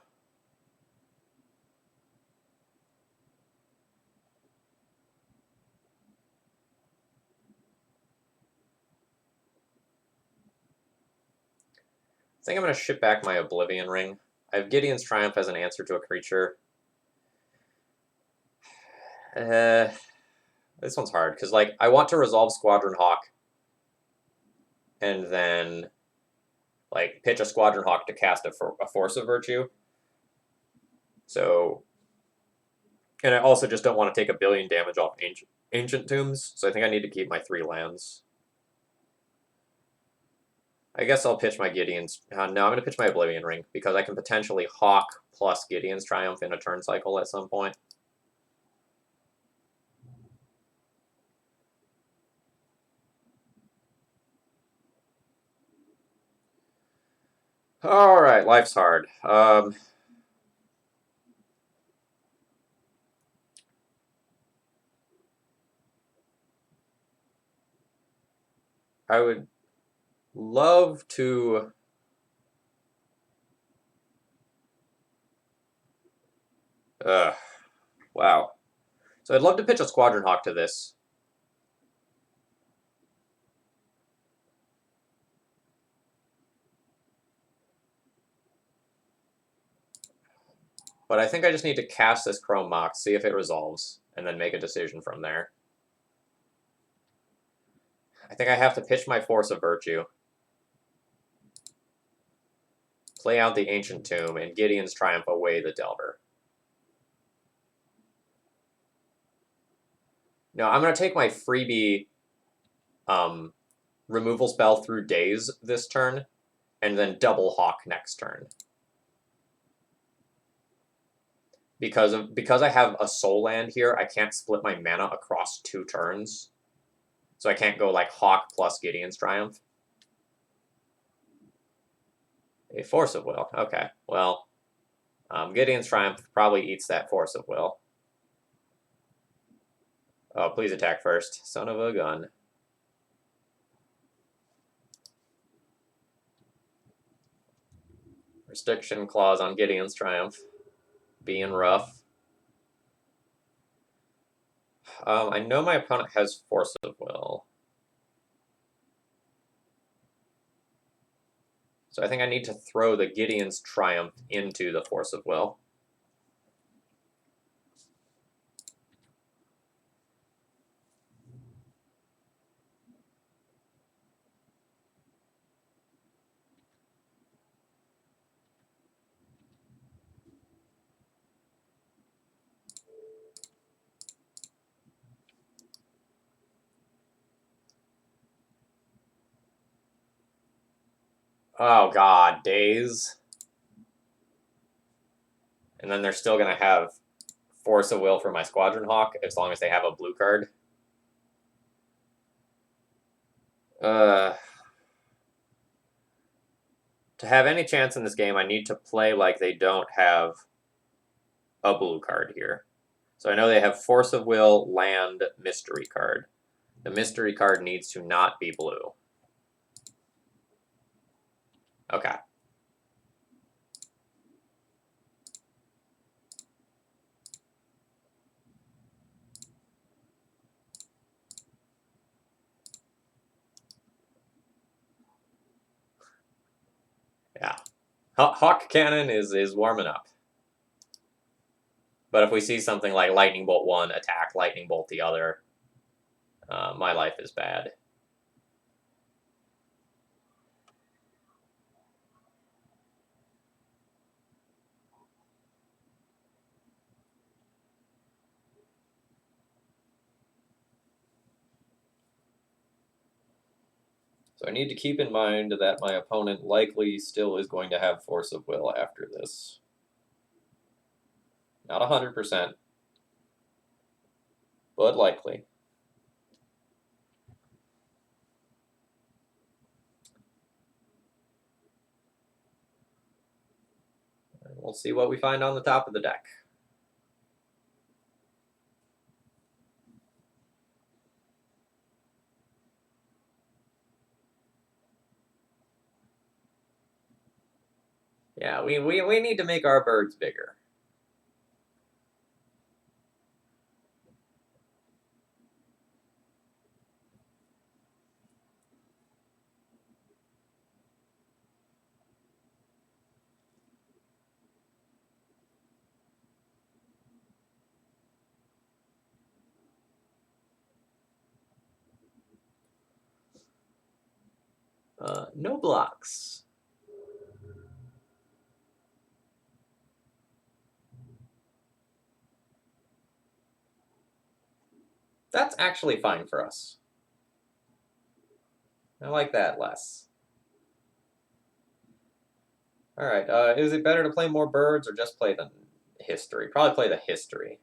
I think I'm going to ship back my Oblivion Ring. I have Gideon's Triumph as an answer to a creature. This one's hard, because, like, I want to resolve Squadron Hawk and then, like, pitch a Squadron Hawk to cast a Force of Virtue. So, and I also just don't want to take 1,000,000,000 damage off Ancient Tombs, so I think I need to keep my 3 lands. I guess I'll pitch my Gideon's... no, I'm going to pitch my Oblivion Ring, because I can potentially Hawk plus Gideon's Triumph in a turn cycle at some point. Alright, life's hard. I would love to... wow. So I'd love to pitch a Squadron Hawk to this. But I think I just need to cast this Chrome Mox, see if it resolves, and then make a decision from there. I think I have to pitch my Force of Virtue, play out the Ancient Tomb, and Gideon's Triumph away the Delver. No, I'm going to take my freebie removal spell through Daze this turn, and then double Hawk next turn. Because I have a Soul Land here, I can't split my mana across 2 turns. So I can't go like Hawk plus Gideon's Triumph. A Force of Will. Okay, well, Gideon's Triumph probably eats that Force of Will. Oh, please attack first. Son of a gun. Restriction Clause on Gideon's Triumph. Being rough. I know my opponent has Force of Will. So I think I need to throw the Gideon's Triumph into the Force of Will. Oh god, Daze. And then they're still going to have Force of Will for my Squadron Hawk, as long as they have a blue card. To have any chance in this game, I need to play like they don't have a blue card here. So I know they have Force of Will, Land, Mystery card. The Mystery card needs to not be blue. Okay. Yeah. Hawk Cannon is warming up. But if we see something like Lightning Bolt 1 attack, Lightning Bolt the other, my life is bad. So I need to keep in mind that my opponent likely still is going to have Force of Will after this. Not 100%, but likely. And we'll see what we find on the top of the deck. Yeah, we need to make our birds bigger. No blocks. That's actually fine for us. I like that less. Alright, is it better to play more birds or just play the history? Probably play the history.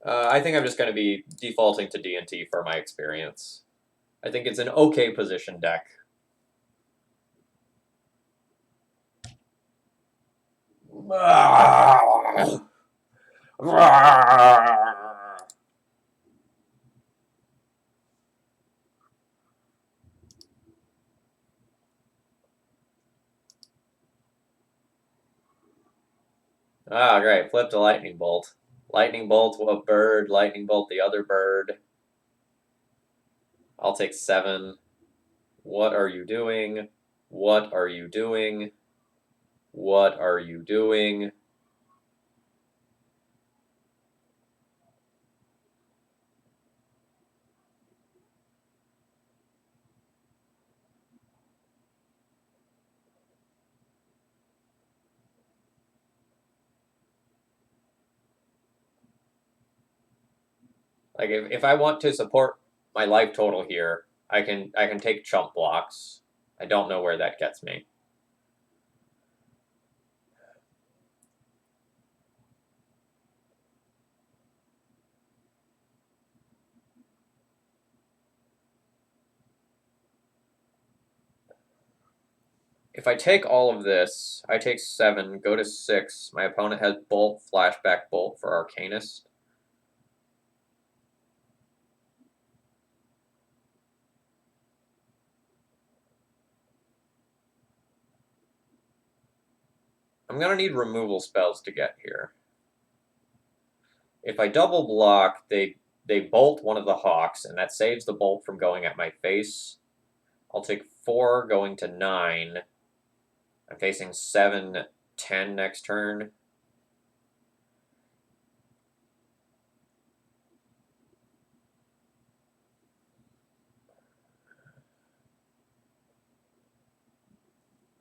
I think I'm just going to be defaulting to D&T for my experience. I think it's an okay position deck. Ah, great. Flip to Lightning Bolt. Lightning Bolt a bird, Lightning Bolt the other bird. I'll take 7. What are you doing? What are you doing? What are you doing? Like if I want to support my life total here, I can take chump blocks. I don't know where that gets me. If I take all of this, I take 7, go to 6. My opponent has Bolt, Flashback Bolt for Arcanist. I'm going to need removal spells to get here. If I double block, they bolt one of the Hawks, and that saves the bolt from going at my face. I'll take 4 going to 9. I'm facing 7, 10 next turn.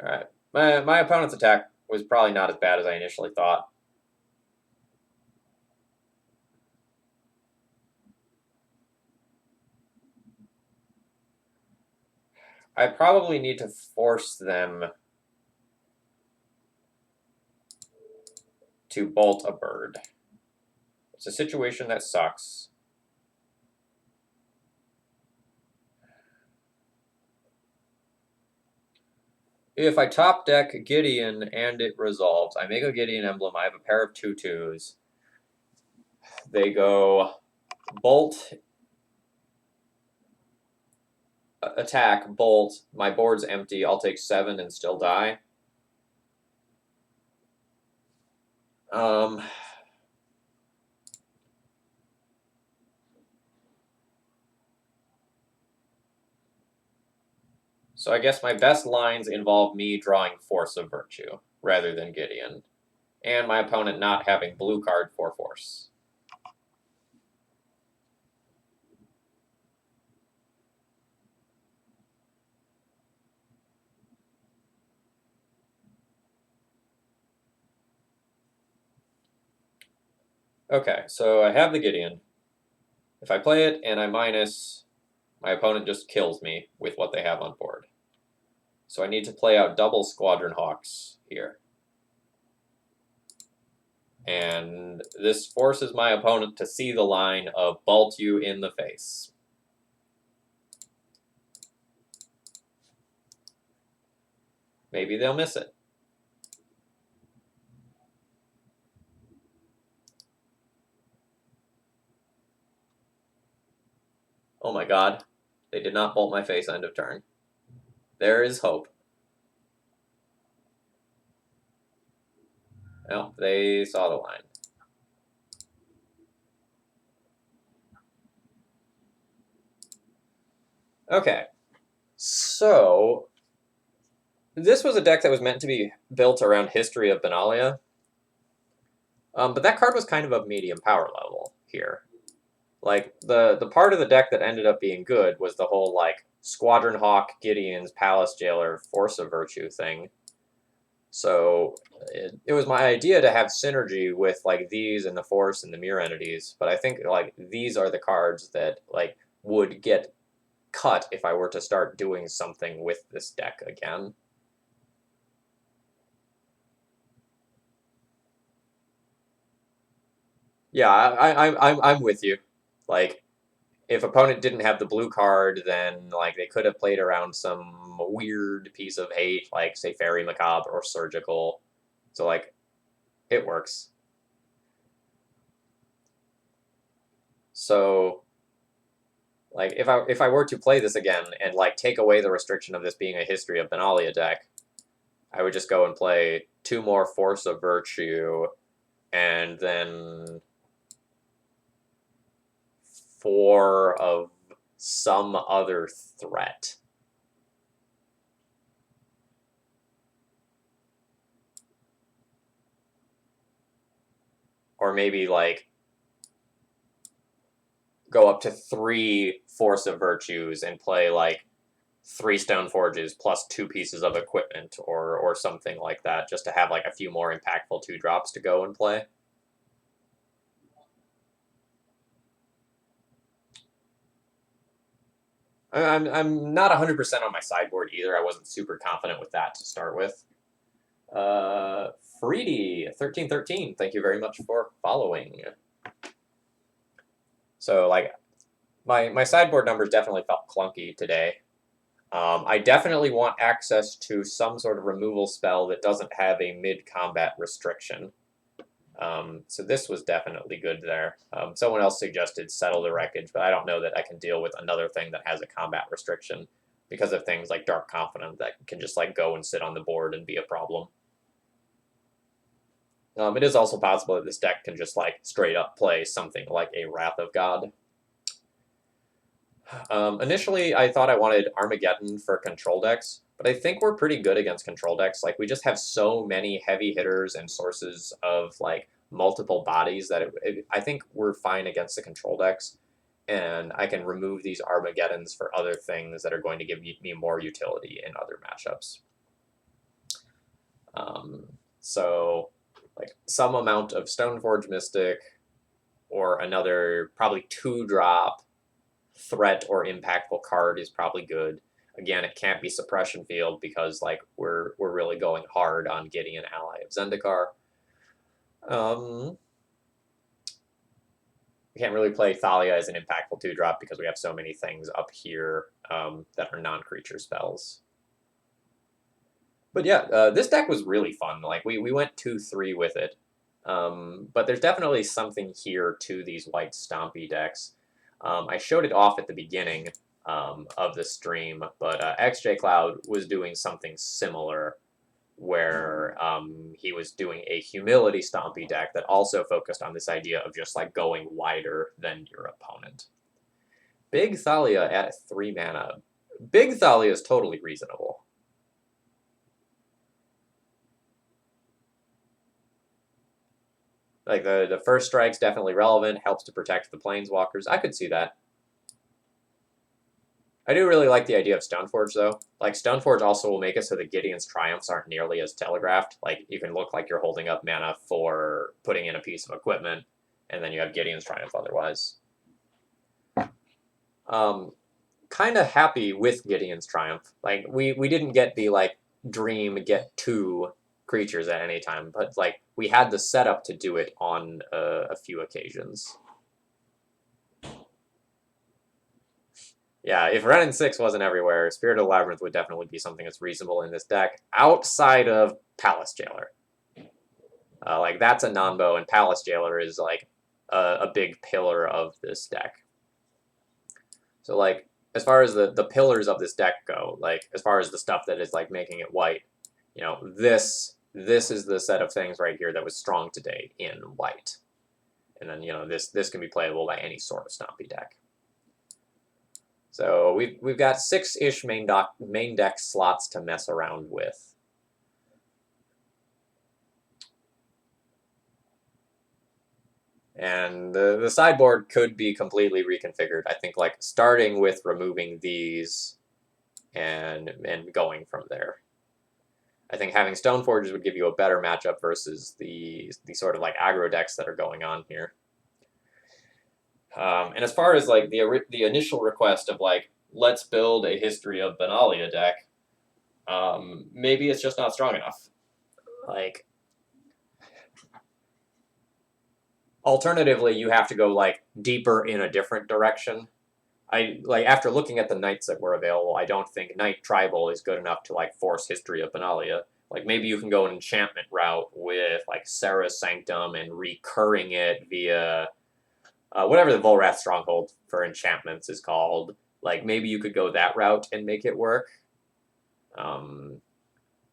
Alright. My opponent's attack was probably not as bad as I initially thought. I probably need to force them to bolt a bird. It's a situation that sucks. If I top deck Gideon and it resolves, I make a Gideon emblem, I have a pair of 2/2s. They go bolt, attack, bolt, my board's empty, I'll take 7 and still die. So I guess my best lines involve me drawing Force of Virtue rather than Gideon, and my opponent not having blue card for Force. Okay, so I have the Gideon. If I play it and I minus, my opponent just kills me with what they have on board. So I need to play out double Squadron Hawks here. And this forces my opponent to see the line of bolt you in the face. Maybe they'll miss it. Oh my god. They did not bolt my face end of turn. There is hope. No, they saw the line. Okay. So, this was a deck that was meant to be built around History of Benalia. But that card was kind of a medium power level here. Like, the part of the deck that ended up being good was the whole, like, Squadron Hawk, Gideon's, Palace Jailer, Force of Virtue thing. So it was my idea to have synergy with like these and the Force and the Mirror entities, but I think like these are the cards that like would get cut if I were to start doing something with this deck again. Yeah, I'm with you. Like, if opponent didn't have the blue card, then like they could have played around some weird piece of hate, like say Fairy Macabre or Surgical. So like, it works. So like, if I were to play this again and like take away the restriction of this being a History of Benalia deck, I would just go and play 2 more Force of Virtue, and then 4 of some other threat. Or maybe like go up to 3 Force of Virtues and play like 3 Stone Forges plus 2 pieces of equipment or something like that, just to have like a few more impactful 2-drops to go and play. I'm not 100% on my sideboard either. I wasn't super confident with that to start with. Freedy 1313, thank you very much for following. So like my sideboard numbers definitely felt clunky today. I definitely want access to some sort of removal spell that doesn't have a mid-combat restriction. So this was definitely good there. Someone else suggested Settle the Wreckage, but I don't know that I can deal with another thing that has a combat restriction because of things like Dark Confidant that can just like go and sit on the board and be a problem. It is also possible that this deck can just like straight up play something like a Wrath of God. Initially, I thought I wanted Armageddon for control decks, but I think we're pretty good against control decks. Like, we just have so many heavy hitters and sources of, like, multiple bodies that I think we're fine against the control decks, and I can remove these Armageddons for other things that are going to give me more utility in other matchups. So, like, some amount of Stoneforge Mystic, or another probably 2-drop threat or impactful card is probably good. Again, it can't be Suppression Field because like we're really going hard on getting an ally of Zendikar. We can't really play Thalia as an impactful 2-drop because we have so many things up here that are non-creature spells. But yeah, this deck was really fun. Like we went 2-3 with it. But there's definitely something here to these white Stompy decks. I showed it off at the beginning of the stream, but XJ Cloud was doing something similar where he was doing a Humility Stompy deck that also focused on this idea of just like going wider than your opponent. Big Thalia at 3 mana. Big Thalia is totally reasonable. Like the first strike's definitely relevant, helps to protect the planeswalkers. I could see that. I do really like the idea of Stoneforge, though. Like, Stoneforge also will make it so that Gideon's Triumphs aren't nearly as telegraphed. Like, you can look like you're holding up mana for putting in a piece of equipment, and then you have Gideon's Triumph otherwise. Kind of happy with Gideon's Triumph. Like, we didn't get the, like, dream get 2 creatures at any time, but, like, we had the setup to do it on a few occasions. Yeah, if Ren and 6 wasn't everywhere, Spirit of the Labyrinth would definitely be something that's reasonable in this deck, outside of Palace Jailer. Like, that's a non-bow, and Palace Jailer is, like, a big pillar of this deck. So, like, as far as the pillars of this deck go, like, as far as the stuff that is, like, making it white, you know, this is the set of things right here that was strong today in white. And then, you know, this can be playable by any sort of Stompy deck. So we've got 6-ish main deck slots to mess around with. And the sideboard could be completely reconfigured. I think like starting with removing these and going from there. I think having Stone Forges would give you a better matchup versus the sort of like aggro decks that are going on here. And as far as like the initial request of like, let's build a History of Benalia deck, maybe it's just not strong enough. Like, alternatively, you have to go like deeper in a different direction. After looking at the knights that were available, I don't think Knight Tribal is good enough to like force History of Benalia. Like maybe you can go an enchantment route with like Sarah's Sanctum and recurring it via whatever the Volrath Stronghold for enchantments is called. Like maybe you could go that route and make it work.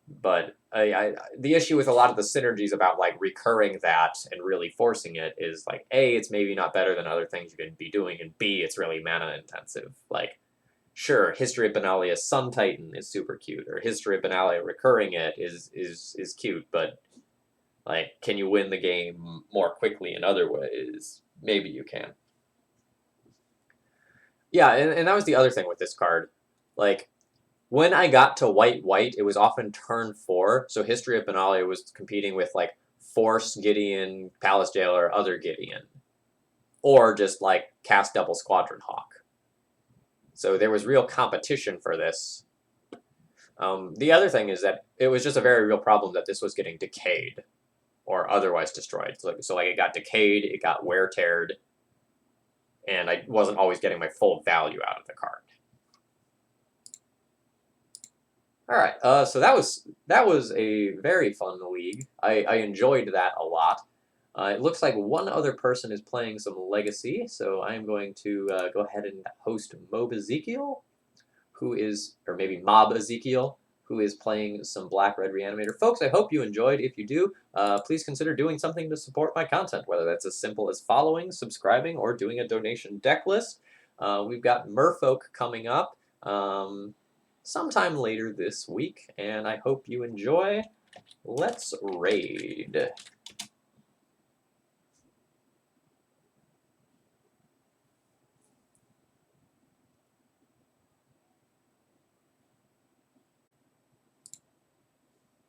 But the issue with a lot of the synergies about like recurring that and really forcing it is like A, it's maybe not better than other things you could be doing, and B, it's really mana intensive. Like, sure, History of Benalia Sun Titan is super cute, or History of Benalia recurring it is cute, but like, can you win the game more quickly in other ways? Maybe you can. Yeah, and that was the other thing with this card. Like, when I got to white, it was often turn 4, so History of Benalia was competing with, like, Force Gideon, Palace Jailer, other Gideon. Or just, like, cast double Squadron Hawk. So there was real competition for this. The other thing is that it was just a very real problem that this was getting decayed, or otherwise destroyed. So like, it got decayed, it got wear-teared, and I wasn't always getting my full value out of the card. All right, so that was a very fun league. I enjoyed that a lot. It looks like one other person is playing some Legacy, so I'm going to go ahead and host Mob Ezekiel, or maybe Mob Ezekiel, who is playing some Black-Red Reanimator. Folks, I hope you enjoyed. If you do, please consider doing something to support my content, whether that's as simple as following, subscribing, or doing a donation deck list. We've got Merfolk coming up sometime later this week, and I hope you enjoy. Let's raid.